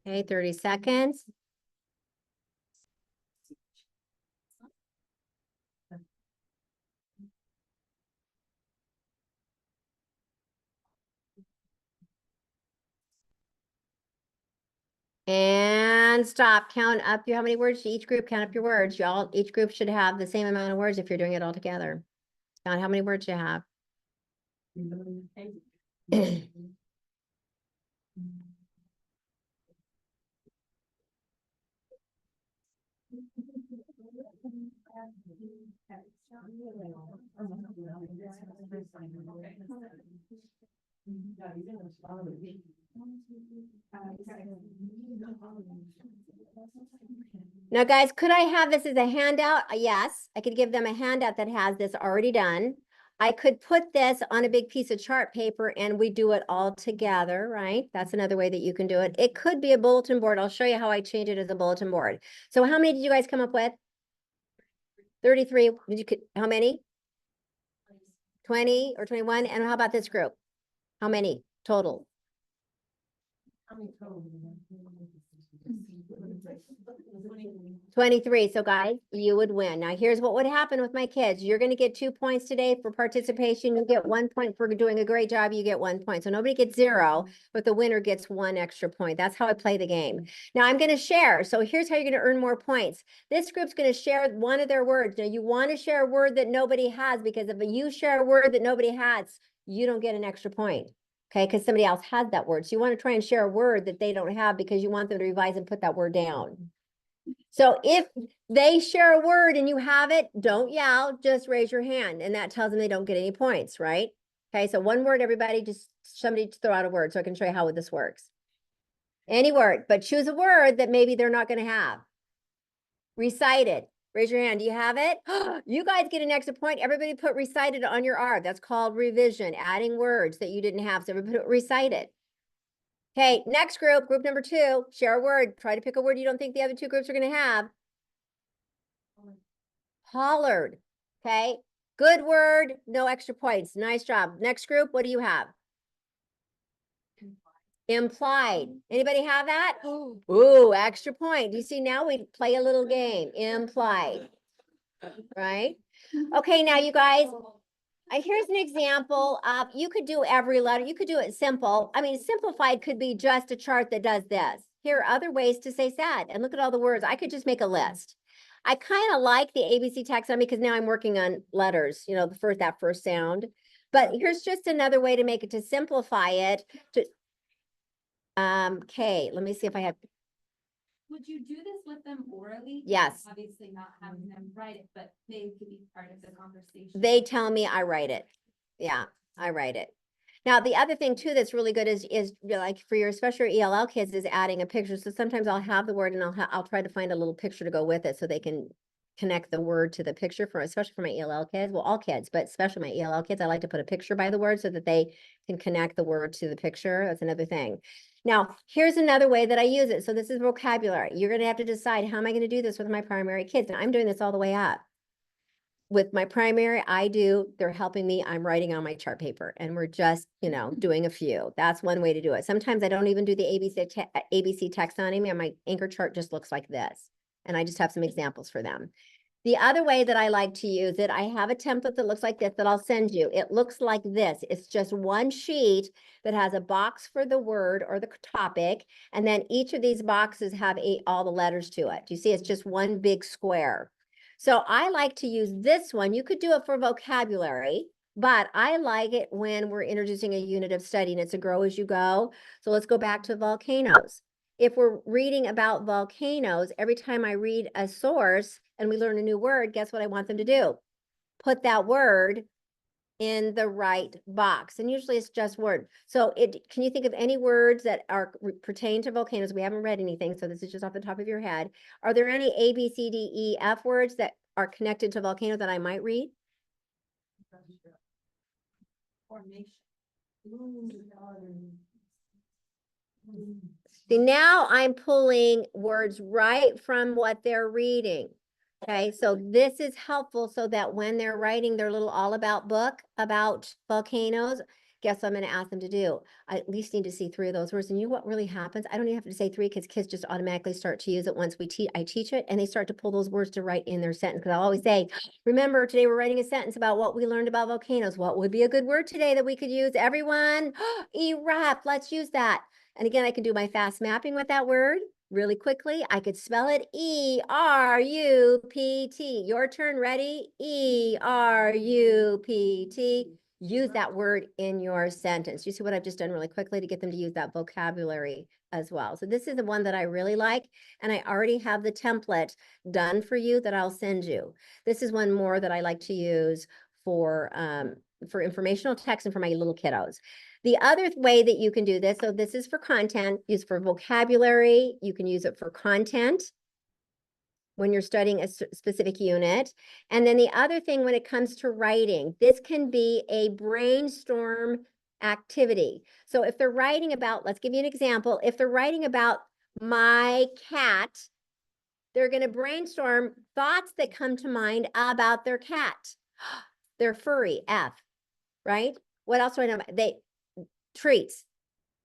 Okay, 30 seconds. And stop. Count up how many words. Each group, count up your words. Y'all, each group should have the same amount of words if you're doing it all together. Count how many words you have. Now, guys, could I have this as a handout? Yes, I could give them a handout that has this already done. I could put this on a big piece of chart paper and we do it all together, right? That's another way that you can do it. It could be a bulletin board. I'll show you how I change it as a bulletin board. So how many did you guys come up with? 33. Did you, how many? 20 or 21? And how about this group? How many total? 23. So guys, you would win. Now here's what would happen with my kids. You're going to get 2 points today for participation. You get 1 point for doing a great job. You get 1 point. So nobody gets 0, but the winner gets 1 extra point. That's how I play the game. Now I'm going to share. So here's how you're going to earn more points. This group's going to share one of their words. Now you want to share a word that nobody has, because if you share a word that nobody has, you don't get an extra point. Okay, because somebody else has that word. So you want to try and share a word that they don't have because you want them to revise and put that word down. So if they share a word and you have it, don't yell, just raise your hand. And that tells them they don't get any points, right? Okay, so one word, everybody, just somebody throw out a word so I can show you how this works. Any word, but choose a word that maybe they're not going to have. Recite it. Raise your hand. Do you have it? You guys get an extra point. Everybody put recited on your R. That's called revision, adding words that you didn't have. So everybody put recited. Okay, next group, group number 2, share a word. Try to pick a word you don't think the other 2 groups are going to have. Hollered. Okay, good word, no extra points. Nice job. Next group, what do you have? Implied. Anybody have that? Ooh, extra point. You see, now we play a little game. Implied. Right? Okay, now you guys, here's an example of, you could do every letter. You could do it simple. I mean, simplified could be just a chart that does this. Here are other ways to say sad. And look at all the words. I could just make a list. I kind of like the ABC taxonomy because now I'm working on letters, you know, that first sound. But here's just another way to make it, to simplify it. Okay, let me see if I have. Would you do this with them orally? Yes. Obviously not having them write it, but they could be part of the conversation. They tell me I write it. Yeah, I write it. Now, the other thing too that's really good is like for your, especially your ELL kids, is adding a picture. So sometimes I'll have the word and I'll try to find a little picture to go with it so they can connect the word to the picture, for especially for my ELL kids. Well, all kids, but especially my ELL kids, I like to put a picture by the word so that they can connect the word to the picture. That's another thing. Now, here's another way that I use it. So this is vocabulary. You're going to have to decide, how am I going to do this with my primary kids? And I'm doing this all the way up. With my primary, they're helping me, I'm writing on my chart paper, and we're just, you know, doing a few. That's one way to do it. Sometimes I don't even do the ABC taxonomy, and my anchor chart just looks like this. And I just have some examples for them. The other way that I like to use it, I have a template that looks like this that I'll send you. It looks like this. It's just one sheet that has a box for the word or the topic. And then each of these boxes have all the letters to it. You see, it's just one big square. So I like to use this one. You could do it for vocabulary, but I like it when we're introducing a unit of study and it's a grow as you go. So let's go back to volcanoes. If we're reading about volcanoes, every time I read a source and we learn a new word, guess what I want them to do? Put that word in the right box. And usually it's just word. So can you think of any words that pertain to volcanoes? We haven't read anything, so this is just off the top of your head. Are there any A, B, C, D, E, F words that are connected to volcano that I might read? Formation. See, now I'm pulling words right from what they're reading. Okay, so this is helpful so that when they're writing their little all about book about volcanoes, guess what I'm going to ask them to do? I at least need to see 3 of those words. And you know what really happens? I don't even have to say 3 because kids just automatically start to use it once I teach it, and they start to pull those words to write in their sentence. Because I'll always say, remember, today we're writing a sentence about what we learned about volcanoes. What would be a good word today that we could use? Everyone, erupt. Let's use that. And again, I can do my fast mapping with that word really quickly. I could spell it E-R-U-P-T. Your turn, ready? E-R-U-P-T. Use that word in your sentence. You see what I've just done really quickly to get them to use that vocabulary as well. So this is the one that I really like, and I already have the template done for you that I'll send you. This is one more that I like to use for informational text and for my little kiddos. The other way that you can do this, so this is for content, use for vocabulary. You can use it for content when you're studying a specific unit. And then the other thing when it comes to writing, this can be a brainstorm activity. So if they're writing about, let's give you an example. If they're writing about my cat, they're going to brainstorm thoughts that come to mind about their cat. They're furry, F, right? What else do I know? Treats.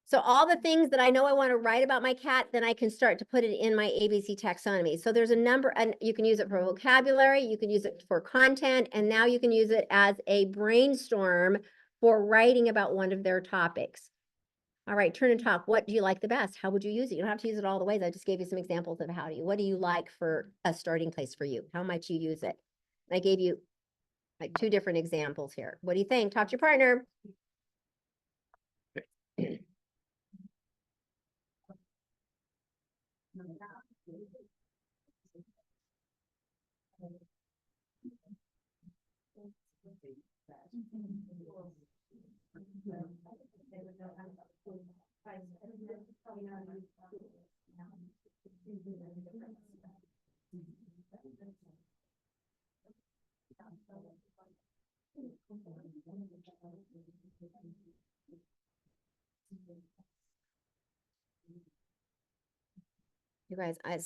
So all the things that I know I want to write about my cat, then I can start to put it in my ABC taxonomy. So there's a number, and you can use it for vocabulary, you can use it for content, and now you can use it as a brainstorm for writing about one of their topics. All right, turn and talk. What do you like the best? How would you use it? You don't have to use it all the ways. I just gave you some examples of what do you like for a starting place for you? How might you use it? I gave you like 2 different examples here. What do you think? Talk to your partner. You guys, I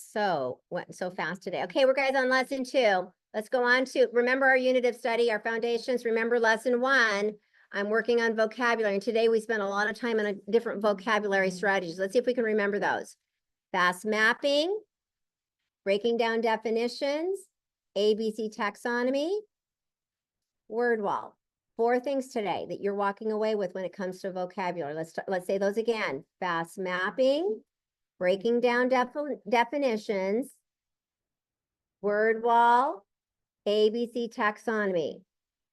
went so fast today. Okay, we're guys on lesson 2. Let's go on to, remember our unit of study, our foundations. Remember lesson 1, I'm working on vocabulary. And today we spent a lot of time on a different vocabulary strategies. Let's see if we can remember those. Fast mapping, breaking down definitions, ABC taxonomy, word wall. 4 things today that you're walking away with when it comes to vocabulary. Let's say those again. Fast mapping, breaking down definitions, word wall, ABC taxonomy.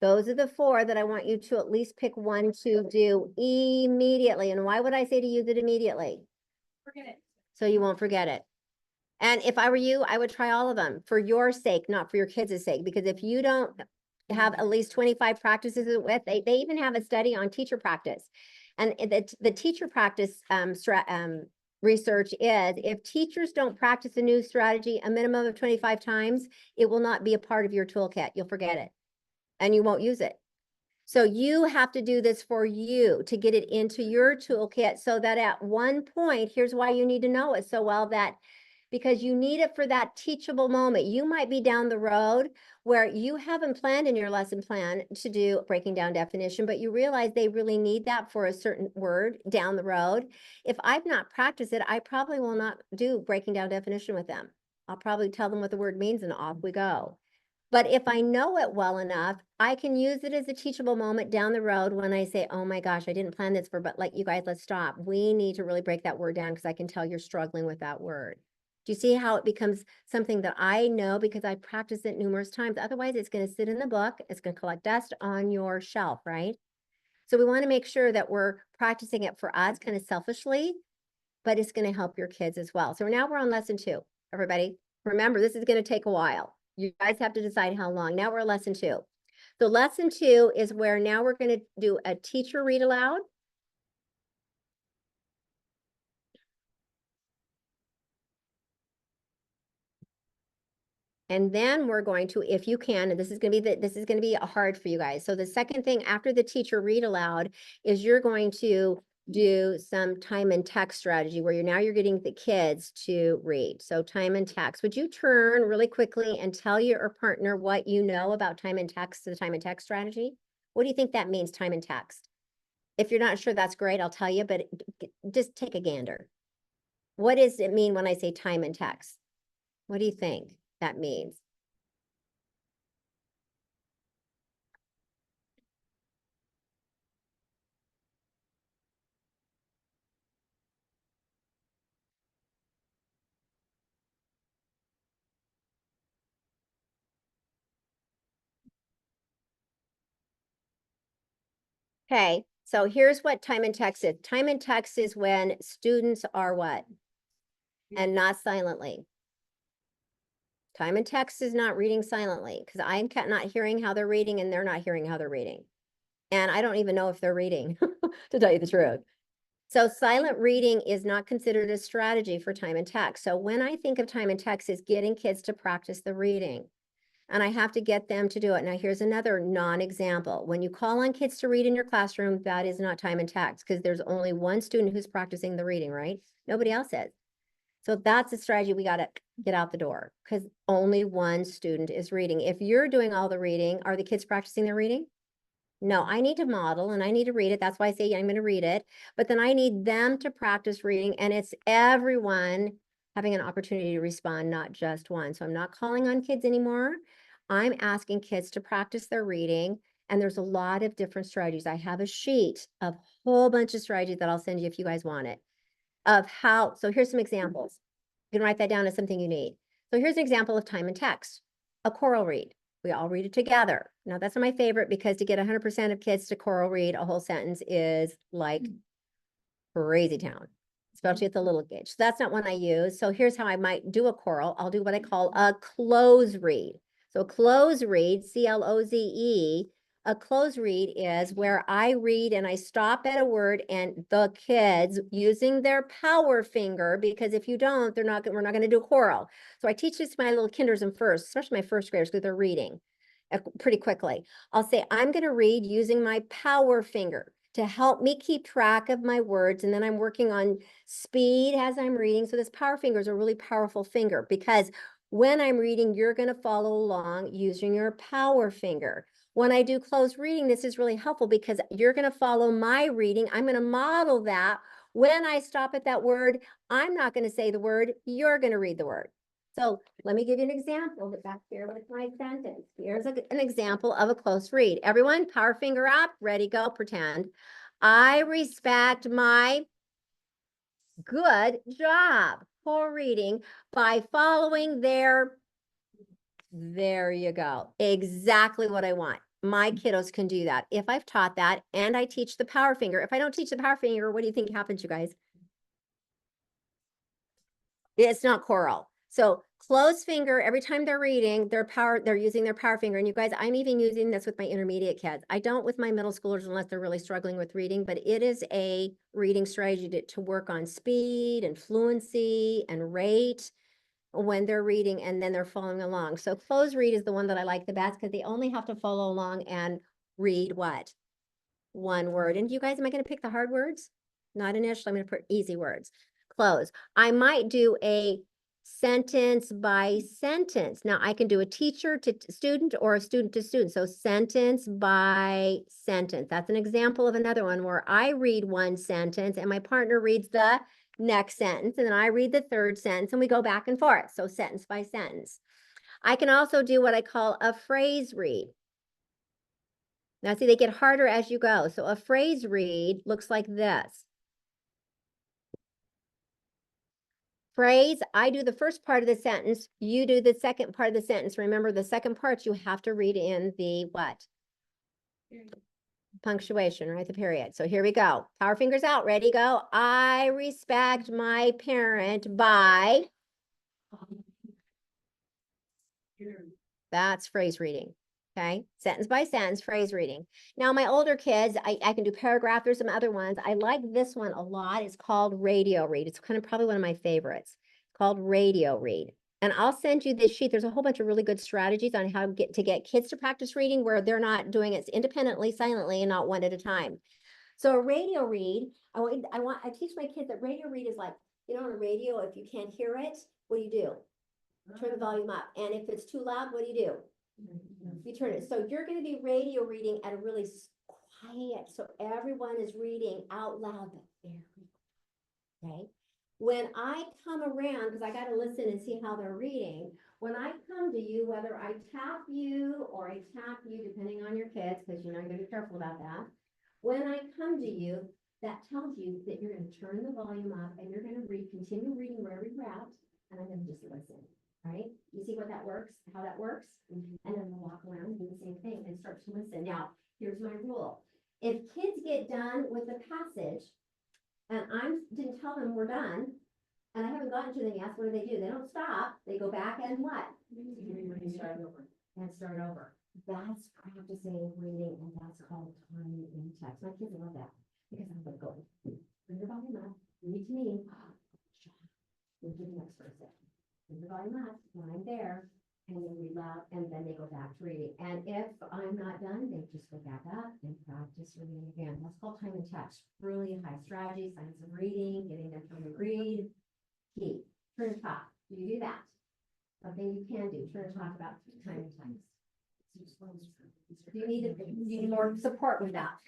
Those are the 4 that I want you to at least pick one to do immediately. And why would I say to use it immediately? Forget it. So you won't forget it. And if I were you, I would try all of them for your sake, not for your kids' sake. Because if you don't have at least 25 practices with, they even have a study on teacher practice. And the teacher practice research is if teachers don't practice a new strategy a minimum of 25 times, it will not be a part of your toolkit. You'll forget it and you won't use it. So you have to do this for you to get it into your toolkit so that at one point, here's why you need to know it so well, that because you need it for that teachable moment. You might be down the road where you haven't planned in your lesson plan to do breaking down definition, but you realize they really need that for a certain word down the road. If I've not practiced it, I probably will not do breaking down definition with them. I'll probably tell them what the word means and off we go. But if I know it well enough, I can use it as a teachable moment down the road when I say, oh my gosh, I didn't plan this but like, you guys, let's stop. We need to really break that word down because I can tell you're struggling with that word. Do you see how it becomes something that I know because I practiced it numerous times? Otherwise, it's going to sit in the book. It's going to collect dust on your shelf, right? So we want to make sure that we're practicing it for us kind of selfishly, but it's going to help your kids as well. So now we're on lesson 2, everybody. Remember, this is going to take a while. You guys have to decide how long. Now we're on lesson 2. So lesson 2 is where now we're going to do a teacher read aloud. And then we're going to, if you can, and this is going to be hard for you guys. So the second thing after the teacher read aloud is you're going to do some time and text strategy where you're getting the kids to read. So time and text. Would you turn really quickly and tell your partner what you know about time and text, the time and text strategy? What do you think that means, time and text? If you're not sure, that's great. I'll tell you, but just take a gander. What does it mean when I say time and text? What do you think that means? Okay, so here's what time and text is. Time and text is when students are what? And not silently. Time and text is not reading silently because I'm not hearing how they're reading and they're not hearing how they're reading. And I don't even know if they're reading, to tell you the truth. So silent reading is not considered a strategy for time and text. So when I think of time and text is getting kids to practice the reading. And I have to get them to do it. Now, here's another non-example. When you call on kids to read in your classroom, that is not time and text because there's only one student who's practicing the reading, right? Nobody else is. So that's a strategy we got to get out the door because only one student is reading. If you're doing all the reading, are the kids practicing their reading? No, I need to model and I need to read it. That's why I say I'm going to read it. But then I need them to practice reading, and it's everyone having an opportunity to respond, not just one. So I'm not calling on kids anymore. I'm asking kids to practice their reading. And there's a lot of different strategies. I have a sheet of a whole bunch of strategies that I'll send you if you guys want it. Of how, so here's some examples. You can write that down as something you need. So here's an example of time and text. A choral read. We all read it together. Now that's not my favorite because to get 100% of kids to choral read a whole sentence is like crazy town, especially at the little gauge. So that's not one I use. So here's how I might do a choral. I'll do what I call a close read. So close read, C-L-O-Z-E, a close read is where I read and I stop at a word and the kids using their power finger, because if you don't, we're not going to do a choral. So I teach this to my little kinders and first, especially my first graders because they're reading pretty quickly. I'll say, I'm going to read using my power finger to help me keep track of my words. And then I'm working on speed as I'm reading. So this power finger is a really powerful finger because when I'm reading, you're going to follow along using your power finger. When I do close reading, this is really helpful because you're going to follow my reading. I'm going to model that. When I stop at that word, I'm not going to say the word, you're going to read the word. So let me give you an example back here with my sentence. Here's an example of a close read. Everyone, power finger up, ready, go, pretend. I respect my good job for reading by following their, there you go. Exactly what I want. My kiddos can do that. If I've taught that and I teach the power finger, if I don't teach the power finger, what do you think happens, you guys? It's not choral. So close finger, every time they're reading, they're using their power finger. And you guys, I'm even using this with my intermediate kids. I don't with my middle schoolers unless they're really struggling with reading, but it is a reading strategy to work on speed and fluency and rate when they're reading and then they're following along. So close read is the one that I like the best because they only have to follow along and read what? One word. And you guys, am I going to pick the hard words? Not initially. I'm going to put easy words. Close. I might do a sentence by sentence. Now I can do a teacher to student or a student to student. So sentence by sentence. That's an example of another one where I read one sentence and my partner reads the next sentence. And then I read the third sentence and we go back and forth. So sentence by sentence. I can also do what I call a phrase read. Now see, they get harder as you go. So a phrase read looks like this. Phrase, I do the first part of the sentence, you do the second part of the sentence. Remember, the second part you have to read in the what? Punctuation, right? The period. So here we go. Power fingers out. Ready, go. I respect my parent by. That's phrase reading. Okay, sentence by sentence, phrase reading. Now, my older kids, I can do paragraph. There's some other ones. I like this one a lot. It's called radio read. It's kind of probably one of my favorites. It's called radio read. And I'll send you this sheet. There's a whole bunch of really good strategies on how to get kids to practice reading where they're not doing it independently, silently, and not one at a time. So a radio read, I teach my kids that radio read is like, on a radio, if you can't hear it, what do? Turn the volume up. And if it's too loud, what do? You turn it. So you're going to be radio reading at a really quiet, so everyone is reading out loud, but very okay. When I come around, because I got to listen and see how they're reading, when I come to you, whether I tap you or I tap you, depending on your kids, because you got to be careful about that. When I come to you, that tells you that you're going to turn the volume up and you're going to continue reading wherever you're at, and I'm going to just listen. Right? You see what that works, how that works? And then we'll walk around and do the same thing and start to listen. Now, here's my rule. If kids get done with the passage and I didn't tell them we're done, and I haven't gotten to them yet, what do? They don't stop. They go back and what? And start over. That's practicing reading, and that's called time in text. My kids love that because I'm going to go, bring your volume up, read to me, move to the next person. Bring the volume up when I'm there, and then read loud, and then they go back to reading. And if I'm not done, they just go back up and practice reading again. That's called time and text. Really high strategy, science of reading, getting them to read. Key. Turn and talk. Do you do that? Something you can do. Turn and talk about time and text. Do you need more support with that?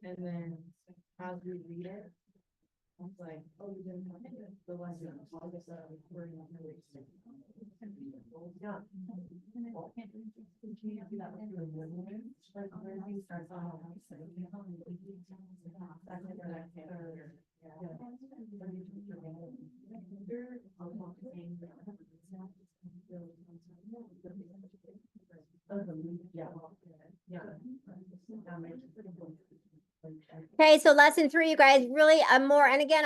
And then as we read it, I was like, oh, you didn't have it. The lesson, all this, we're not really. Yeah. Okay, so lesson 3, you guys really more, and again,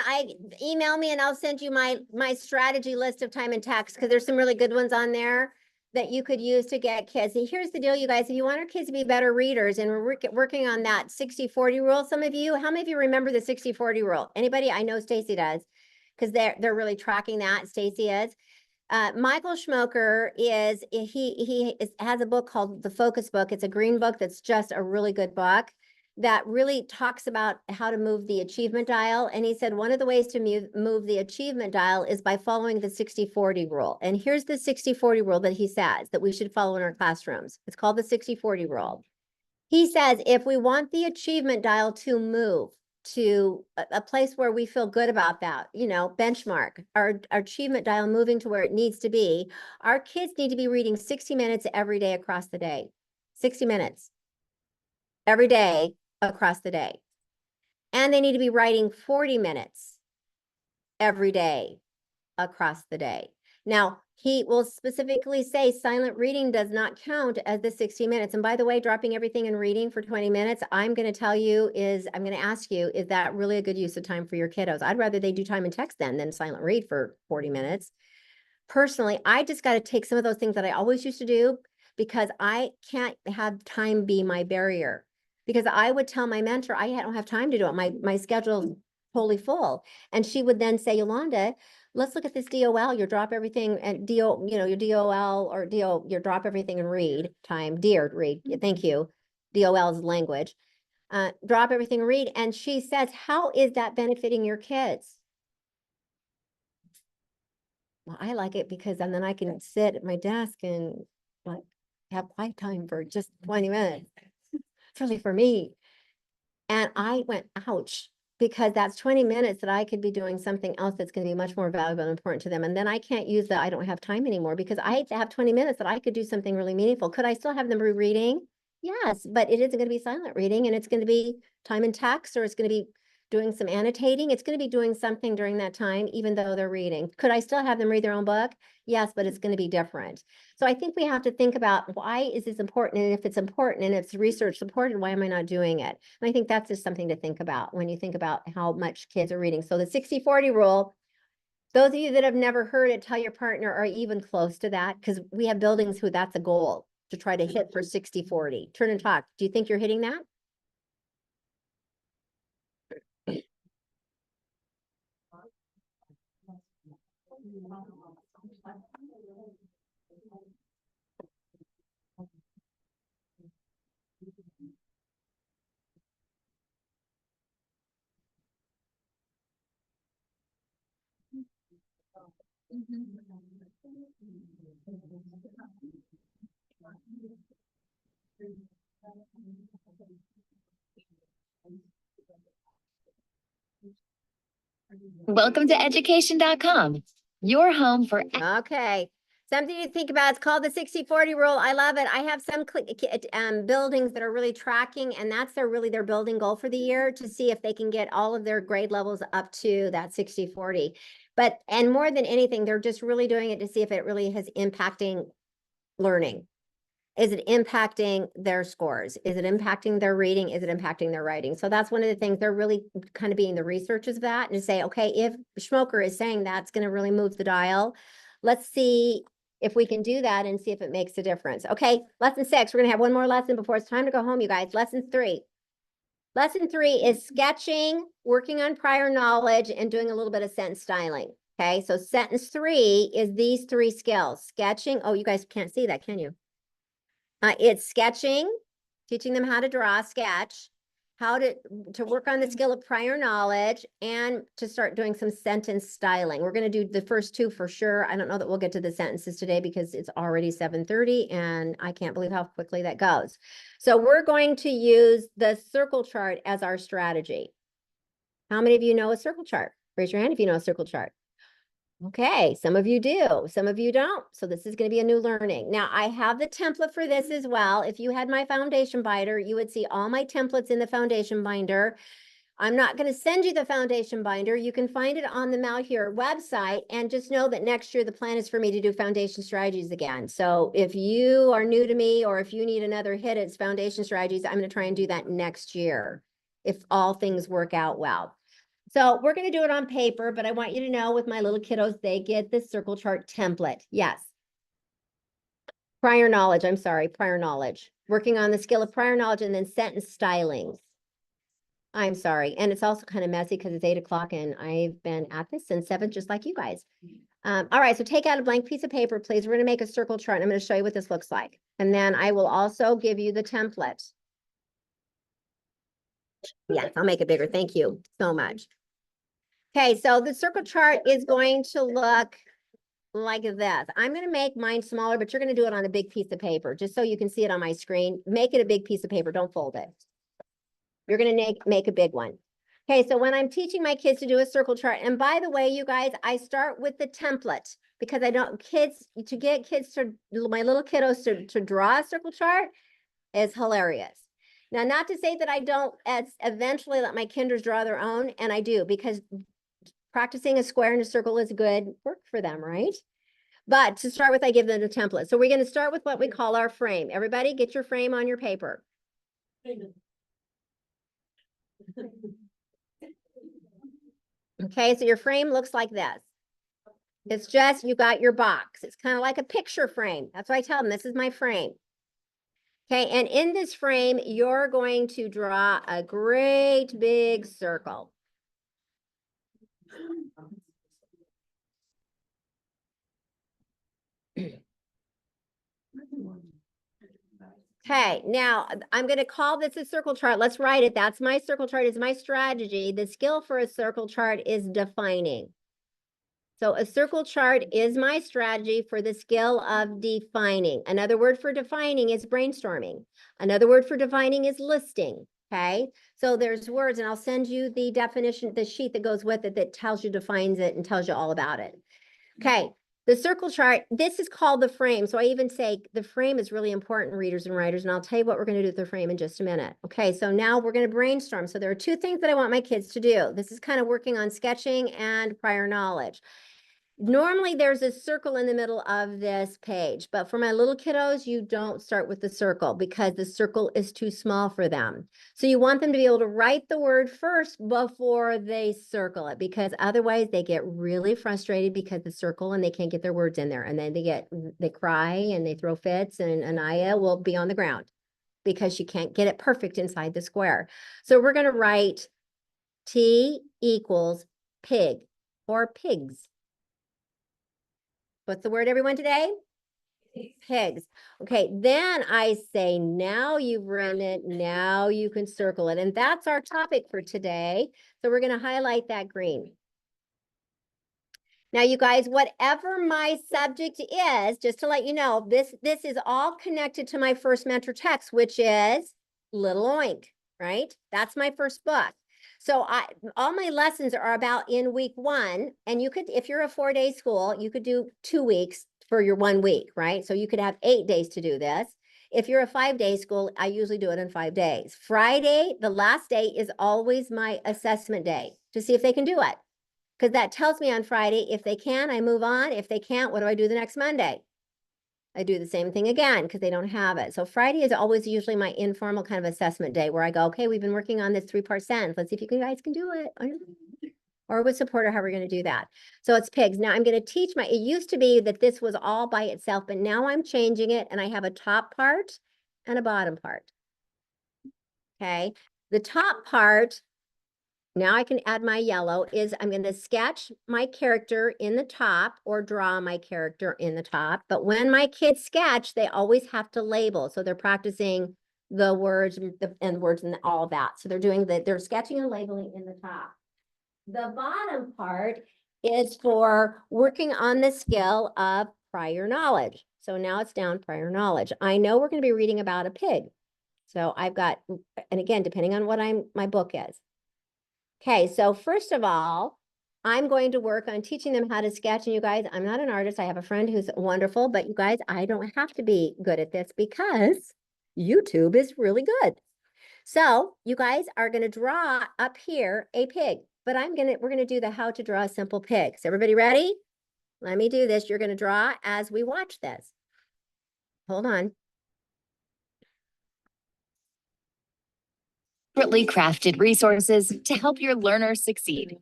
email me and I'll send you my strategy list of time and text, because there's some really good ones on there that you could use to get kids. And here's the deal, you guys, if you want our kids to be better readers, and we're working on that 60-40 rule, some of you, how many of you remember the 60-40 rule? Anybody? I know Stacy does, because they're really tracking that. Stacy is. Michael Schmoker has a book called The Focus Book. It's a green book that's just a really good book that really talks about how to move the achievement dial. And he said one of the ways to move the achievement dial is by following the 60-40 rule. And here's the 60-40 rule that he says that we should follow in our classrooms. It's called the 60-40 rule. He says if we want the achievement dial to move to a place where we feel good about that, benchmark, our achievement dial moving to where it needs to be, our kids need to be reading 60 minutes every day across the day. 60 minutes every day across the day. And they need to be writing 40 minutes every day across the day. Now, he will specifically say silent reading does not count as the 60 minutes. And by the way, dropping everything and reading for 20 minutes, I'm going to ask you, is that really a good use of time for your kiddos? I'd rather they do time and text than silent read for 40 minutes. Personally, I just got to take some of those things that I always used to do, because I can't have time be my barrier. Because I would tell my mentor, I don't have time to do it. My schedule's totally full. And she would then say, Yolanda, let's look at this DOL. You drop everything and your DOL or you drop everything and read time. Dear, read. Thank you. DOL is language. Drop everything and read. And she says, how is that benefiting your kids? Well, I like it because then I can sit at my desk and have quiet time for just 20 minutes. It's really for me. And I went, ouch, because that's 20 minutes that I could be doing something else that's going to be much more valuable and important to them. And then I can't use that I don't have time anymore, because I have 20 minutes that I could do something really meaningful. Could I still have them rereading? Yes, but it isn't going to be silent reading, and it's going to be time and text, or it's going to be doing some annotating. It's going to be doing something during that time, even though they're reading. Could I still have them read their own book? Yes, but it's going to be different. So I think we have to think about, why is this important? And if it's important and it's research supported, why am I not doing it? And I think that's just something to think about when you think about how much kids are reading. So the 60-40 rule, those of you that have never heard it, tell your partner, are even close to that, because we have buildings who that's a goal to try to hit for 60-40. Turn and talk. Do you think you're hitting that? Welcome to education.com, your home for Okay. Something to think about. It's called the 60-40 rule. I love it. I have some buildings that are really tracking, and that's their building goal for the year, to see if they can get all of their grade levels up to that 60-40. But, and more than anything, they're just really doing it to see if it really has impacting learning. Is it impacting their scores? Is it impacting their reading? Is it impacting their writing? So that's one of the things they're really kind of being the researchers of that, and to say, okay, if Schmoker is saying that's going to really move the dial, let's see if we can do that and see if it makes a difference. Okay, lesson 6. We're going to have one more lesson before it's time to go home, you guys. Lesson 3. Lesson 3 is sketching, working on prior knowledge, and doing a little bit of sentence styling. Okay, so sentence 3 is these 3 skills. Sketching. Oh, you guys can't see that, can you? It's sketching, teaching them how to draw, sketch, how to work on the skill of prior knowledge, and to start doing some sentence styling. We're going to do the first 2 for sure. I don't know that we'll get to the sentences today because it's already 7:30 and I can't believe how quickly that goes. So we're going to use the circle chart as our strategy. How many of you know a circle chart? Raise your hand if you know a circle chart. Okay, some of you do, some of you don't. So this is going to be a new learning. Now I have the template for this as well. If you had my foundation binder, you would see all my templates in the foundation binder. I'm not going to send you the foundation binder. You can find it on the Malheur website, and just know that next year the plan is for me to do foundation strategies again. So if you are new to me, or if you need another hit at foundation strategies, I'm going to try and do that next year if all things work out well. So we're going to do it on paper, but I want you to know, with my little kiddos, they get this circle chart template. Yes. Prior knowledge. I'm sorry. Prior knowledge. Working on the skill of prior knowledge, and then sentence stylings. I'm sorry. And it's also kind of messy because it's 8 o'clock and I've been at this since 7, just like you guys. All right. So take out a blank piece of paper, please. We're going to make a circle chart, and I'm going to show you what this looks like. And then I will also give you the template. Yes, I'll make it bigger. Thank you so much. Okay, so the circle chart is going to look like this. I'm going to make mine smaller, but you're going to do it on a big piece of paper, just so you can see it on my screen. Make it a big piece of paper. Don't fold it. You're going to make a big one. Okay, so when I'm teaching my kids to do a circle chart, and by the way, you guys, I start with the template, because I don't, to get kids to, my little kiddos to draw a circle chart is hilarious. Now, not to say that I don't eventually let my kinders draw their own, and I do, because practicing a square and a circle is good work for them, right? But to start with, I give them a template. So we're going to start with what we call our frame. Everybody get your frame on your paper. Okay, so your frame looks like this. It's just, you got your box. It's kind of like a picture frame. That's why I tell them, this is my frame. Okay, and in this frame, you're going to draw a great big circle. Okay, now I'm going to call this a circle chart. Let's write it. That's my circle chart, is my strategy. The skill for a circle chart is defining. So a circle chart is my strategy for the skill of defining. Another word for defining is brainstorming. Another word for defining is listing. Okay, so there's words, and I'll send you the definition, the sheet that goes with it that tells you, defines it, and tells you all about it. Okay, The circle chart, this is called the frame. So I even say the frame is really important, readers and writers, and I'll tell you what we're going to do with the frame in just a minute. Okay, so now we're going to brainstorm. So there are two things that I want my kids to do. This is kind of working on sketching and prior knowledge. Normally there's a circle in the middle of this page, but for my little kiddos, you don't start with the circle because the circle is too small for them. So you want them to be able to write the word first before they circle it, because otherwise they get really frustrated because the circle and they can't get their words in there. And then they cry and they throw fits, and Anaya will be on the ground because she can't get it perfect inside the square. So we're going to write T equals pig or pigs. What's the word, everyone, today? Pigs. Okay, then I say, now you've written it, now you can circle it. And that's our topic for today. So we're going to highlight that green. Now, you guys, whatever my subject is, just to let you know, this is all connected to my first mentor text, which is Little Oink, right? That's my first book. So all my lessons are about in week 1, and you could, if you're a 4-day school, you could do 2 weeks for your 1 week, right? So you could have 8 days to do this. If you're a 5-day school, I usually do it in 5 days. Friday, the last day, is always my assessment day to see if they can do it. Because that tells me on Friday, if they can, I move on. If they can't, what do I do the next Monday? I do the same thing again because they don't have it. So Friday is always usually my informal kind of assessment day where I go, okay, we've been working on this 3-part sentence. Let's see if you guys can do it. Or with support, or how we're going to do that. So it's pigs. Now I'm going to teach it used to be that this was all by itself, but now I'm changing it and I have a top part and a bottom part. Okay. The top part, now I can add my yellow, is I'm going to sketch my character in the top or draw my character in the top. But when my kids sketch, they always have to label. So they're practicing the words and words and all of that. So they're sketching and labeling in the top. The bottom part is for working on the skill of prior knowledge. So now it's down prior knowledge. I know we're going to be reading about a pig. So I've got, and again, depending on what my book is. Okay, so first of all, I'm going to work on teaching them how to sketch. And you guys, I'm not an artist. I have a friend who's wonderful, but you guys, I don't have to be good at this because YouTube is really good. So you guys are going to draw up here a pig, but we're going to do the how to draw a simple pig. So everybody ready? Let me do this. You're going to draw as we watch this. Hold on. Separately crafted resources to help your learners succeed.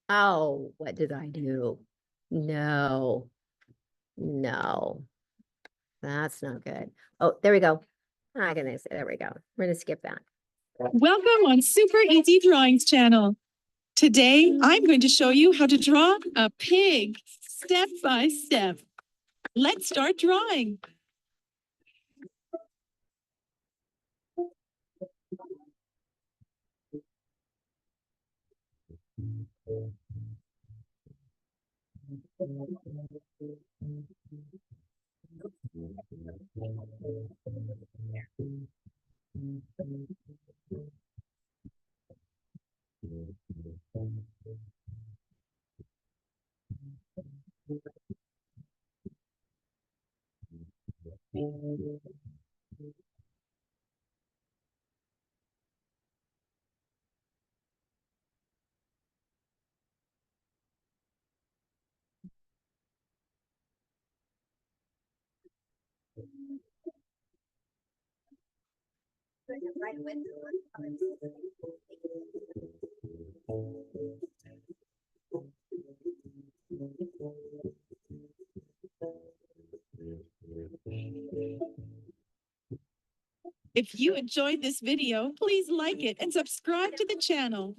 Oh, what did I do? No, that's not good. Oh, there we go. Ah, goodness, there we go. We're going to skip that. Welcome on Super Easy Drawings channel. Today, I'm going to show you how to draw a pig step by step. Let's start drawing. If you enjoyed this video, please like it and subscribe to the channel.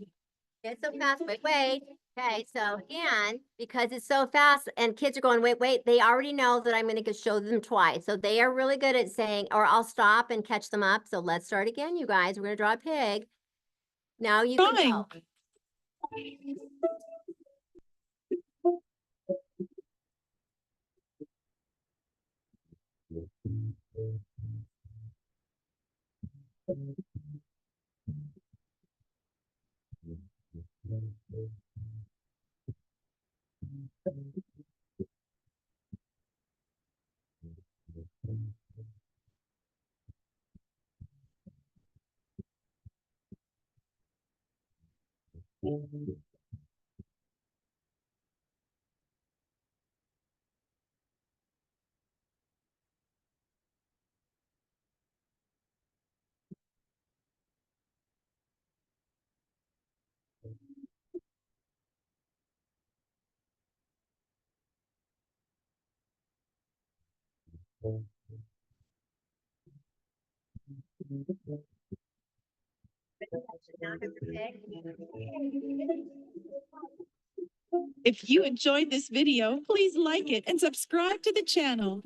It's so fast. Wait. Okay, so again, because it's so fast and kids are going, wait, they already know that I'm going to show them twice. So they are really good at saying, or I'll stop and catch them up. So let's start again, you guys. We're going to draw a pig. Now you can Drawing. go. If you enjoyed this video, please like it and subscribe to the channel.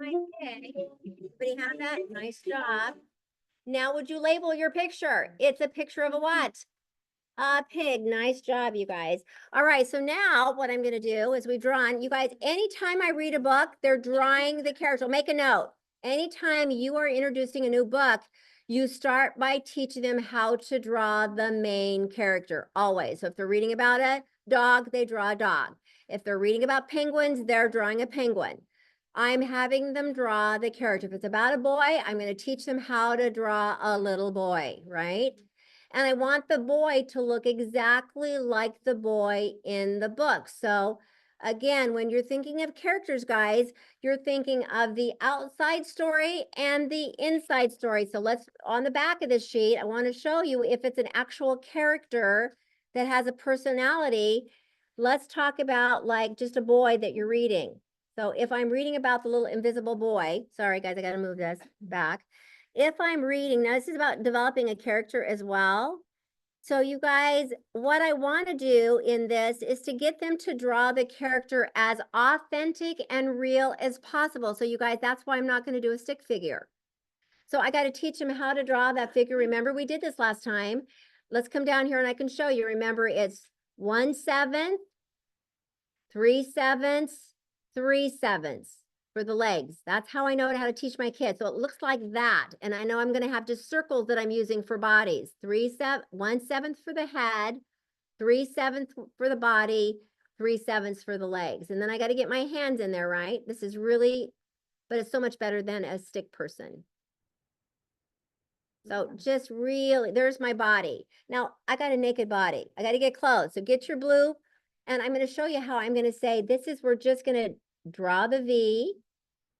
Everybody have that? Nice job. Now, would you label your picture? It's a picture of a what? A pig. Nice job, you guys. All right, so now what I'm going to do is we've drawn, you guys, anytime I read a book, they're drawing the character. Make a note. Anytime you are introducing a new book, you start by teaching them how to draw the main character, always. So if they're reading about a dog, they draw a dog. If they're reading about penguins, they're drawing a penguin. I'm having them draw the character. If it's about a boy, I'm going to teach them how to draw a little boy, right? And I want the boy to look exactly like the boy in the book. So again, when you're thinking of characters, guys, you're thinking of the outside story and the inside story. So let's, on the back of this sheet, I want to show you if it's an actual character that has a personality. Let's talk about like just a boy that you're reading. So if I'm reading about the little invisible boy, sorry guys, I got to move this back. If I'm reading, now this is about developing a character as well. So you guys, what I want to do in this is to get them to draw the character as authentic and real as possible. So you guys, that's why I'm not going to do a stick figure. So I got to teach them how to draw that figure. Remember, we did this last time. Let's come down here and I can show you. Remember, it's 1/7, 3/7, 3/7 for the legs. That's how I know how to teach my kids. So it looks like that. And I know I'm going to have just circles that I'm using for bodies. 1/7 for the head, 3/7 for the body, 3/7 for the legs. And then I got to get my hands in there, right? This is really, but it's so much better than a stick person. So just really, there's my body. Now I got a naked body. I got to get clothes. So get your blue. And I'm going to show you how I'm going to say, we're just going to draw the V.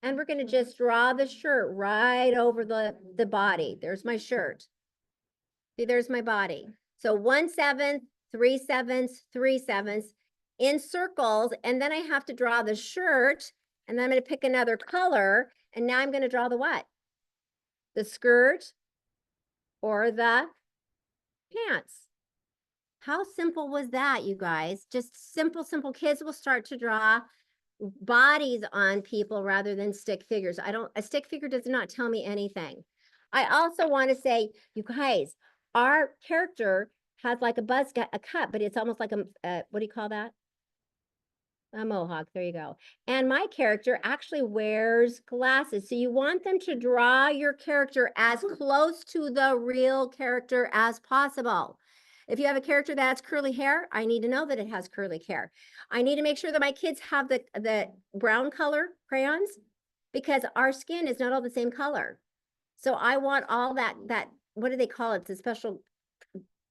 And we're going to just draw the shirt right over the body. There's my shirt. See, there's my body. So 1/7, 3/7, 3/7 in circles. And then I have to draw the shirt. And then I'm going to pick another color. And now I'm going to draw the what? The skirt or the pants. How simple was that, you guys? Just simple, simple. Kids will start to draw bodies on people rather than stick figures. A stick figure does not tell me anything. I also want to say, you guys, our character has like a cut, but it's almost like a what do you call that? A mohawk, there you go. And my character actually wears glasses. So you want them to draw your character as close to the real character as possible. If you have a character that has curly hair, I need to know that it has curly hair. I need to make sure that my kids have the brown color crayons because our skin is not all the same color. So I want all that, what do they call it? It's a special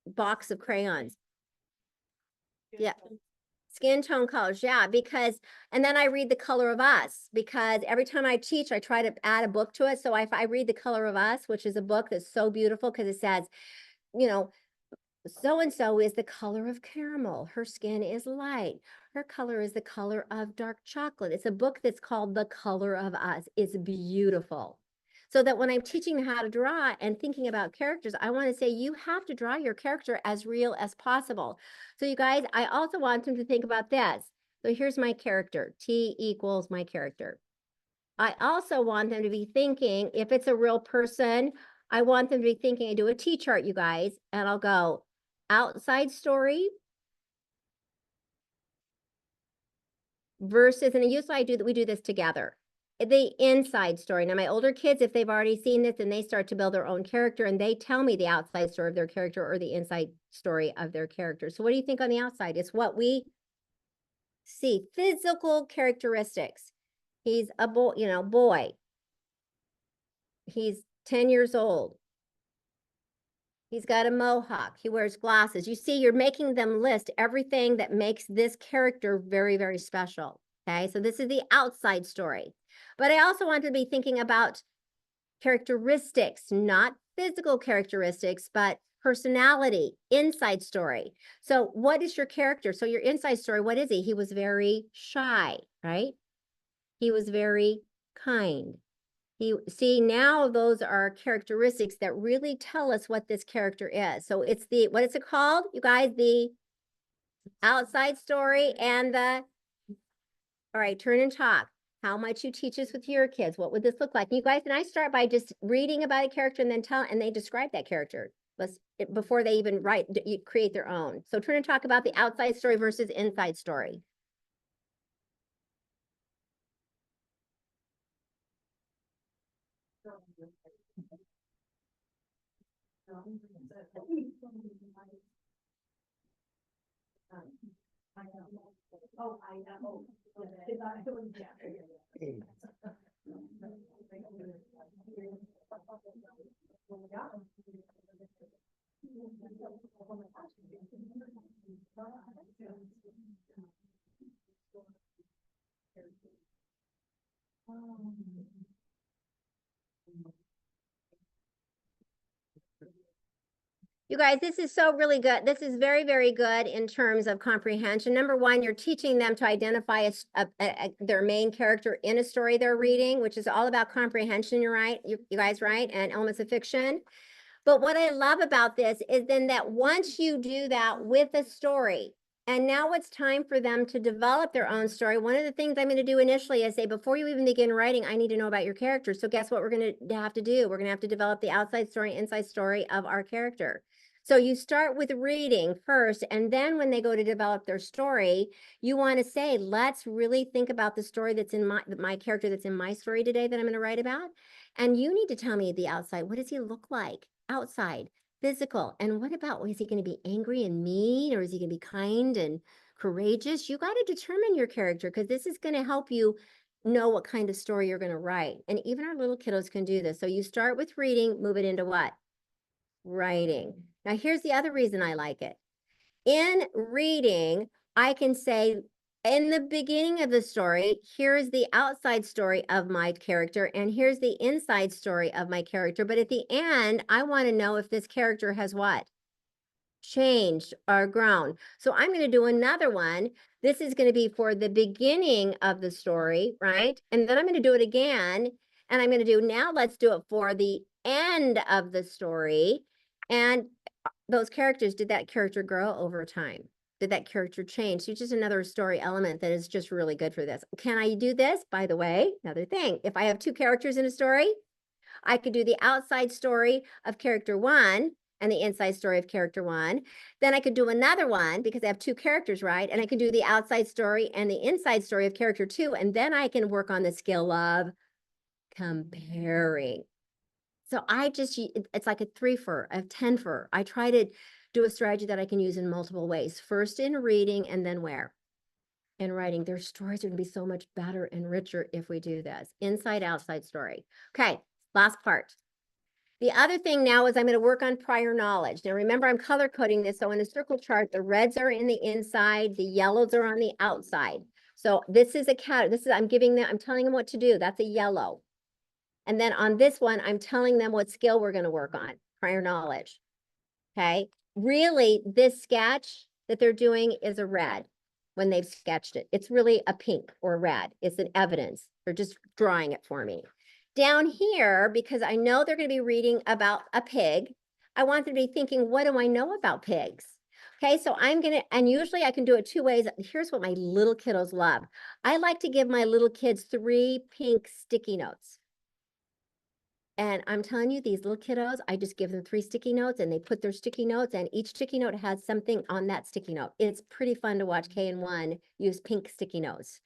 box of crayons. Yeah. Skin tone colors, yeah, because, and then I read the color of us because every time I teach, I try to add a book to it. So if I read the color of us, which is a book that's so beautiful because it says, you know, so-and-so is the color of caramel. Her skin is light. Her color is the color of dark chocolate. It's a book that's called The Color of Us. It's beautiful. So that when I'm teaching them how to draw and thinking about characters, I want to say you have to draw your character as real as possible. So you guys, I also want them to think about this. So here's my character. T equals my character. I also want them to be thinking, if it's a real person, I want them to be thinking, I do a T chart, you guys, and I'll go outside story versus, and usually we do this together. The inside story. Now, my older kids, if they've already seen this, and they start to build their own character and they tell me the outside story of their character or the inside story of their character. So what do you think on the outside? It's what we see, physical characteristics. He's a boy, boy. He's 10 years old. He's got a mohawk. He wears glasses. You see, you're making them list everything that makes this character very, very special. Okay, so this is the outside story. But I also want to be thinking about characteristics, not physical characteristics, but personality, inside story. So what is your character? So your inside story, what is he? He was very shy, right? He was very kind. See, now those are characteristics that really tell us what this character is. So it's what is it called? You guys, the outside story and all right, turn and talk. How might you teach this with your kids? What would this look like? You guys, and I start by just reading about a character and then and they describe that character before they even create their own. So turn and talk about the outside story versus inside story. You guys, this is so really good. This is very, very good in terms of comprehension. Number one, you're teaching them to identify their main character in a story they're reading, which is all about comprehension, you're right, you guys, right? And elements of fiction. But what I love about this is then that once you do that with a story, and now it's time for them to develop their own story. One of the things I'm going to do initially is say, before you even begin writing, I need to know about your character. So guess what we're going to have to do? We're going to have to develop the outside story, inside story of our character. So you start with reading first, and then when they go to develop their story, you want to say, let's really think about the story that's in my character that's in my story today that I'm going to write about. And you need to tell me the outside. What does he look like? Outside, physical. And what about, is he going to be angry and mean, or is he going to be kind and courageous? You got to determine your character, because this is going to help you know what kind of story you're going to write. And even our little kiddos can do this. So you start with reading, move it into what? Writing. Now, here's the other reason I like it. In reading, I can say, in the beginning of the story, here's the outside story of my character, and here's the inside story of my character. But at the end, I want to know if this character has what? Changed or grown. So I'm going to do another one. This is going to be for the beginning of the story, right? And then I'm going to do it again. And I'm going to do, now let's do it for the end of the story. And those characters, did that character grow over time? Did that character change? So just another story element that is just really good for this. Can I do this? By the way, another thing, if I have two characters in a story, I could do the outside story of character one and the inside story of character one. Then I could do another one because I have two characters, right? And I can do the outside story and the inside story of character two. And then I can work on the skill of comparing. So it's like a 3-fer, a 10-fer. I try to do a strategy that I can use in multiple ways. First in reading, and then where? In writing. Their stories are going to be so much better and richer if we do this. Inside, outside story. Okay, last part. The other thing now is I'm going to work on prior knowledge. Now remember, I'm color coding this. So in a circle chart, the reds are in the inside, the yellows are on the outside. So this is I'm telling them what to do. That's a yellow. And then on this one, I'm telling them what skill we're going to work on, prior knowledge. Okay. Really, this sketch that they're doing is a red when they've sketched it. It's really a pink or red. It's an evidence. They're just drawing it for me. Down here, because I know they're going to be reading about a pig, I want them to be thinking, what do I know about pigs? Okay, so and usually I can do it 2 ways. Here's what my little kiddos love. I like to give my little kids 3 pink sticky notes. And I'm telling you, these little kiddos, I just give them 3 sticky notes and they put their sticky notes, and each sticky note has something on that sticky note. It's pretty fun to watch K and 1 use pink sticky notes.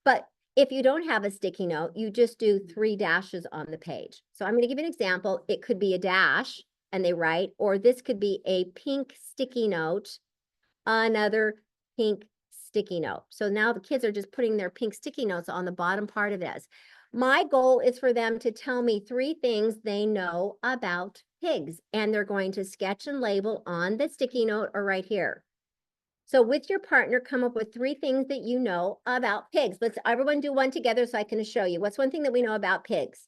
But if you don't have a sticky note, you just do 3 dashes on the page. So I'm going to give you an example. It could be a dash and they write, or this could be a pink sticky note, another pink sticky note. So now the kids are just putting their pink sticky notes on the bottom part of this. My goal is for them to tell me 3 things they know about pigs, and they're going to sketch and label on the sticky note or right here. So with your partner, come up with 3 things that you know about pigs. Let's everyone do one together so I can show you. What's one thing that we know about pigs?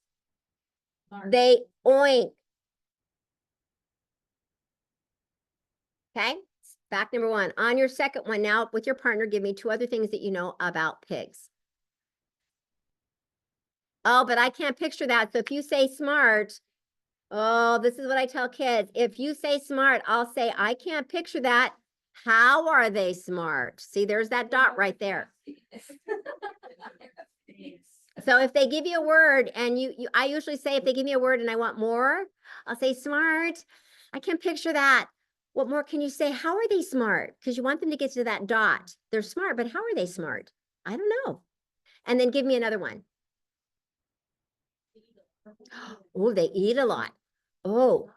They oink. Okay, fact number 1. On your second one now with your partner, give me 2 other things that you know about pigs. Oh, but I can't picture that. So if you say smart, oh, this is what I tell kids. If you say smart, I'll say, I can't picture that. How are they smart? See, there's that dot right there. So if they give you a word and I usually say, if they give me a word and I want more, I'll say smart. I can't picture that. What more can you say? How are they smart? Because you want them to get to that dot. They're smart, but how are they smart? I don't know. And then give me another one. Oh, they eat a lot. Oh.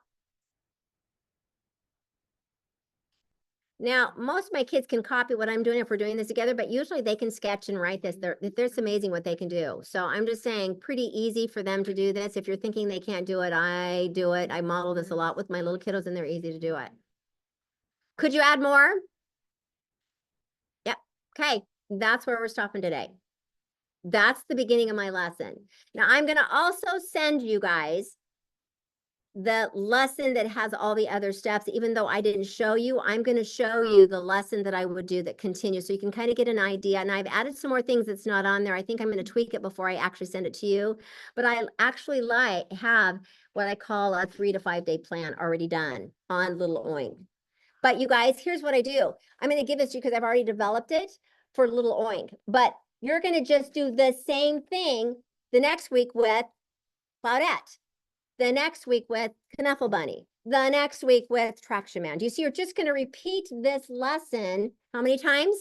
Now, most of my kids can copy what I'm doing if we're doing this together, but usually they can sketch and write this. It's amazing what they can do. So I'm just saying pretty easy for them to do this. If you're thinking they can't do it, I do it. I model this a lot with my little kiddos and they're easy to do it. Could you add more? Yep. Okay. That's where we're stopping today. That's the beginning of my lesson. Now I'm going to also send you guys the lesson that has all the other steps. Even though I didn't show you, I'm going to show you the lesson that I would do that continues so you can kind of get an idea. And I've added some more things that's not on there. I think I'm going to tweak it before I actually send it to you. But I actually have what I call a 3 to 5 day plan already done on Little Oink. But you guys, here's what I do. I'm going to give this to you because I've already developed it for Little Oink. But you're going to just do the same thing the next week with Claudette. The next week with Knuffle Bunny, the next week with Traction Man. Do you see? You're just going to repeat this lesson how many times?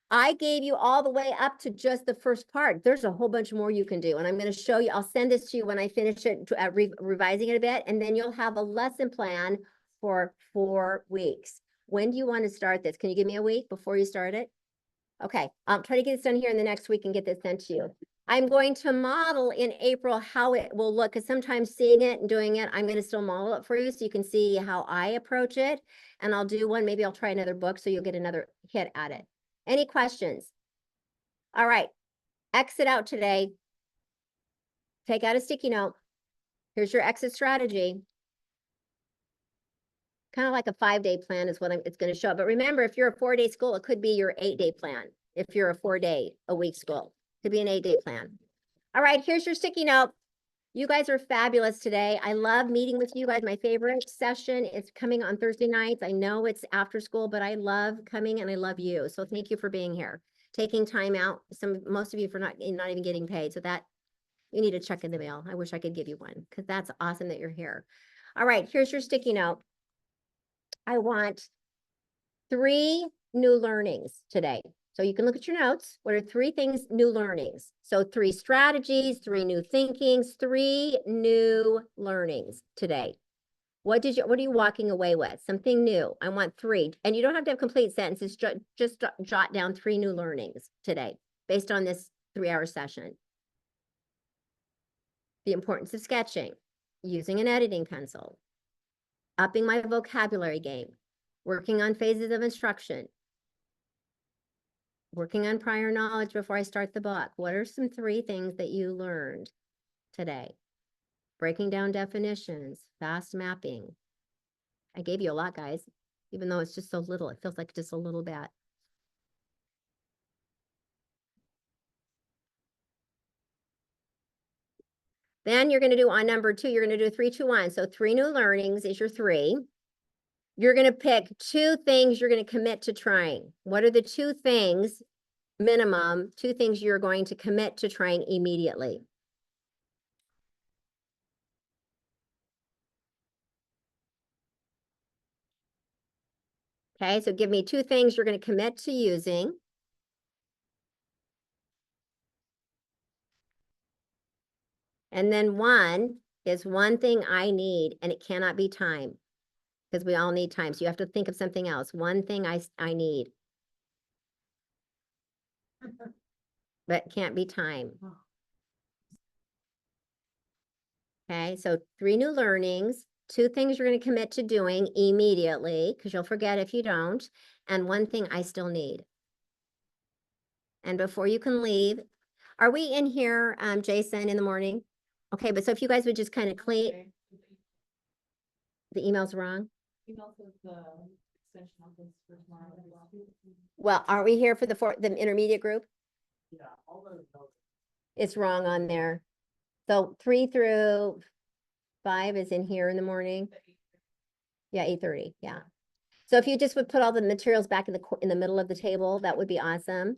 I gave you all the way up to just the first part. There's a whole bunch more you can do. And I'm going to show you. I'll send this to you when I finish it, revising it a bit. And then you'll have a lesson plan for 4 weeks. When do you want to start this? Can you give me a week before you start it? Okay, I'll try to get this done here in the next week and get this sent to you. I'm going to model in April how it will look, because sometimes seeing it and doing it, I'm going to still model it for you so you can see how I approach it. And I'll do one, maybe I'll try another book so you'll get another hit at it. Any questions? All right, exit out today. Take out a sticky note. Here's your exit strategy. Kind of like a 5-day plan is what it's going to show. But remember, if you're a 4-day school, it could be your 8-day plan. If you're a 4-day-a-week school, it could be an 8-day plan. All right, here's your sticky note. You guys are fabulous today. I love meeting with you guys. My favorite session is coming on Thursday nights. I know it's after school, but I love coming and I love you. So thank you for being here, taking time out. Most of you for not even getting paid. So that you need a check in the mail. I wish I could give you one because that's awesome that you're here. All right, here's your sticky note. I want 3 new learnings today. So you can look at your notes. What are 3 things, new learnings? So 3 strategies, 3 new thinkings, 3 new learnings today. What are you walking away with? Something new. I want 3. And you don't have to have complete sentences. Just jot down 3 new learnings today based on this 3-hour session. The importance of sketching, using an editing pencil, upping my vocabulary game, working on phases of instruction, working on prior knowledge before I start the book. What are some 3 things that you learned today? Breaking down definitions, fast mapping. I gave you a lot, guys, even though it's just so little. It feels like just a little bit. Then you're going to do on number 2, you're going to do 3, 2, 1. So 3 new learnings is your 3. You're going to pick 2 things you're going to commit to trying. What are the 2 things, minimum, 2 things you're going to commit to trying immediately? Okay, so give me 2 things you're going to commit to using. And then 1 is one thing I need, and it cannot be time, because we all need time. So you have to think of something else. One thing I need, but can't be time. Okay, so 3 new learnings, 2 things you're gonna commit to doing immediately, because you'll forget if you don't, and 1 thing I still need. And before you can leave, are we in here, Jason, in the morning? Okay, but so if you guys would just kind of clean, the email's wrong? Well, are we here for the intermediate group? Yeah, all those notes. It's wrong on there. So 3 through 5 is in here in the morning. Yeah, 8:30, yeah. So if you just would put all the materials back in the middle of the table, that would be awesome.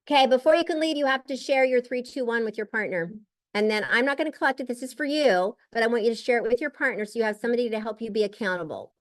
Okay, before you can leave, you have to share your 3, 2, 1 with your partner. And then I'm not gonna collect it, this is for you, but I want you to share it with your partner so you have somebody to help you be accountable.